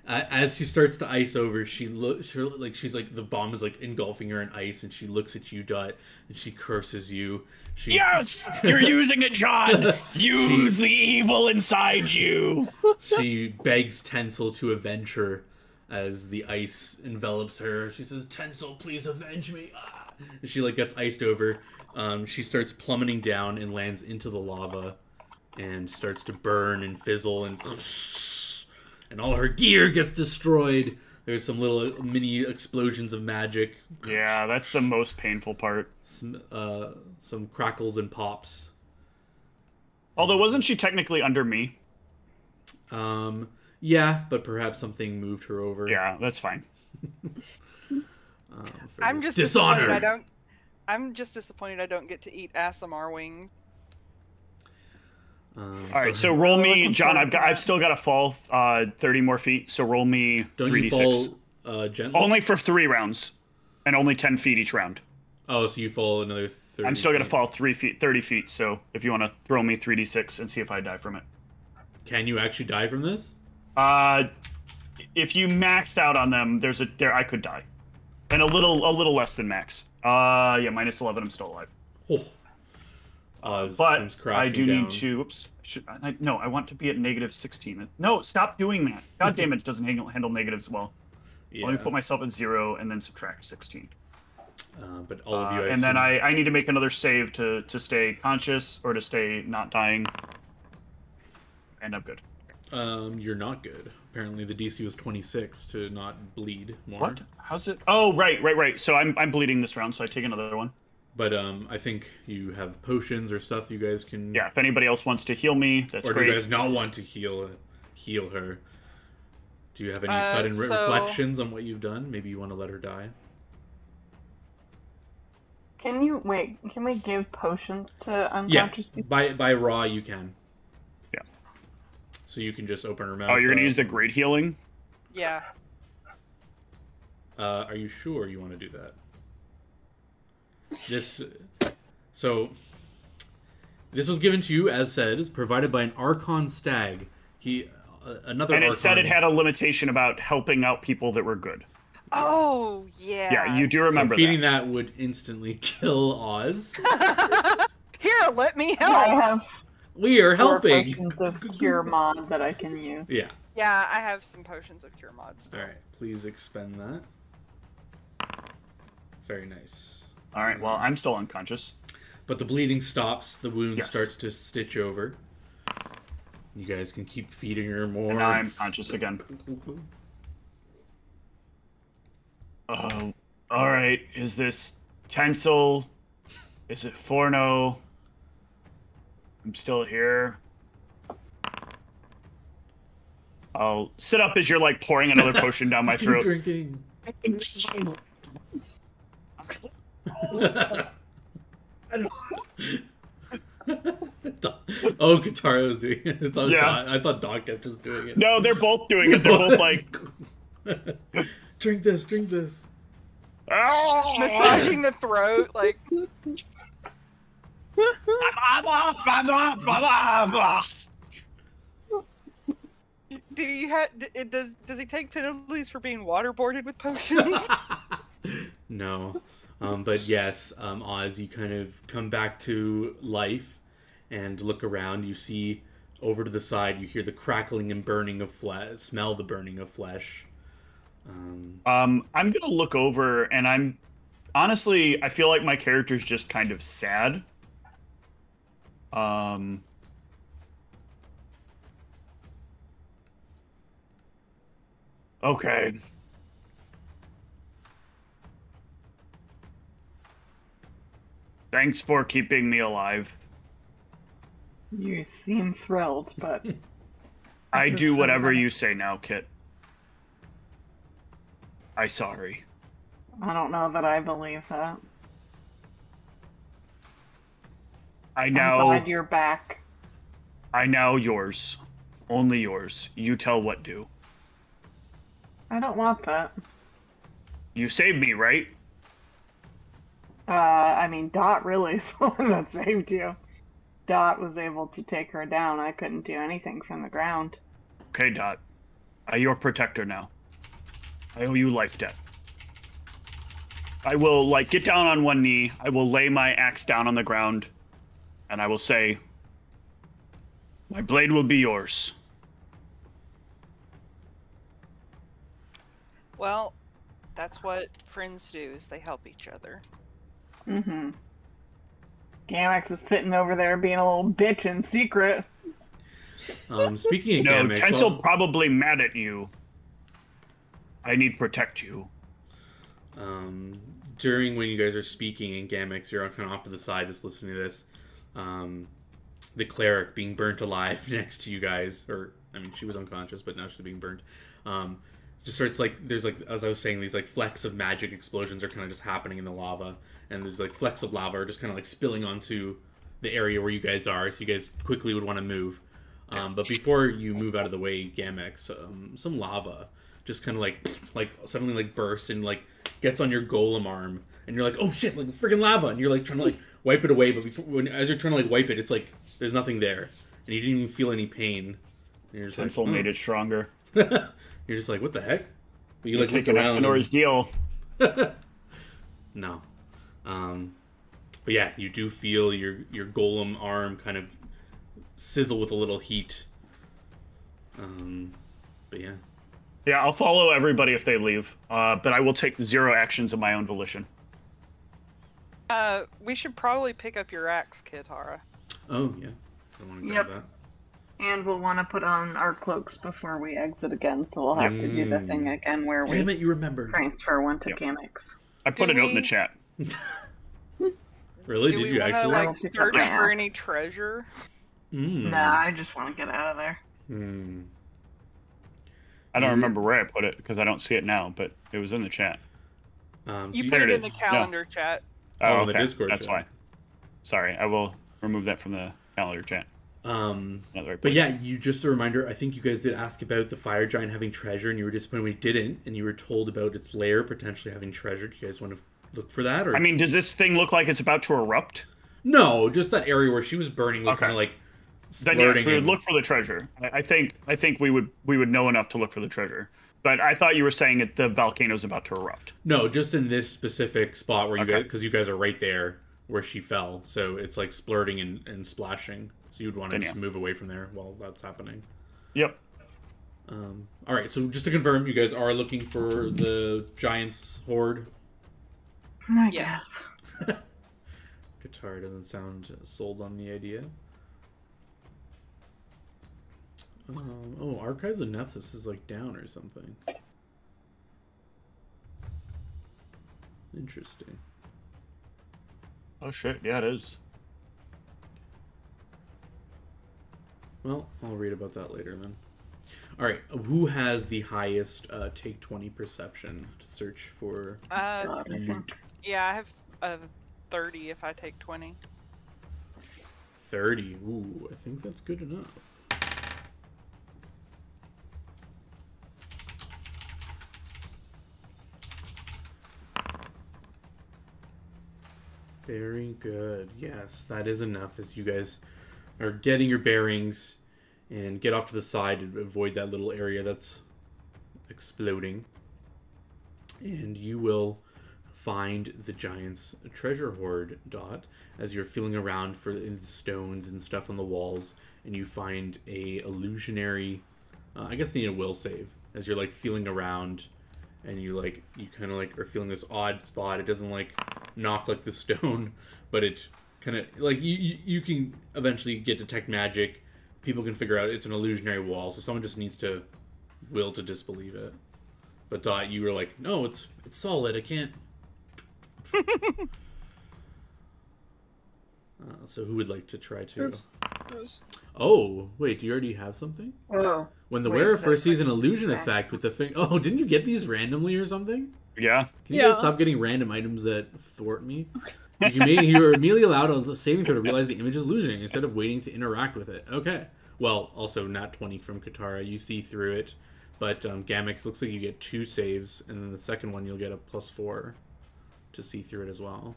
A: As she starts to ice over, she's like the bomb is like engulfing her in ice, and she looks at you, Dot, and she curses you.
B: Yes, you're using it, John. Use the evil inside you.
A: She begs Tencel to avenge her as the ice envelops her. She says, "Tencel, please avenge me." And she like gets iced over. She starts plummeting down and lands into the lava, and starts to burn and fizzle, and all her gear gets destroyed. There's some little mini explosions of magic.
B: Yeah, that's the most painful part.
A: Some crackles and pops.
B: Although, wasn't she technically under me?
A: Yeah, but perhaps something moved her over.
B: Yeah, that's fine.
C: I'm just
A: dishonor.
C: I'm just disappointed I don't get to eat ASMR wing.
B: All right, so roll me, John. I've still got to fall 30 more feet. So roll me 3d6.
A: Fall gently?
B: Only for 3 rounds, and only 10 feet each round.
A: Oh, so you fall another 30.
B: I'm still gonna fall 30 feet. So if you want to throw me 3d6 and see if I die from it.
A: Can you actually die from this?
B: If you maxed out on them, I could die, and a little less than max. Yeah, -11. I'm still alive.
A: Oh.
B: But I do need to. Oops. No, I want to be at -16. No, stop doing that. God damn it! It doesn't handle negatives well.
A: Yeah.
B: Let me put myself at 0 and then subtract 16.
A: But all of you,
B: and then I need to make another save to stay conscious or to stay not dying. And I'm good.
A: You're not good. Apparently, the DC was 26 to not bleed more.
B: What? How's it? Oh, right. So I'm bleeding this round, so I take another one.
A: But I think you have potions or stuff you guys can...
B: Yeah, if anybody else wants to heal me, that's great.
A: Or do you guys not want to heal her? Do you have any sudden reflections on what you've done? Maybe you want to let her die?
D: Can we give potions to unconscious people?
A: By raw you can.
B: Yeah.
A: So you can just open her mouth.
B: Oh, you're going to use the great healing?
C: Yeah.
A: Are you sure you want to do that? This was given to you, as said, is provided by an Archon stag. Another
B: and it
A: Archon.
B: said it had a limitation about helping out people that were good.
C: Oh, yeah.
B: Yeah, you do remember
A: feeding that would instantly kill Oz.
C: Here, let me help.
A: We are helping.
D: Potions of cure mod that I can use.
A: Yeah.
C: Yeah, I have some potions of cure mods.
A: All right, please expend that. Very nice.
B: All right, well, I'm still unconscious.
A: But the bleeding stops. The wound starts to stitch over. You guys can keep feeding her more.
B: And now I'm conscious again. All right. Is this Tencel? Is it Forno? I'm still here. I'll sit up as you're like pouring another potion down my throat.
A: Keep drinking. Oh, Kataro's doing it. I thought Doc kept just doing it.
B: No, they're both doing it. They're both like,
A: drink this.
C: Massaging the throat, like. Does he take penalties for being waterboarded with potions?
A: No. But yes, Oz, you kind of come back to life and look around. You see over to the side, you hear the crackling and burning of flesh, smell the burning of flesh.
B: I'm going to look over, and honestly, I feel like my character's just kind of sad. Okay. Thanks for keeping me alive.
D: You seem thrilled, but...
B: I do whatever you say now, Kit. I'm sorry.
D: I don't know that I believe that.
B: I'm
D: glad you're back.
B: I now yours. Only yours. You tell what do.
D: I don't want that.
B: You saved me, right?
D: I mean, Dot really is the one that saved you. Dot was able to take her down. I couldn't do anything from the ground.
B: Okay, Dot. Your protector now. I owe you life debt. I will, like, get down on one knee. I will lay my axe down on the ground. And I will say, my blade will be yours.
C: Well, that's what friends do, is they help each other.
D: Mm-hmm. Gamex is sitting over there being a little bitch in secret.
A: Speaking of
B: No,
A: Gamex,
B: Tencel probably mad at you. I need protect you.
A: During when you guys are speaking in Gamex, you're kind of off to the side just listening to this. The cleric being burnt alive next to you guys, or I mean, she was unconscious, but now she's being burnt. Just starts like there's like as I was saying, these like flecks of magic explosions are kind of just happening in the lava, and there's like flecks of lava are just kind of like spilling onto the area where you guys are, so you guys quickly would want to move. But before you move out of the way, Gamex, some lava just kind of like suddenly like bursts and like gets on your golem arm, and you're like, oh shit, like freaking lava, and you're like trying to like wipe it away, but as you're trying to like wipe it, it's like there's nothing there, and you didn't even feel any pain. And you're just
B: Tencel made it stronger.
A: You're just like, what the heck? But you like look
B: taking
A: around.
B: Escanor's deal.
A: No. But yeah, you do feel your golem arm kind of sizzle with a little heat. But yeah.
B: Yeah, I'll follow everybody if they leave. But I will take 0 actions of my own volition.
C: We should probably pick up your axe, Kitara.
A: Oh yeah. I want to grab that.
D: And we'll want to put on our cloaks before we exit again, so we'll have to do the thing again where
A: Damn
D: we
A: it, you remembered.
D: transfer one to Gamex.
B: I put a note in the chat.
A: Really?
C: Do
A: Did
C: we
A: you
C: wanna,
A: actually?
C: like, search for any treasure?
D: Nah, I just want to get out of there.
B: I don't remember where I put it because I don't see it now, but it was in the chat.
C: You put it in the calendar chat.
B: Oh,
A: in the Discord
B: That's
A: chat.
B: why. Sorry, I will remove that from the calendar chat.
A: But yeah, you just a reminder, I think you guys did ask about the fire giant having treasure, and you were disappointed when it didn't, and you were told about its lair potentially having treasure. Do you guys want to look for that? Or
B: I mean, does this thing look like it's about to erupt?
A: no, just that area where she was burning was kind of like
B: Then yes,
A: splurting
B: we would
A: and-
B: look for the treasure. I think we would know enough to look for the treasure. But I thought you were saying that the volcano's about to erupt.
A: No, just in this specific spot where you guys, because you guys are right there where she fell, so it's like splurting and splashing. So you'd want to just move away from there while that's happening.
B: Yep.
A: All right, so just to confirm, you guys are looking for the giant's horde.
D: I
C: Yes.
D: guess.
A: Qatar doesn't sound sold on the idea. Oh, Archives of Nethys is like down or something. Interesting.
B: Oh shit, yeah it is.
A: Well, I'll read about that later then. All right, who has the highest take 20 perception to search for loot?
C: Yeah, I have 30 if I take 20.
A: 30. Ooh, I think that's good enough. Very good. Yes, that is enough as you guys are getting your bearings and get off to the side and avoid that little area that's exploding. And you will find the giant's treasure hoard, Dot, as you're feeling around for in the stones and stuff on the walls, and you find a illusionary, I guess you need a will save, as you're like feeling around and you kind of like are feeling this odd spot. It doesn't like knock like the stone, but it kind of like you can eventually get detect magic. People can figure out it's an illusionary wall, so someone just needs to will to disbelieve it. But Dot, you were like, no, it's solid. I can't. So who would like to try to?
E: Oops.
A: Oh, wait, do you already have something?
D: Oh.
A: When the
D: Wait,
A: wearer
D: that's
A: first sees an
D: right.
A: illusion
D: Okay.
A: effect with the thing. Oh, didn't you get these randomly or something?
B: Yeah.
A: Can you guys
E: Yeah.
A: stop getting random items that thwart me? You are immediately allowed a saving throw to realize the image is illusioning instead of waiting to interact with it. Okay. Well, also not 20 from Katara. You see through it. But Gamex looks like you get 2 saves, and then the second one you'll get a +4 to see through it as well.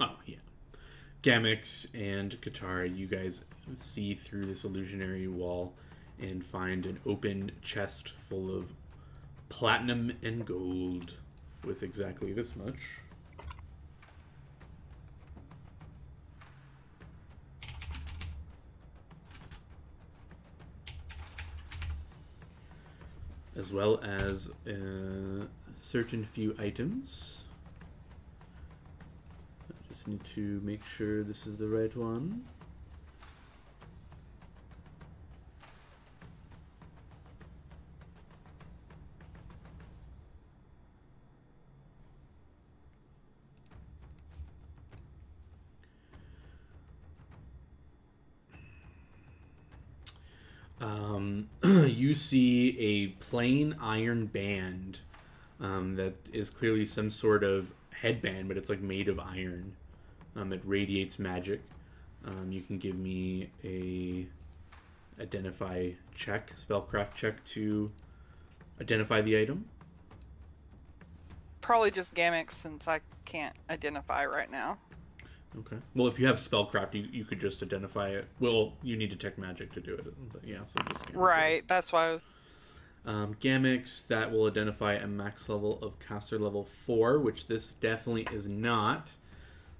A: Oh, yeah. Gamex and Katara, you guys see through this illusionary wall, and find an open chest full of platinum and gold with exactly this much. As well as a certain few items. I just need to make sure this is the right one. You see a plain iron band that is clearly some sort of headband, but it's like made of iron. It radiates magic. You can give me a identify check, spellcraft check to identify the item.
C: Probably just Gamix since I can't identify right now.
A: Okay. Well, if you have spellcraft, you could just identify it. Well, you need detect magic to do it. But yeah, so just Gamix.
C: Right, that's why.
A: Gamix, that will identify a max level of caster level 4, which this definitely is not.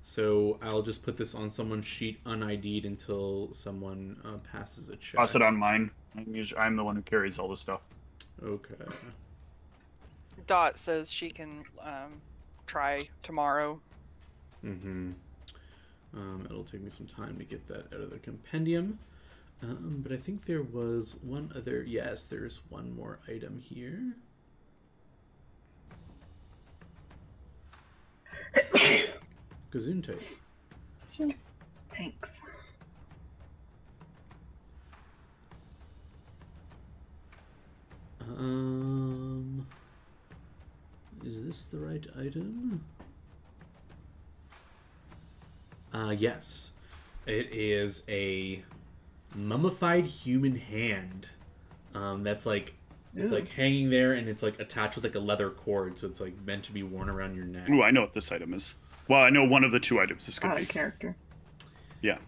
A: So I'll just put this on someone's sheet un-ID'd until someone passes a check.
B: Toss it on mine. I'm the one who carries all this stuff.
A: Okay.
C: Dot says she can try tomorrow.
A: Mm-hmm. It'll take me some time to get that out of the compendium. But I think there was one other... Yes, there's one more item here. Gesundheit.
E: Sure.
D: Thanks.
A: Is this the right item? Yes. It is a mummified human hand. That's like it's like hanging there, and it's like attached with like a leather cord, so it's like meant to be worn around your neck.
B: Ooh, I know what this item is. Well, I know one of the two items this could
D: Out
B: be.
D: of character.
B: Yeah.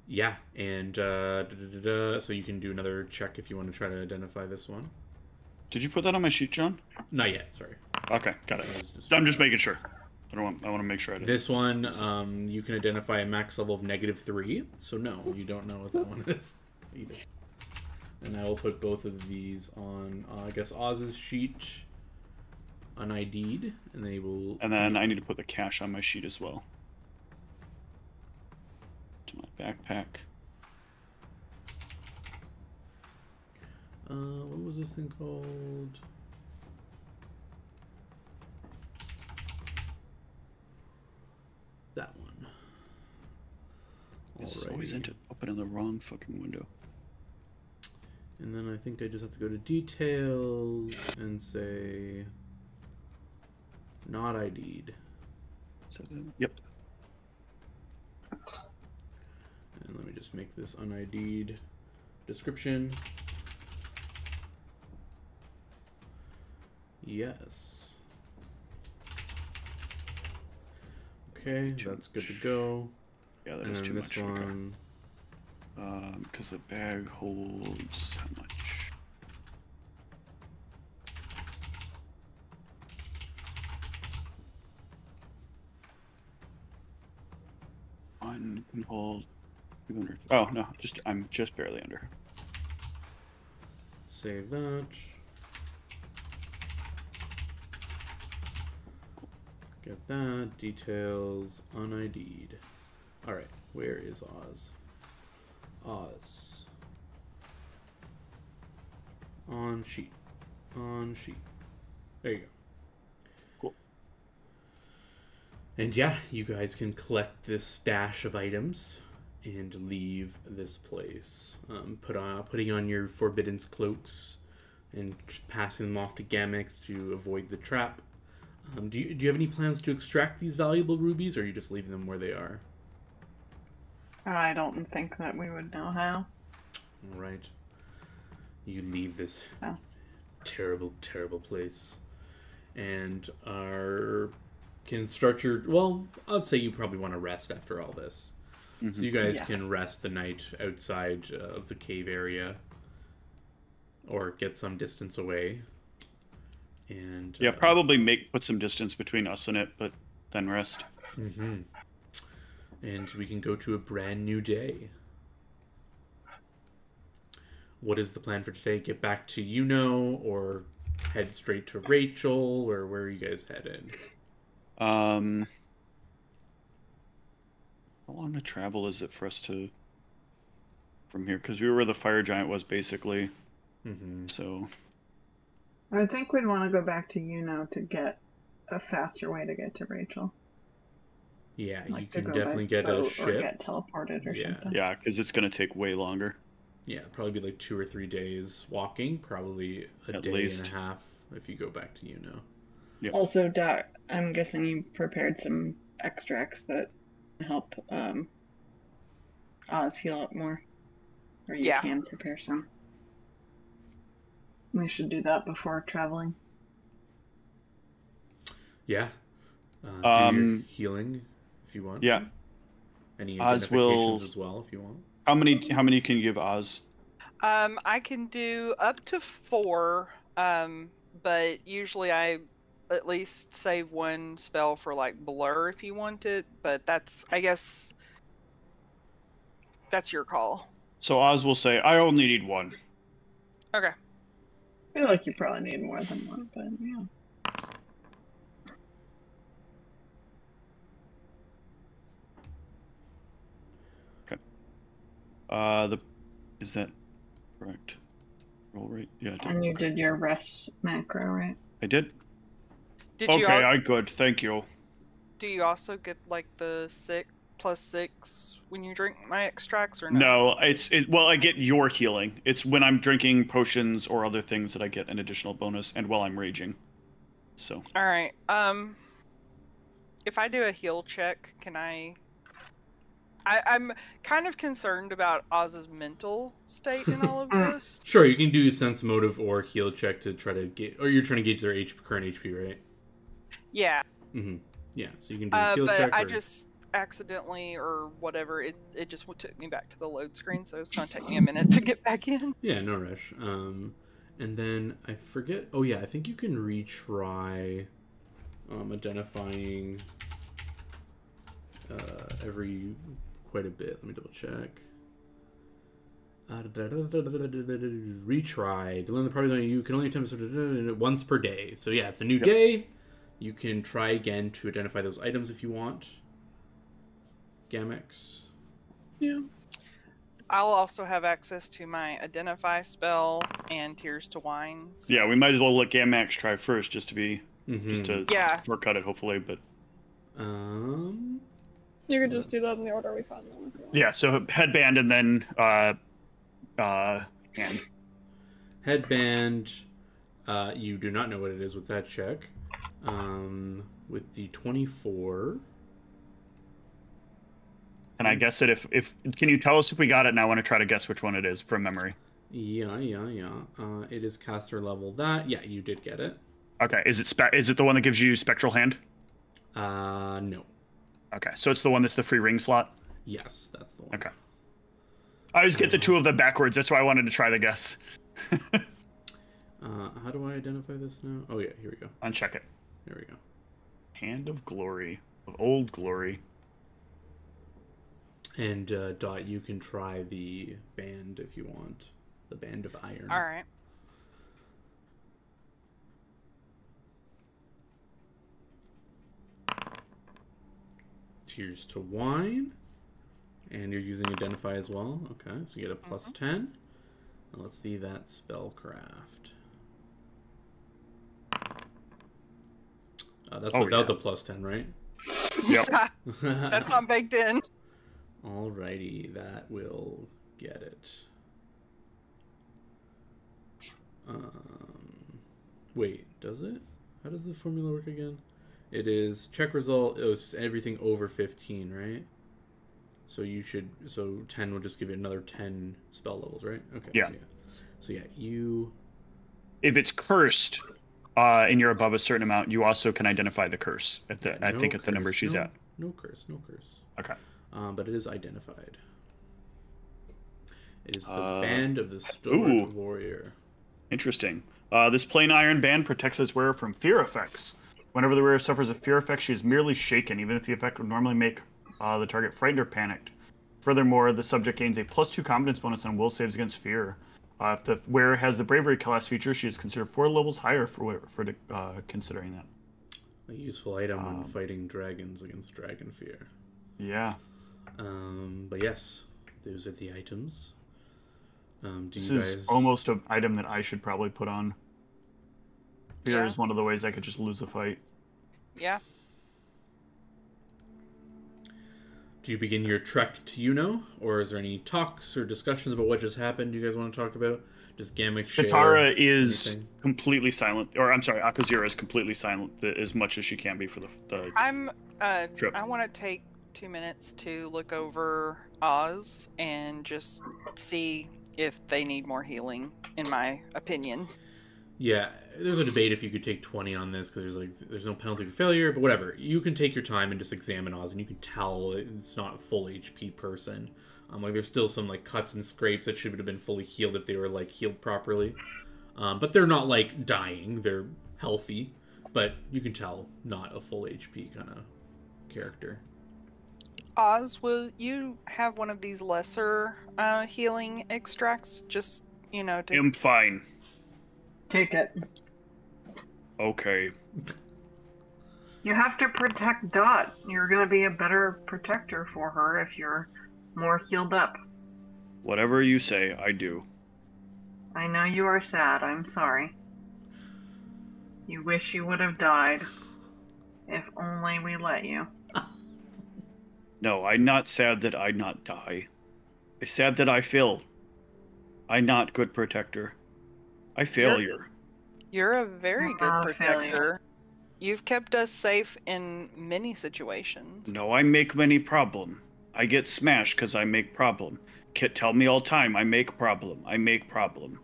A: Yeah, and so you can do another check if you want to try to identify this one.
B: Did you put that on my sheet, John?
A: Not yet, sorry.
B: Okay, got it. I'm just making sure. I want to make sure I did.
A: This one, you can identify a max level of -3, so no, you don't know what that one is either. And I will put both of these on, I guess, Oz's sheet, un-ID'd, and they will...
B: And then I need to put the cash on my sheet as well. To my backpack.
A: What was this thing called? That one.
B: This is always into opening the wrong fucking window.
A: And then I think I just have to go to details and say not ID'd.
B: So, yep.
A: And let me just make this un-ID'd description. Yes. Okay, that's good to go.
B: Yeah, that
A: and
B: is too
A: this
B: much.
A: one.
B: Okay. Because the bag holds how much? One can hold 200. Oh no, I'm just barely under.
A: Save that. Get that. Details un-ID'd. Alright, where is Oz? Oz. On sheet. On sheet. There you go.
B: Cool.
A: And yeah, you guys can collect this stash of items and leave this place. Putting on your forbidden cloaks and passing them off to Gamix to avoid the trap. Do you have any plans to extract these valuable rubies, or are you just leaving them where they are?
D: I don't think that we would know how.
A: All right. You leave this
D: Oh.
A: terrible, terrible place, and can start your. Well, I'd say you probably want to rest after all this. So you guys can rest the night outside of the cave area, or get some distance away. And
B: probably put some distance between us and it, but then rest.
A: And we can go to a brand new day. What is the plan for today? Get back to or head straight to Rachel, or where are you guys headed?
B: How long a travel is it for us from here? Because we were where the fire giant was, basically. So
D: I think we'd want to go back to to get a faster way to get to Rachel.
A: Yeah, you can definitely get a ship.
D: Or get teleported or something.
B: Yeah, because it's going to take way longer.
A: Yeah, probably be like 2 or 3 days walking. Probably a day and a half if you go back to
D: Yep. Also, Doc, I'm guessing you prepared some extracts that help Oz heal up more. Or you can prepare some. We should do that before traveling.
A: Yeah. Do your healing if you want.
B: Yeah.
A: Any identifications as well if you want.
B: How many can you give Oz?
C: I can do up to 4, but usually I at least save 1 spell for like blur if you want it, but I guess that's your call.
B: So Oz will say, I only need 1.
C: Okay.
D: I feel like you probably need more than 1, but yeah.
B: Is that correct? Roll right? Yeah.
D: And you did your rest macro, right?
B: I did.
C: I
B: good. Thank you.
C: Do you also get like the +6 when you drink my extracts or no?
B: No, I get your healing. It's when I'm drinking potions or other things that I get an additional bonus, and while I'm raging. So.
C: All right. If I do a heal check, can I'm kind of concerned about Oz's mental state in all of this.
A: Sure, you can do sense motive or heal check to try to get, or you're trying to gauge their current HP, right?
C: Yeah.
A: Yeah, so you can do a heal check.
C: But I just accidentally or whatever, it just took me back to the load screen, so it's going to take me a minute to get back in.
A: Yeah, no rush. And then I forget. Oh yeah, I think you can retry identifying every quite a bit. Let me double check. Retry. To learn the party, you can only attempt once per day. So yeah, it's a new day. You can try again to identify those items if you want. Gamex.
E: Yeah.
C: I'll also have access to my Identify spell and Tears to Wine. So.
B: Yeah, we might as well let Gamax try first, just to shortcut it, hopefully. But
E: you could just do that in the order we found them.
B: Yeah, so headband and then hand.
A: Headband. You do not know what it is with that check. With the 24.
B: And I guess if can you tell us if we got it? And I want to try to guess which one it is from memory.
A: Yeah. It is caster level. That you did get it.
B: Okay, is it the one that gives you spectral hand?
A: No.
B: Okay, so it's the one that's the free ring slot.
A: Yes, that's the one.
B: Okay. I always get the two of them backwards. That's why I wanted to try the guess.
A: How do I identify this now? Oh yeah, here we go.
B: Uncheck it.
A: There we go.
B: Hand of Glory, of Old Glory.
A: And Dot, you can try the band if you want. The Band of Iron.
C: All right.
A: Tears to Wine. And you're using Identify as well. Okay, so you get a +10. Now let's see that spellcraft. That's without the +10, right?
B: Yep.
C: That's not baked in.
A: Alrighty, that will get it. Wait, does it? How does the formula work again? It is check result. It was just everything over 15, right? So 10 will just give you another 10 spell levels, right? Okay.
B: Yeah.
A: So you.
B: If it's cursed, and you're above a certain amount, you also can identify the curse at the. I think at the number she's at.
A: No curse.
B: Okay.
A: but it is identified. It is the Band of the Stalwart Warrior.
B: Interesting. This plain iron band protects its wearer from fear effects. Whenever the wearer suffers a fear effect, she is merely shaken, even if the effect would normally make the target frightened or panicked. Furthermore, the subject gains a +2 confidence bonus on will saves against fear. If the wearer has the bravery class feature, she is considered 4 levels higher for considering that.
A: A useful item when fighting dragons against dragon fear.
B: Yeah.
A: But yes, those are the items.
B: This is almost an item that I should probably put on. Fear is one of the ways I could just lose a fight.
C: Yeah.
A: Do you begin your trek to Yuno, or is there any talks or discussions about what just happened you guys want to talk about? Does Gamik share
B: Katara is
A: anything?
B: completely silent, or I'm sorry, Akazura is completely silent as much as she can be for the trip.
C: I want to take 2 minutes to look over Oz and just see if they need more healing, in my opinion.
A: Yeah, there's a debate if you could take 20 on this, because there's no penalty for failure, but whatever. You can take your time and just examine Oz, and you can tell it's not a full HP person. There's still some cuts and scrapes that should have been fully healed if they were healed properly. But they're not dying; they're healthy. But you can tell not a full HP kind of character.
C: Oz, will you have one of these lesser healing extracts? Just to...
B: I'm fine.
D: Take it.
B: Okay.
D: You have to protect Dot. You're going to be a better protector for her if you're more healed up.
B: Whatever you say, I do.
D: I know you are sad. I'm sorry. You wish you would have died. If only we let you.
B: No, I'm not sad that I not die. I'm sad that I fail. I'm not good protector. I failure.
C: You're a very
D: You're
C: good
D: not a
C: protector.
D: failure.
C: You've kept us safe in many situations.
B: No, I make many problem. I get smashed because I make problem. Kit tell me all time I make problem. I make problem.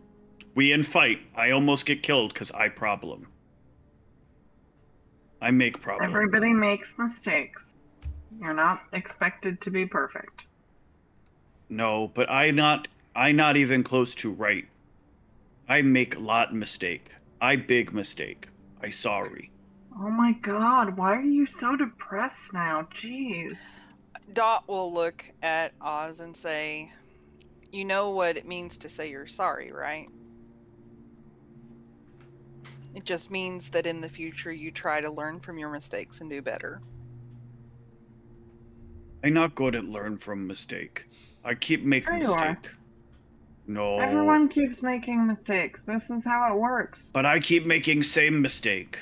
B: We in fight. I almost get killed because I problem. I make problem.
D: Everybody makes mistakes. You're not expected to be perfect.
B: No, but I not even close to right. I make lot mistake. I big mistake. I sorry.
D: Oh my god, why are you so depressed now? Jeez.
C: Dot will look at Oz and say, "You know what it means to say you're sorry, right? It just means that in the future you try to learn from your mistakes and do better."
B: I not good at learn from mistake. I keep making
D: Sure you are.
B: mistake. No.
D: Everyone keeps making mistakes. This is how it works.
B: But I keep making same mistake.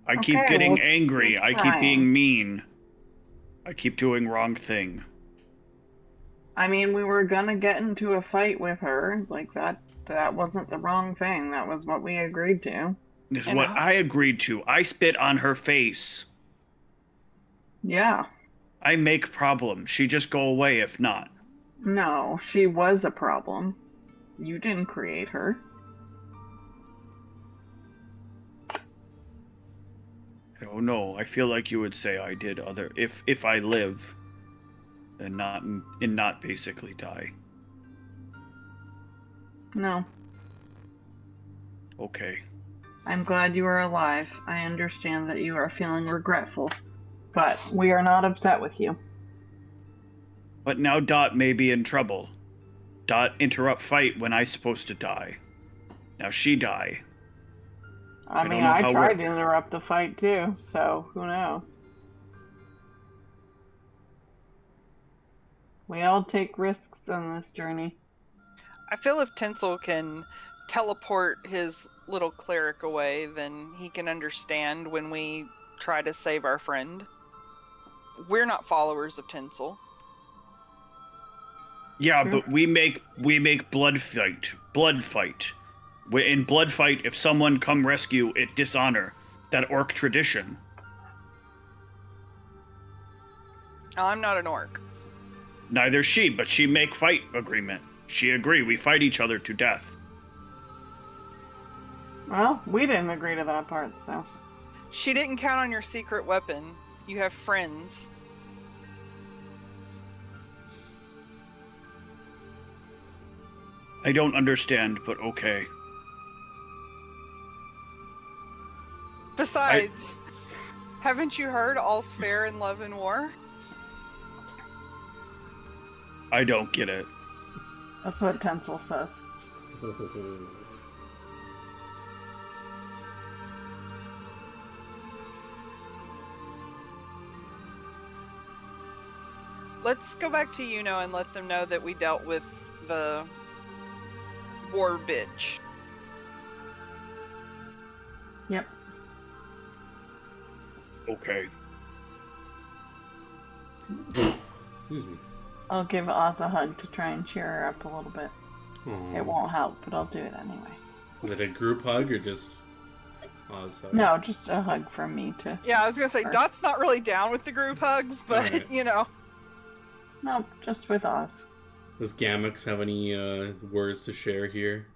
B: I keep
D: Okay,
B: getting
D: well,
B: angry.
D: keep
B: I keep
D: trying.
B: being mean. I keep doing wrong thing.
D: I mean, we were gonna get into a fight with her. That wasn't the wrong thing. That was what we agreed to.
B: This is
C: And
B: what I agreed to. I spit on her face.
D: Yeah.
B: I make problem. She just go away if not.
D: No, she was a problem. You didn't create her.
B: Oh no, I feel like you would say I did other if I live and not basically die.
D: No.
B: Okay.
D: I'm glad you are alive. I understand that you are feeling regretful. But we are not upset with you.
B: But now Dot may be in trouble. Dot interrupt fight when I supposed to die. Now she die.
D: I
B: don't
D: mean,
B: know
D: I
B: how
D: tried to interrupt the fight too, so who knows? We all take risks on this journey.
C: I feel if Tinsel can teleport his little cleric away, then he can understand when we try to save our friend. We're not followers of Tinsel.
B: Yeah,
D: Sure.
B: but we make blood fight. In blood fight, if someone come rescue, it dishonor that orc tradition.
C: I'm not an orc.
B: Neither she, but she make fight agreement. She agree we fight each other to death.
D: Well, we didn't agree to that part, so.
C: She didn't count on your secret weapon. You have friends.
B: I don't understand, but okay.
C: Besides, haven't you heard all's fair in love and war?
B: I don't get it.
D: That's what Tencel says.
C: Let's go back to Yuno and let them know that we dealt with the war bitch.
D: Yep.
B: Okay.
A: Excuse me.
D: I'll give Oz a hug to try and cheer her up a little bit.
A: Aww.
D: It won't help, but I'll do it anyway.
A: Was it a group hug or just Oz hug?
D: No, just a hug from me to...
C: Yeah, I was gonna say, Dot's not really down with the group hugs, but,
A: Right.
C: you know.
D: Nope, just with Oz.
A: Does Gamux have any words to share here?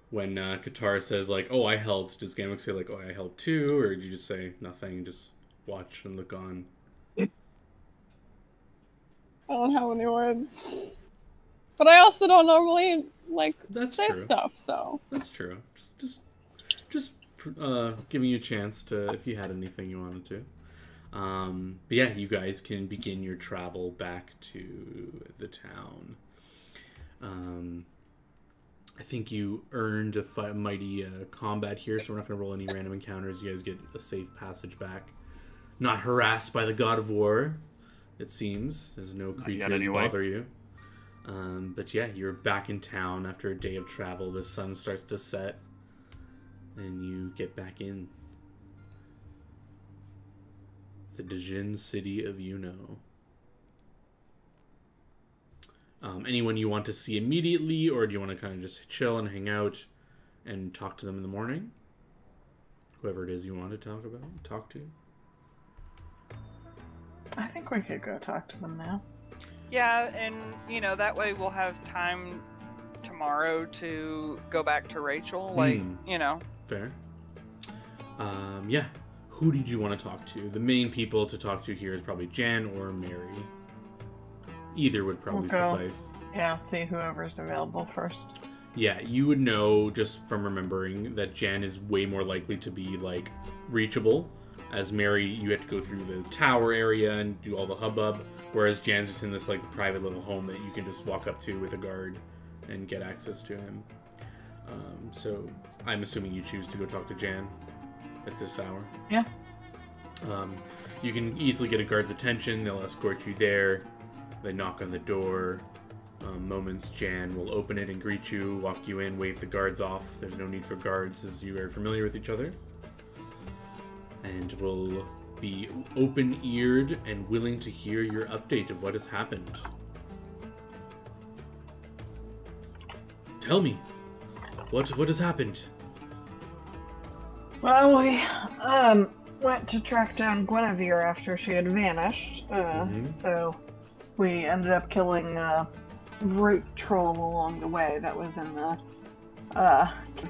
A: When Katara says, like, oh, I helped, does Gamux say, like, oh, I helped too? Or do you just say nothing, just watch and look on?
E: I don't have any words. But I also don't normally, like,
A: That's
E: say
A: true.
E: stuff, so...
A: That's true. Just giving you a chance to, if you had anything you wanted to. But yeah, you guys can begin your travel back to the town. I think you earned a mighty combat here, so we're not going to roll any random encounters. You guys get a safe passage back. Not harassed by the God of War, it seems. There's no creatures
B: anyway.
A: bother you. But yeah, you're back in town after a day of travel. The sun starts to set, and you get back in the Djinn city of Yuno. Anyone you want to see immediately, or do you want to kind of just chill and hang out and talk to them in the morning? Whoever it is you want to talk to.
D: I think we could go talk to them now.
C: Yeah, and, you know, that way we'll have time tomorrow to go back to Rachel. Like, you know.
A: Fair. Yeah. Who did you want to talk to? The main people to talk to here is probably Jan or Mary. Either would probably suffice.
D: Yeah, see whoever's available first.
A: Yeah, you would know just from remembering that Jan is way more likely to be, like, reachable. As Mary, you have to go through the tower area and do all the hubbub. Whereas Jan's just in this, like, private little home that you can just walk up to with a guard and get access to him. So I'm assuming you choose to go talk to Jan at this hour.
D: Yeah.
A: You can easily get a guard's attention. They'll escort you there. They knock on the door. Moments, Jan will open it and greet you, walk you in, wave the guards off. There's no need for guards as you are familiar with each other. And will be open-eared and willing to hear your update of what has happened. Tell me, what has happened?
D: Well, we went to track down Guinevere after she had vanished. So we ended up killing a root troll along the way that was in the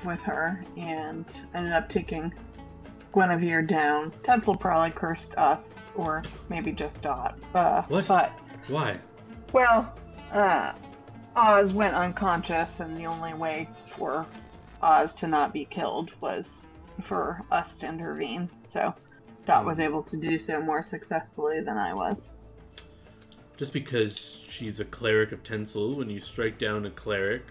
D: with her, and ended up taking Guinevere down. Tencel probably cursed us, or maybe just Dot.
A: What?
D: But
A: Why?
D: well, Oz went unconscious, and the only way for Oz to not be killed was for us to intervene. So Dot was able to do so more successfully than I was.
A: Just because she's a cleric of Tencel, when you strike down a cleric,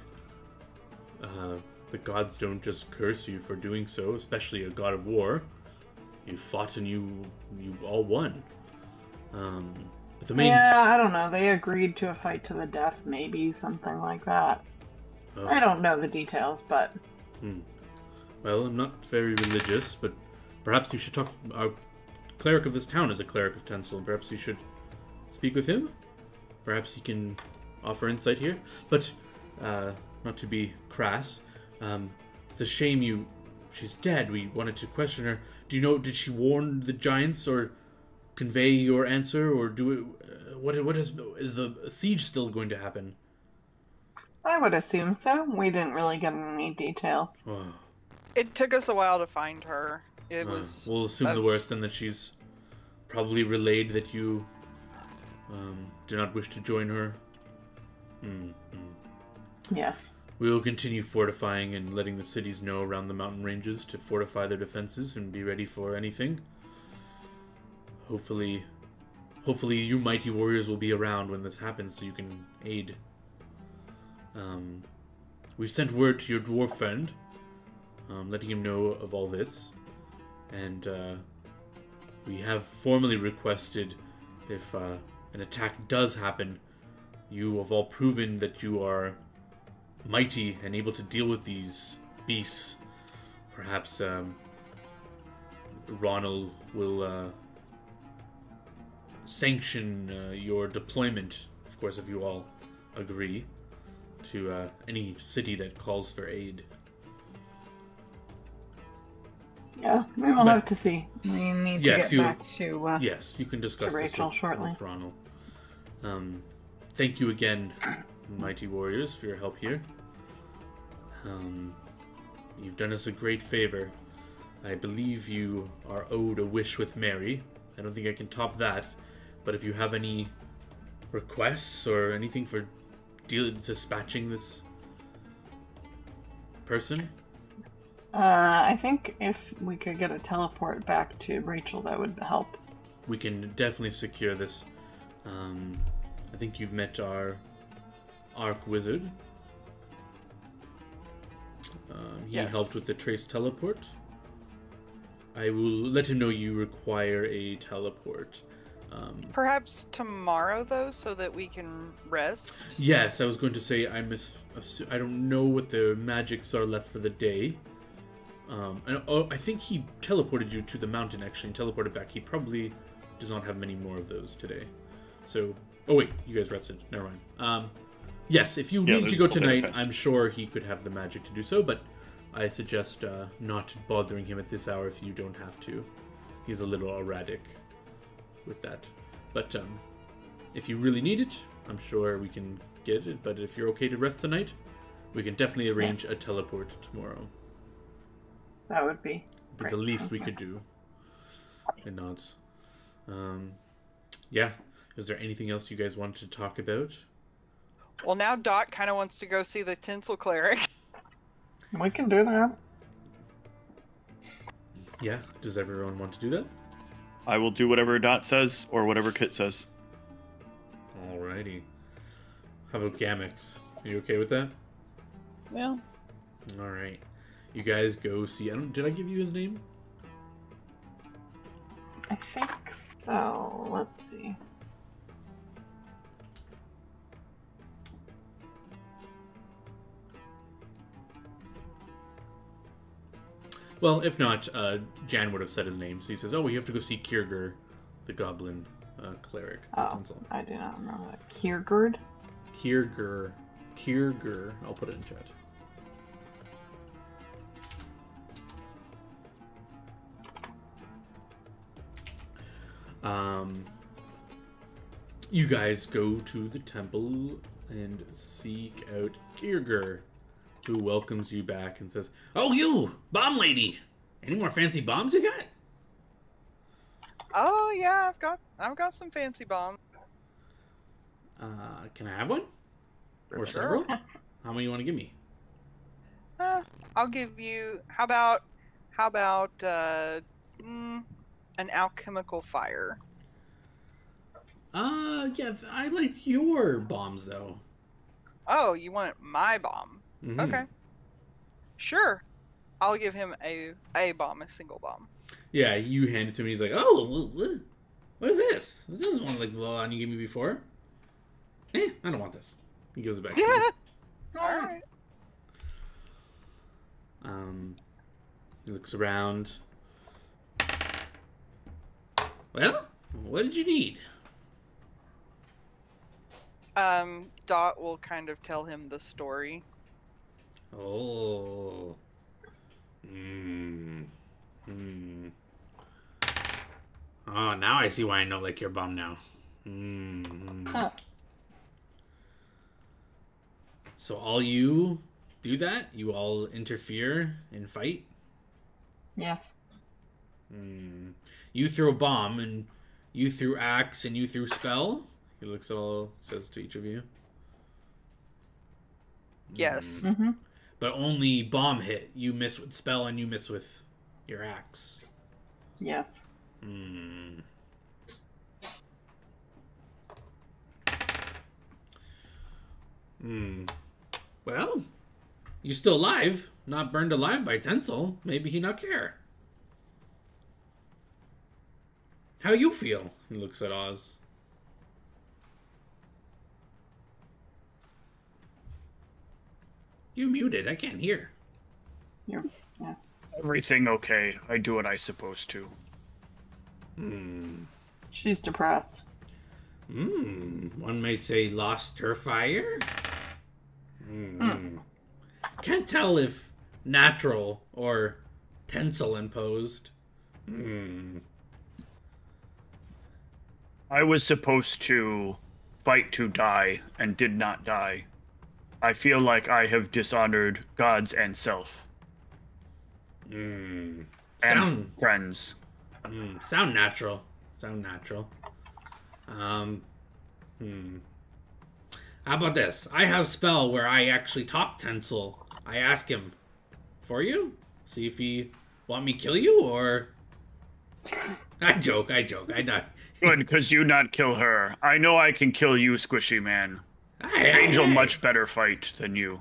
A: the gods don't just curse you for doing so, especially a god of war. You fought and you all won. But the main...
D: Yeah, I don't know. They agreed to a fight to the death, maybe, something like that.
A: Oh.
D: I don't know the details, but...
A: Well, I'm not very religious, but perhaps you should talk... Our cleric of this town is a cleric of Tencel. Perhaps you should speak with him? Perhaps he can offer insight here? But, not to be crass, it's a shame she's dead. We wanted to question her. Do you know, did she warn the giants or convey your answer, or is the siege still going to happen?
D: I would assume so. We didn't really get any details.
A: Oh.
C: It took us a while to find her. It was...
A: We'll assume the worst, then, that she's probably relayed that you do not wish to join her.
D: Yes.
A: We will continue fortifying and letting the cities know around the mountain ranges to fortify their defenses and be ready for anything. Hopefully you mighty warriors will be around when this happens so you can aid. We've sent word to your dwarf friend, letting him know of all this. And we have formally requested if an attack does happen, you have all proven that you are mighty and able to deal with these beasts. Perhaps Ronald will sanction your deployment, of course, if you all agree, to any city that calls for aid.
D: Yeah, we will have to see. We need to get back to
A: yes, you can discuss this
D: Rachel shortly.
A: with Ronald. Thank you again, mighty warriors, for your help here. You've done us a great favor. I believe you are owed a wish with Mary. I don't think I can top that. But if you have any requests or anything for dispatching this person?
D: I think if we could get a teleport back to Rachel, that would help.
A: We can definitely secure this. I think you've met our Arc Wizard. He helped with the trace teleport. I will let him know you require a teleport.
C: Perhaps tomorrow, though, so that we can rest?
A: Yes, I was going to say I don't know what the magics are left for the day. I think he teleported you to the mountain, actually, and teleported back. He probably does not have many more of those today. So, oh wait, you guys rested. Never mind. Yes, if you need to go tonight, I'm sure he could have the magic to do so, but I suggest not bothering him at this hour if you don't have to. He's a little erratic with that. But if you really need it, I'm sure we can get it. But if you're okay to rest tonight, we can definitely arrange a teleport tomorrow.
D: That would be
A: the least we could do. It nods. Yeah. Is there anything else you guys wanted to talk about?
C: Well, now Doc kind of wants to go see the Tinsel Cleric.
D: We can do that.
A: Yeah. Does everyone want to do that?
B: I will do whatever Dot says or whatever Kit says.
A: Alrighty. How about Gamix? Are you okay with that?
E: Yeah.
A: Alright. You guys go see... did I give you his name?
D: I think so. Let's see.
A: Well, if not, Jan would have said his name. So he says, oh, you have to go see Kierger, the Goblin Cleric.
D: Oh, I do not remember that. Kiergerd?
A: Kierger. I'll put it in chat. You guys go to the temple and seek out Kierger, who welcomes you back and says, "Oh, you, bomb lady! Any more fancy bombs you got?"
C: Oh yeah, I've got some fancy bombs.
A: Can I have one? Or
C: Sure.
A: several? How many you want to give me?
C: I'll give you. How about an alchemical fire?
A: Yeah, I like your bombs though.
C: Oh, you want my bomb?
A: Mm-hmm.
C: Okay. Sure. I'll give him a bomb, a single bomb.
A: Yeah, you hand it to him. He's like, "Oh, what is this? This isn't one like the one you gave me before." I don't want this. He gives it back to you.
C: All right.
A: He looks around. Well, what did you need?
C: Dot will kind of tell him the story.
A: Oh. Oh, now I see why I don't like your bomb now.
D: Huh.
A: So all you do that? You all interfere and fight?
D: Yes.
A: You threw a bomb, and you threw axe, and you threw spell? He looks at all, says to each of you.
C: Yes.
D: Mm-hmm.
A: But only bomb hit. You miss with spell and you miss with your axe.
D: Yes.
A: Hmm. Well, you still alive. Not burned alive by Tencel. Maybe he not care. How you feel? He looks at Oz. You muted. I can't hear.
D: Yeah.
B: Everything okay. I do what I supposed to.
D: She's depressed.
A: One might say lost her fire? Can't tell if natural or Tencel imposed.
B: I was supposed to fight to die and did not die. I feel like I have dishonored gods and self. And friends.
A: Sound natural. Sound natural. How about this? I have spell where I actually talk Tencel. I ask him for you. See if he want me kill you or... I joke. I not.
B: Good, because you not kill her. I know I can kill you, squishy man. Angel much better fight than you.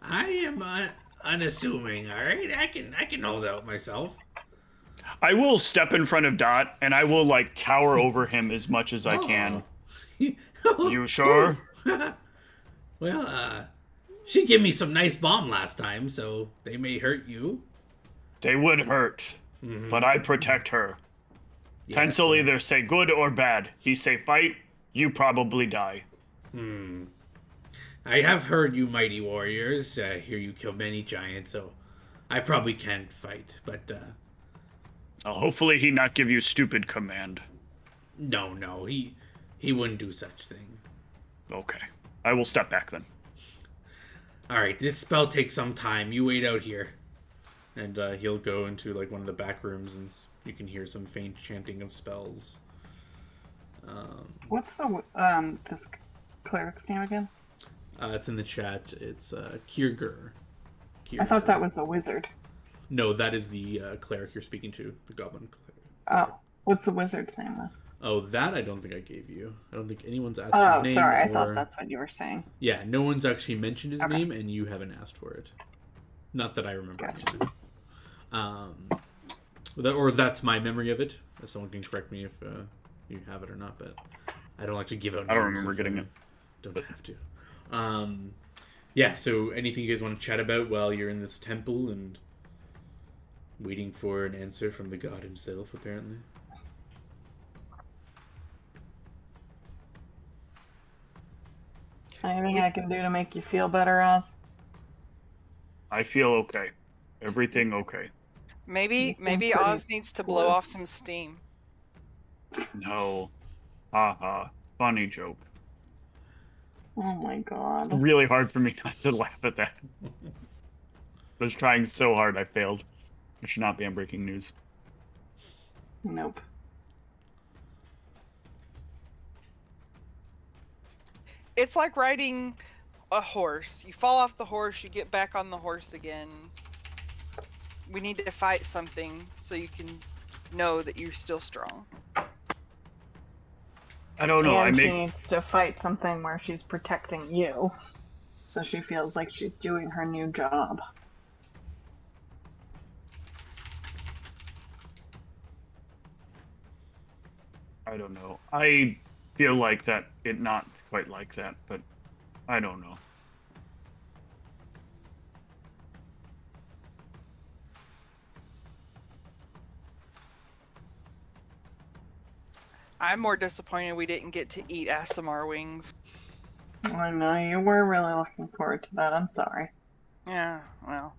A: I am unassuming, alright? I can hold out myself.
B: I will step in front of Dot, and I will, like, tower over him as much as I can. You sure?
A: Well, she gave me some nice bomb last time, so they may hurt you.
B: They would hurt, but I protect her.
A: Yes,
B: Tencel either say good or bad. He say fight, you probably die.
A: I have heard you mighty warriors. Hear you kill many giants, so I probably can't fight, but
B: Hopefully he not give you stupid command.
A: no, he wouldn't do such thing.
B: Okay. I will step back then.
A: Alright, this spell takes some time. You wait out here. And he'll go into like one of the back rooms and you can hear some faint chanting of spells.
D: What's the this cleric's name again?
A: It's in the chat. It's Kierger.
D: I thought that was the wizard.
A: No, that is the cleric you're speaking to, the goblin cleric.
D: Oh, what's the wizard's name then?
A: Oh, that I don't think I gave you. I don't think anyone's asked
D: Oh,
A: his name.
D: sorry, I
A: or...
D: thought that's what you were saying.
A: Yeah, no one's actually mentioned his
D: Okay.
A: name, and you haven't asked for it. Not that I remember.
D: Gotcha.
A: Or that's my memory of it. Someone can correct me if you have it or not, but I don't like to give out names.
B: I don't remember getting it.
A: Don't have to. Yeah, so anything you guys want to chat about while you're in this temple and waiting for an answer from the god himself, apparently?
D: Anything I can do to make you feel better, Oz?
B: I feel okay. Everything okay.
C: Maybe
D: pretty
C: Oz needs to blow
D: cool.
C: off some steam.
B: No. Haha. Funny joke.
D: Oh my god.
B: Really hard for me not to laugh at that. I was trying so hard I failed. It should not be on breaking news.
D: Nope.
C: It's like riding a horse. You fall off the horse, you get back on the horse again. We need to fight something so you can know that you're still strong.
B: I don't know.
D: And she needs to fight something where she's protecting you. So she feels like she's doing her new job.
B: I don't know. I feel like that it not quite like that, but I don't know.
C: I'm more disappointed we didn't get to eat ASMR wings.
D: I know, you were really looking forward to that. I'm sorry.
C: Yeah, well.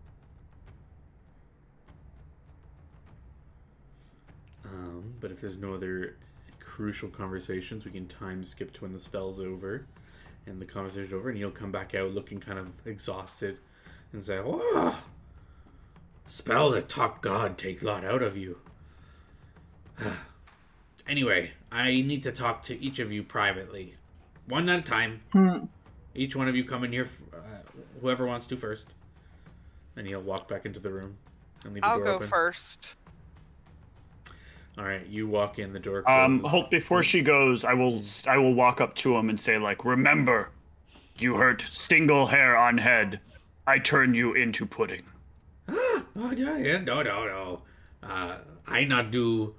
A: But if there's no other crucial conversations, we can time skip to when the spell's over and the conversation's over, and you'll come back out looking kind of exhausted and say, "Whoa! Spell that talk God take lot out of you." Anyway, I need to talk to each of you privately. One at a time. Each one of you come in here, whoever wants to first. And he'll walk back into the room and leave the door open.
C: I'll go first.
A: All right, you walk in, the door closes.
B: Hope before she goes, I will walk up to him and say, like, remember, you hurt single hair on head. I turn you into pudding.
A: Oh, yeah, no. I not do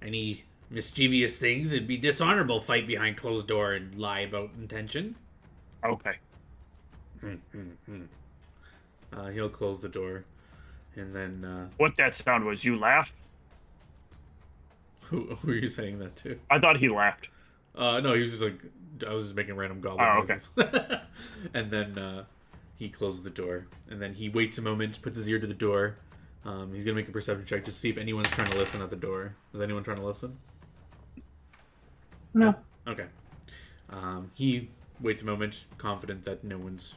A: any mischievous things. It'd be dishonorable fight behind closed door and lie about intention.
B: Okay.
A: He'll close the door, and then...
B: What that sound was, you laughed?
A: Who are you saying that to?
B: I thought he laughed.
A: No, he was just like... I was just making random goblin noises. Okay. And then he closes the door, and then he waits a moment, puts his ear to the door. He's going to make a perception check to see if anyone's trying to listen at the door. Is anyone trying to listen?
D: No.
A: Okay. He waits a moment, confident that no one's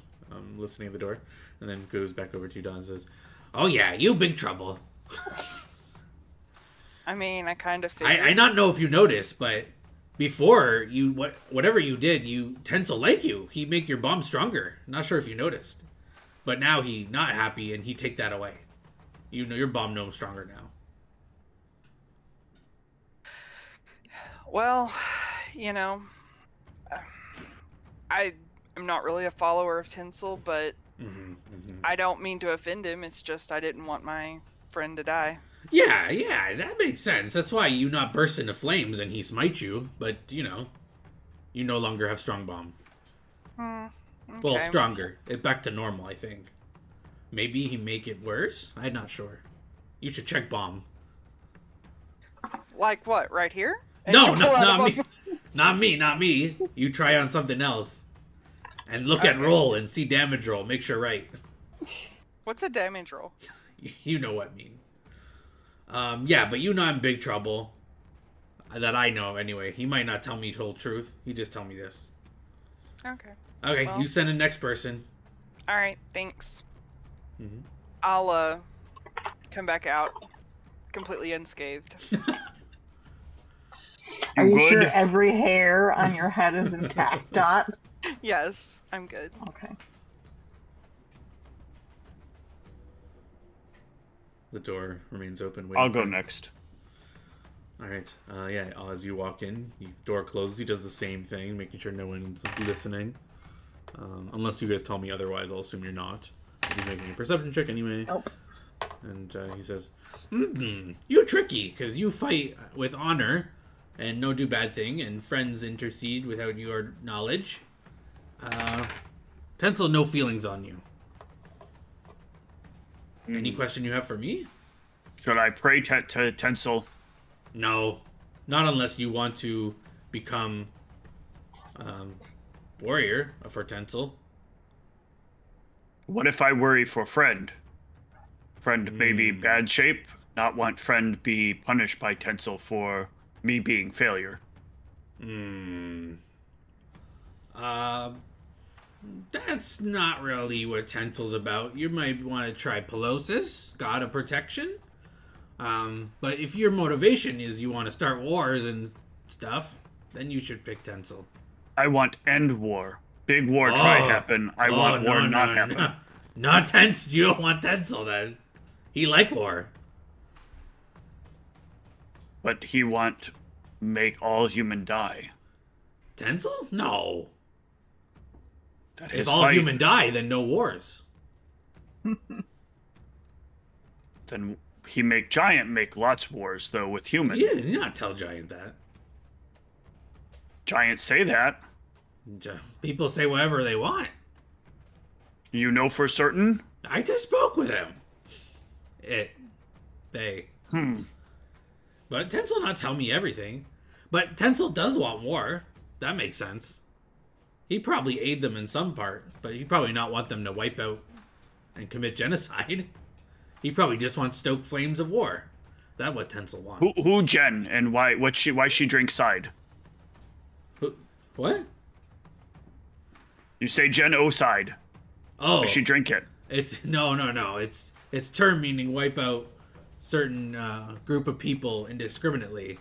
A: listening at the door, and then goes back over to you, Don, and says, "Oh yeah, you big trouble."
C: I mean, I kind of figured.
A: I not know if you noticed, but before you whatever you did, Tencel like you. He make your bomb stronger. Not sure if you noticed, but now he not happy and he take that away. You know your bomb no stronger now.
C: Well, I'm not really a follower of Tinsel, but I don't mean to offend him. It's just I didn't want my friend to die.
A: Yeah, that makes sense. That's why you not burst into flames and he smite you, but, you no longer have strong bomb.
C: Okay.
A: Well, stronger. Back to normal, I think. Maybe he make it worse? I'm not sure. You should check bomb.
C: Like what, right here?
A: No, not me. Not me. You try on something else. And look at roll and see damage roll. Make sure right.
C: What's a damage roll?
A: You know what I mean. Yeah, but I'm in big trouble. That I know, anyway. He might not tell me the whole truth. He just tell me this.
C: Okay.
A: Okay,
C: well,
A: you send the next person.
C: Alright, thanks. I'll, come back out completely unscathed.
D: Are you sure every hair on your head is intact, Dot?
C: Yes, I'm good.
D: Okay.
A: The door remains open.
B: I'll go next.
A: Alright, yeah, as you walk in, the door closes. He does the same thing, making sure no one's listening. Unless you guys tell me otherwise, I'll assume you're not. He's making a perception check anyway.
D: Nope.
A: And he says, "You tricky, because you fight with honor and no do bad thing, and friends intercede without your knowledge. Tencel, no feelings on you. Any question you have for me?
B: Should I pray to Tencel?
A: No, not unless you want to become warrior for Tencel.
B: What if I worry for friend? Friend may be bad shape, not want friend be punished by Tencel for me being failure.
A: That's not really what Tensel's about. You might want to try Pelosis, God of Protection. But if your motivation is you want to start wars and stuff, then you should pick Tencel.
B: I want end war. Big war try happen. I want war not happen.
A: No. Not Tencel. You don't want Tencel then. He like war.
B: But he want make all human die.
A: Tencel? No.
B: If
A: all human die, then no wars.
B: Then he make Giant make lots wars, though, with human.
A: You did not tell Giant that.
B: Giant say that.
A: People say whatever they want.
B: You know for certain?
A: I just spoke with him. They. But Tencel not tell me everything. But Tencel does want war. That makes sense. He'd probably aid them in some part, but he'd probably not want them to wipe out and commit genocide. He probably just wants stoked flames of war. That's what Tencel wants.
B: Who Jen and why she drink side?
A: What?
B: You say Jen O side.
A: Oh.
B: Why she drink it?
A: It's no. It's term meaning wipe out certain group of people indiscriminately.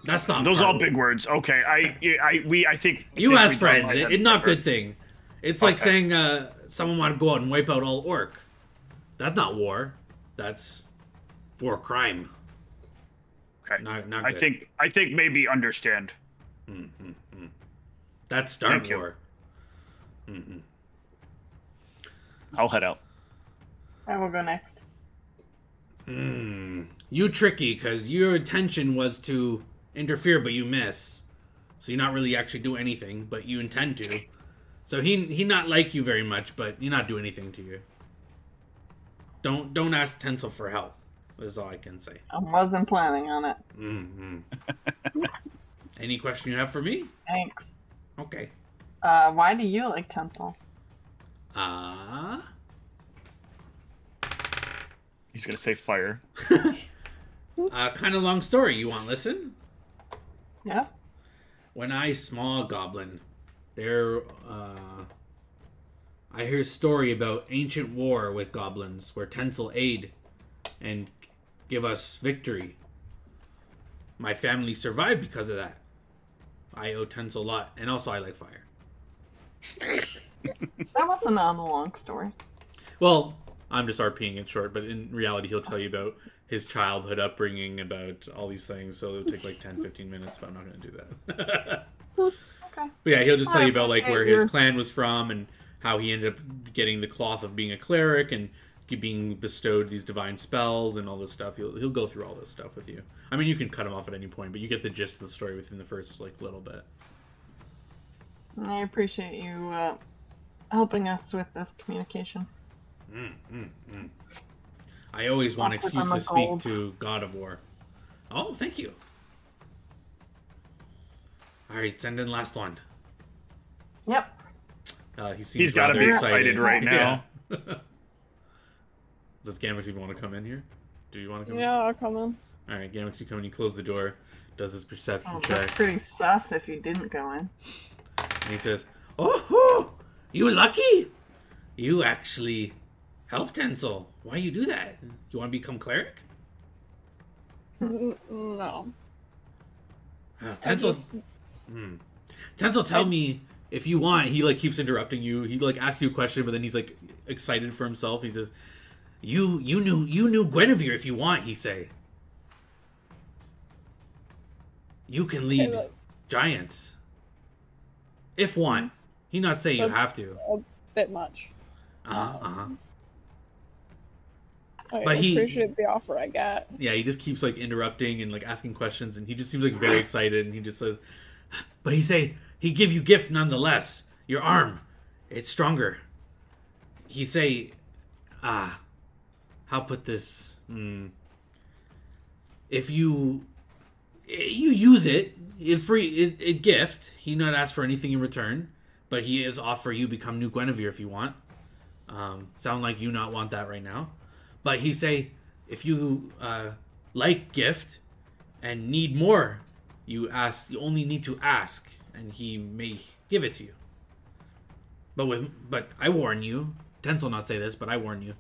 A: That's not.
B: Those are all big words. Okay, I think
A: You as
B: we
A: friends,
B: don't like
A: it's not
B: that.
A: good thing. It's like saying someone want to go out and wipe out all orc. That's not war. That's war crime.
B: Okay.
A: Not good.
B: I think maybe understand.
A: That's Star
B: Thank you.
A: War.
B: I'll head out.
D: I will go next.
A: You tricky, because your intention was to interfere, but you miss. So you're not really actually do anything, but you intend to. So he not like you very much, but you not do anything to you. Don't ask Tencel for help. Is all I can say.
D: I wasn't planning on it.
A: Any question you have for me?
D: Thanks.
A: Okay.
D: Why do you like Tencel?
B: He's gonna say fire.
A: Kind of long story. You want to listen?
D: Yeah.
A: When I small goblin, there I hear a story about ancient war with goblins where Tencel aid and give us victory. My family survived because of that. I owe Tencel a lot, and also I like fire.
D: That wasn't a long story.
A: Well, I'm just RPing it short, but in reality he'll tell you about his childhood upbringing, about all these things, so it'll take like 10-15 minutes, but I'm not going to do that.
D: Okay.
A: But yeah, he'll just tell you about like
D: Okay,
A: where his clan was from and how he ended up getting the cloth of being a cleric and being bestowed these divine spells and all this stuff. He'll go through all this stuff with you. I mean, you can cut him off at any point, but you get the gist of the story within the first like little bit.
D: I appreciate you helping us with this communication.
A: I always want an
D: I'll put
A: excuse
D: on
A: to
D: the
A: speak
D: gold.
A: to God of War. Oh, thank you. All right, send in last one.
D: Yep.
A: He seems
B: He's got to
A: rather
B: be excited right now.
A: Yeah. Does Gamix even want to come in here? Do you want to come in?
E: Yeah, I'll come in.
A: All right, Gamix, you come in. You close the door. Does his perception
D: Oh,
A: check.
D: that's pretty sus if you didn't go in.
A: And he says, "Oh, you lucky? You actually helped Tencel. Why you do that? You want to become cleric?"
E: No.
A: Tencel, Tencel, tell me if you want. He like keeps interrupting you. He like asks you a question, but then he's like excited for himself. He says, "You knew Guinevere if you want." He say, "You can lead
E: look.
A: giants if want." He not say you have
E: That's
A: to.
E: a bit much.
A: But
E: I
A: he-
E: appreciate the offer I got.
A: Yeah, he just keeps like interrupting and like asking questions, and he just seems like very excited. And he just says, "But he say he give you gift nonetheless. Your arm, it's stronger." He say, how put this? If you use it, it gift. He not ask for anything in return, but he is offer you become new Guinevere if you want. Sound like you not want that right now. But he say, if you like gift and need more, you only need to ask, and he may give it to you. But I warn you, Tencel not say this, but I warn you,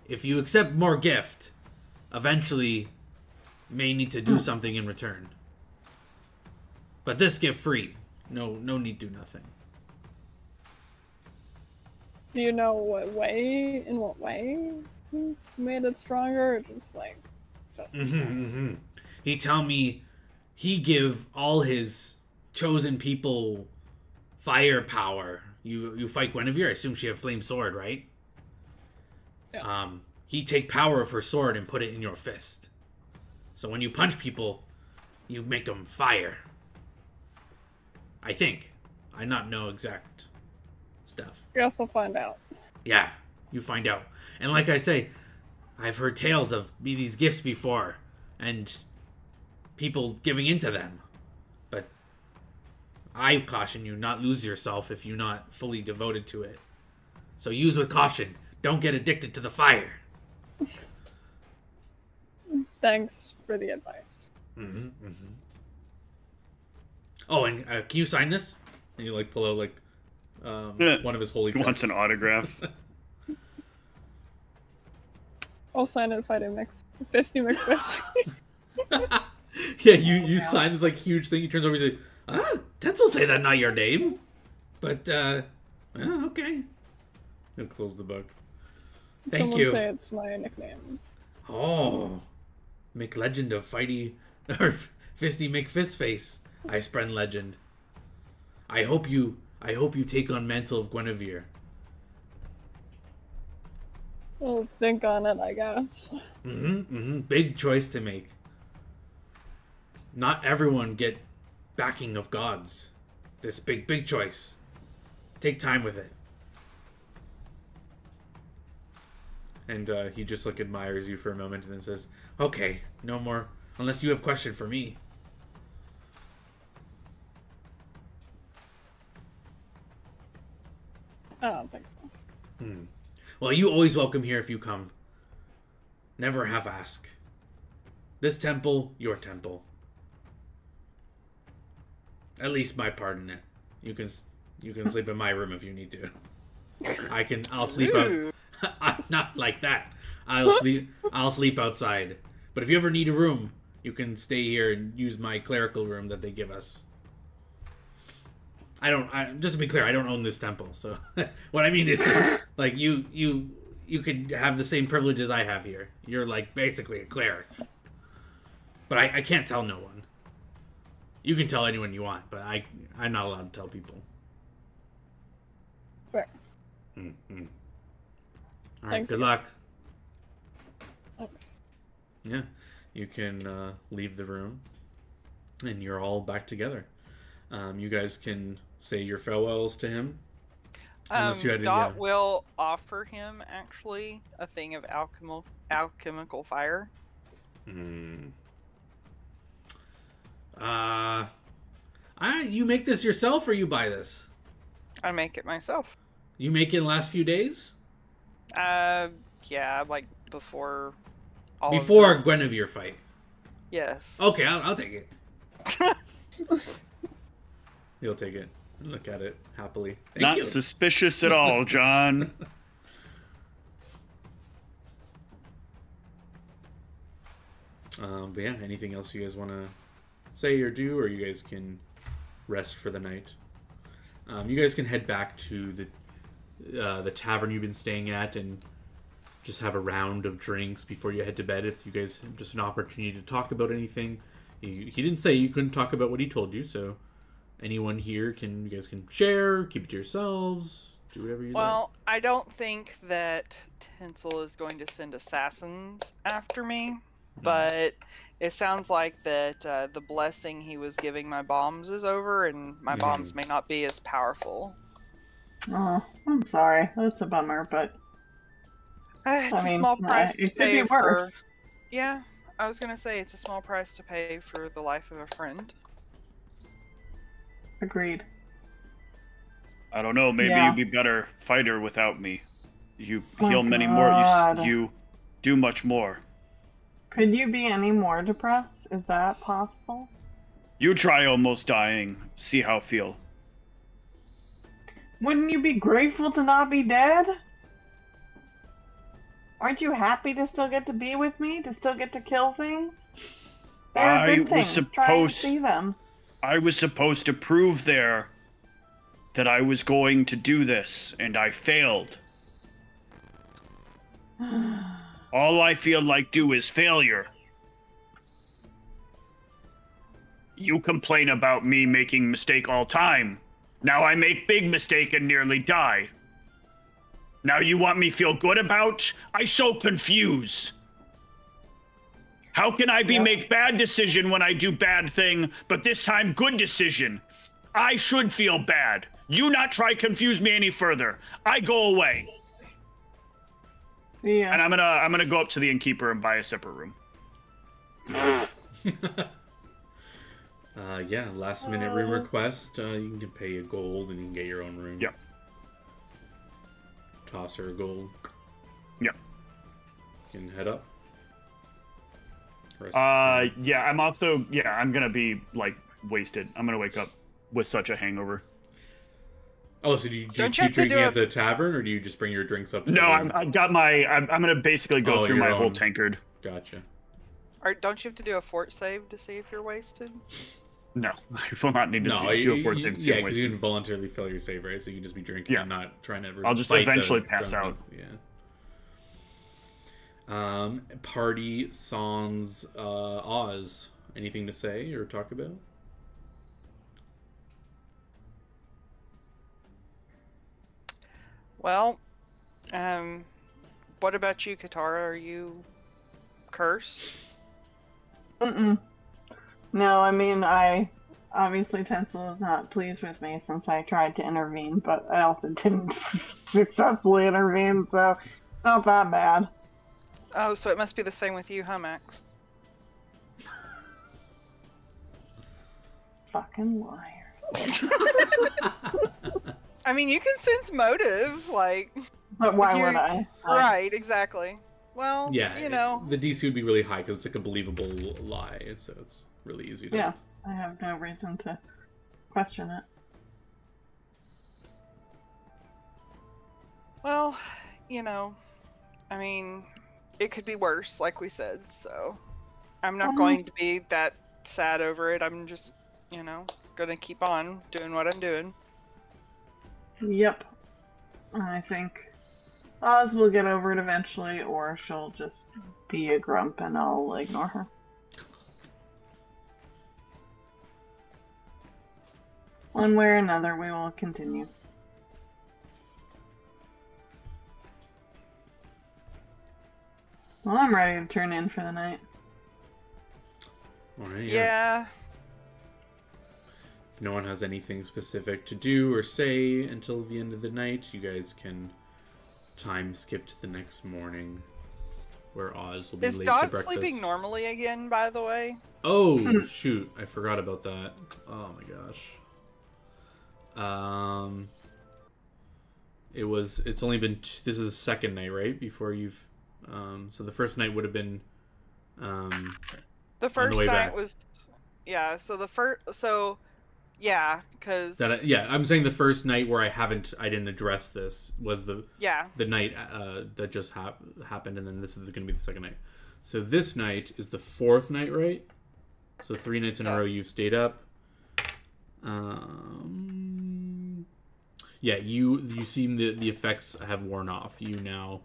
A: if you accept more gift, eventually may need to do something in return. But this gift free, no need do nothing.
E: Do you know in what way he made it stronger, or just like,
A: He tell me he give all his chosen people firepower. You fight Guinevere, I assume she have flame sword, right?
E: Yeah.
A: He take power of her sword and put it in your fist. So when you punch people, you make them fire. I think. I not know exact stuff.
E: Guess I'll find out.
A: Yeah, you find out. And like I say, I've heard tales of these gifts before, and people giving into them. But I caution you, not lose yourself if you're not fully devoted to it. So use with caution. Don't get addicted to the fire.
E: Thanks for the advice.
A: Oh, and can you sign this? And you like pull out like one of his holy
B: He wants
A: texts.
B: an autograph.
E: I'll sign it if I do mix history.
A: Yeah, you sign this like huge thing. He turns over and says, Tencel say that not your name. But, okay. He'll close the book. Thank you.
E: Someone say it's my nickname.
A: Oh. Make legend of Fighty, or Fisty McFistface. I spread legend. I hope you take on Mantle of Guinevere.
E: Well, think on it, I guess.
A: Big choice to make. Not everyone get backing of gods. This big choice. Take time with it. And he just like admires you for a moment and then says, okay, no more, unless you have question for me.
E: I don't think so.
A: Well, you always welcome here if you come. Never have ask. This temple, your temple. At least my part in it. You can sleep in my room if you need to. I'll sleep out. Not like that. I'll sleep outside. But if you ever need a room, you can stay here and use my clerical room that they give us. Just to be clear, I don't own this temple. So what I mean is, like you could have the same privileges I have here. You're like basically a cleric. But I can't tell no one. You can tell anyone you want, but I'm not allowed to tell people.
E: Fair.
A: All right,
E: Thanks,
A: good
E: guys.
A: luck.
E: Thanks.
A: Yeah, you can leave the room, and you're all back together. You guys can say your farewells to him. Unless you had
C: Dot will offer him actually a thing of alchemical fire.
A: You make this yourself, or you buy this?
C: I make it myself.
A: You make it in the last few days?
C: Yeah, like before
A: Before Guinevere fight.
C: Yes.
A: Okay, I'll take it. You'll take it. Look at it happily. Thank you.
B: Not suspicious at all, John.
A: But yeah, anything else you guys want to say or do, or you guys can rest for the night. You guys can head back to the tavern you've been staying at and just have a round of drinks before you head to bed. If you guys have just an opportunity to talk about anything, he didn't say you couldn't talk about what he told you, so anyone here you guys can share, keep it to yourselves, do whatever you like.
C: Well, I don't think that Tinsel is going to send assassins after me, but it sounds like that the blessing he was giving my bombs is over, and my bombs may not be as powerful.
D: Oh, I'm sorry. That's a bummer, but
C: It's a small price to
D: it could
C: pay
D: be
C: for.
D: worse.
C: Yeah, I was gonna say it's a small price to pay for the life of a friend.
D: Agreed.
B: I don't know. Maybe
D: Yeah.
B: you'd be better fighter without me. You
D: Oh,
B: heal many more.
D: God.
B: You do much more.
D: Could you be any more depressed? Is that possible?
B: You try almost dying. See how feel.
D: Wouldn't you be grateful to not be dead? Aren't you happy to still get to be with me? To still get to kill things? They're good things. Try and see them.
B: I was supposed to prove there that I was going to do this, and I failed. All I feel like do is failure. You complain about me making mistake all time. Now I make big mistake and nearly die. Now you want me feel good about? I so confuse. How can I make bad decision when I do bad thing, but this time good decision? I should feel bad. You not try confuse me any further. I go away.
D: Yeah.
B: And I'm gonna go up to the innkeeper and buy a separate room.
A: Yeah, last minute room request. You can pay a gold and you can get your own room.
B: Yep.
A: Toss her a gold.
B: Yep.
A: You can head up.
B: Yeah, I'm gonna be like wasted. I'm gonna wake up with such a hangover.
A: Oh, so do you
C: Don't
A: keep
C: you have to
A: drinking
C: do
A: at the tavern, or do you just bring your drinks up to
B: No,
A: the room?
B: I've got my. I'm gonna basically go through
A: your
B: my whole
A: own.
B: tankard.
A: Gotcha.
C: Don't you have to do a fort save to see if you're wasted?
B: No, I will not need to do a fort save to see
A: yeah,
B: I'm
A: because you
B: wasted.
A: didn't voluntarily fail your save, right? So you can just be drinking and not trying to.
B: I'll just
A: fight
B: eventually
A: the
B: pass
A: drunk
B: out.
A: people. Yeah. Party songs. Oz. Anything to say or talk about?
C: Well, what about you, Katara? Are you cursed?
D: Mm-mm. No, I mean, obviously Tencel is not pleased with me since I tried to intervene, but I also didn't successfully intervene, so it's not that bad.
C: Oh, so it must be the same with you, huh, Max?
D: Fucking liar.
C: I mean, you can sense motive, like.
D: But why would I?
C: Right, exactly. Well,
A: yeah,
C: you know.
A: the DC would be really high because it's like a believable lie, so it's really easy to.
D: Yeah, I have no reason to question it.
C: Well, you know, I mean, it could be worse, like we said, so I'm not going to be that sad over it. I'm just, you know, gonna keep on doing what I'm doing.
D: Yep. I think Oz will get over it eventually, or she'll just be a grump and I'll ignore her. One way or another, we will continue. Well, I'm ready to turn in for the night.
A: All right.
C: Yeah.
A: If no one has anything specific to do or say until the end of the night, you guys can time skip to the next morning, where Oz will be
C: Is
A: late to
C: Dot
A: breakfast.
C: sleeping normally again, by the way?
A: Oh shoot! I forgot about that. Oh my gosh. It's only been. This is the second night, right? Before you've. So the first night would have been.
C: The first
A: way
C: night
A: back.
C: was. Yeah. So the first. So. Yeah, because.
A: I'm saying the first night where I didn't address this was the night that just happened, and then this is going to be the second night. So this night is the fourth night, right? So 3 nights in a row you've stayed up. Yeah, you seem the effects have worn off. You now,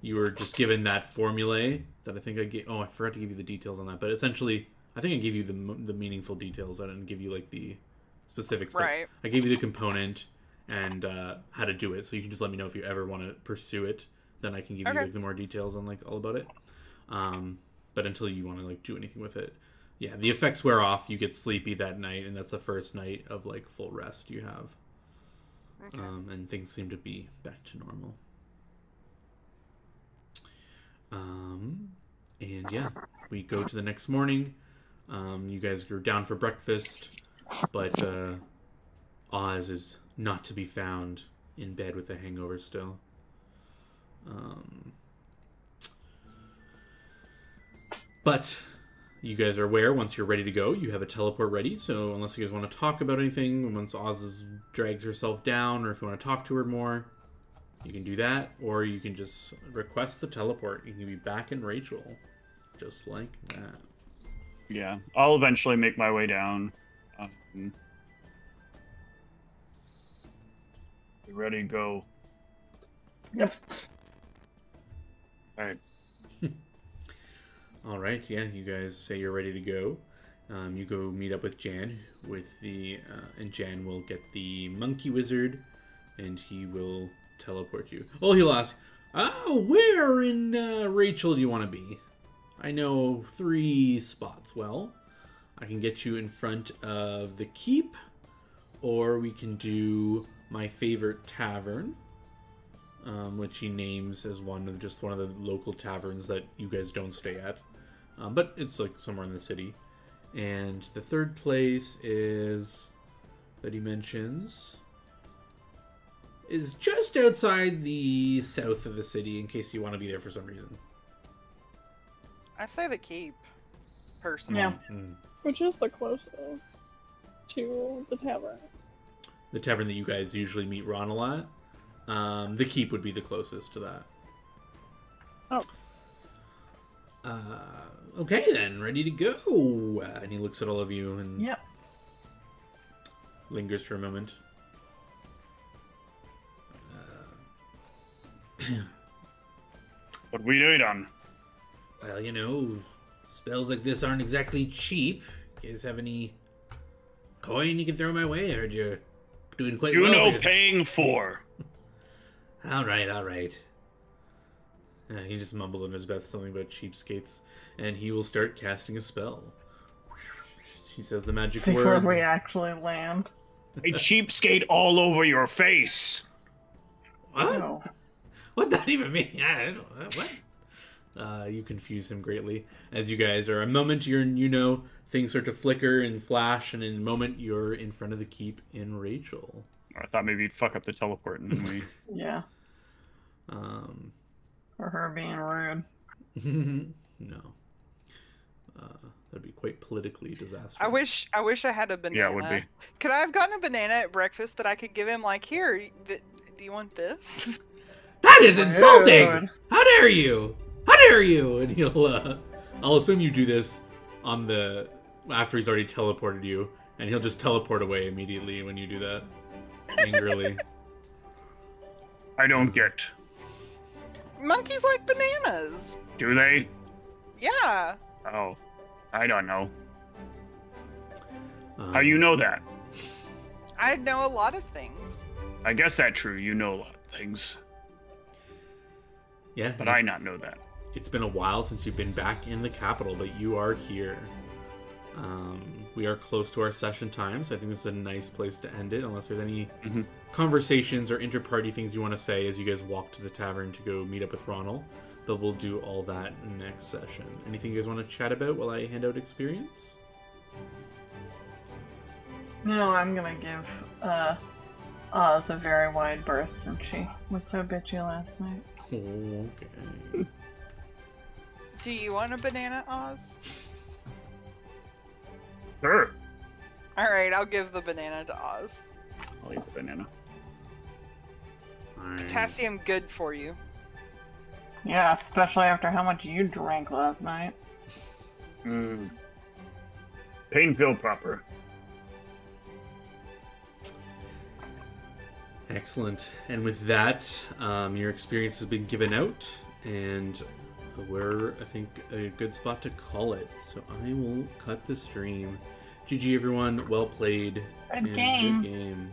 A: you were just given that formulae that I think I gave. Oh, I forgot to give you the details on that. But essentially, I think I gave you the meaningful details. I didn't give you like the specifics.
C: Right.
A: I gave you the component and how to do it. So you can just let me know if you ever want to pursue it. Then I can give you like the more details on like all about it. But until you want to like do anything with it, yeah, the effects wear off. You get sleepy that night, and that's the first night of like full rest you have.
C: Okay.
A: And things seem to be back to normal. And yeah, we go to the next morning. You guys are down for breakfast, but Oz is not to be found in bed with a hangover still. But you guys are aware, once you're ready to go, you have a teleport ready. So unless you guys want to talk about anything, once Oz drags herself down, or if you want to talk to her more, you can do that. Or you can just request the teleport. You can be back in Rachel. Just like that.
B: Yeah, I'll eventually make my way down. You ready to go?
D: Yep.
B: All right.
A: All right, yeah, you guys say you're ready to go. You go meet up with Jan, and Jan will get the monkey wizard, and he will teleport you. Oh, he'll ask, where in Rachel do you want to be? I know 3 spots. Well, I can get you in front of the keep, or we can do my favorite tavern, which he names as one of the local taverns that you guys don't stay at. But it's like somewhere in the city. And the third place that he mentions is just outside the south of the city, in case you want to be there for some reason.
C: I say the keep, personally.
D: Yeah.
E: Which is the closest to the tavern?
A: The tavern that you guys usually meet Ronald at. The keep would be the closest to that.
E: Oh.
A: Okay then, ready to go. And he looks at all of you and
D: Yep.
A: lingers for a moment.
B: What we do on?
A: Well, you know, spells like this aren't exactly cheap. You guys have any coin you can throw my way? I heard you're doing quite well.
B: Juno paying for.
A: All right. He just mumbles under his breath something about cheapskates, and he will start casting a spell. He says the magic
D: Before
A: words.
D: we actually land.
B: A cheapskate all over your face.
A: What?
D: No.
A: What that even mean? I don't know. What? You confuse him greatly. As you guys are a moment, things start to flicker and flash, and in a moment, you're in front of the keep in Rachel.
B: I thought maybe you'd fuck up the teleport and then we...
D: Yeah. For her being rude.
A: No. That'd be quite politically disastrous.
C: I wish I had a banana.
B: Yeah, it would be.
C: Could I have gotten a banana at breakfast that I could give him? Like, here, do you want this?
A: That is insulting!
D: Rude.
A: How dare you? How dare you? And he'll, I'll assume you do this after he's already teleported you, and he'll just teleport away immediately when you do that. Angrily.
B: I don't get.
C: Monkeys like bananas.
B: Do they?
C: Yeah.
B: Oh. I don't know.
A: Um,
B: How you know that?
C: I know a lot of things.
B: I guess that's true. You know a lot of things.
A: Yeah,
B: But I not know that.
A: It's been a while since you've been back in the capital, but you are here. We are close to our session time, so I think this is a nice place to end it, unless there's any conversations or inter-party things you want to say as you guys walk to the tavern to go meet up with Ronald. But we'll do all that next session. Anything you guys want to chat about while I hand out experience?
D: No, I'm gonna give Oz a very wide berth since she was so bitchy last night.
A: Okay.
C: Do you want a banana, Oz?
B: Sure.
C: All right, I'll give the banana to Oz.
B: I'll eat the banana.
A: Alright.
C: Potassium good for you.
D: Yeah, especially after how much you drank last night.
B: Pain pill proper.
A: Excellent. And with that, your experience has been given out, and we're, I think, a good spot to call it. So I will cut the stream. GG, everyone. Well played.
D: Good
A: and
D: game.
A: Good game.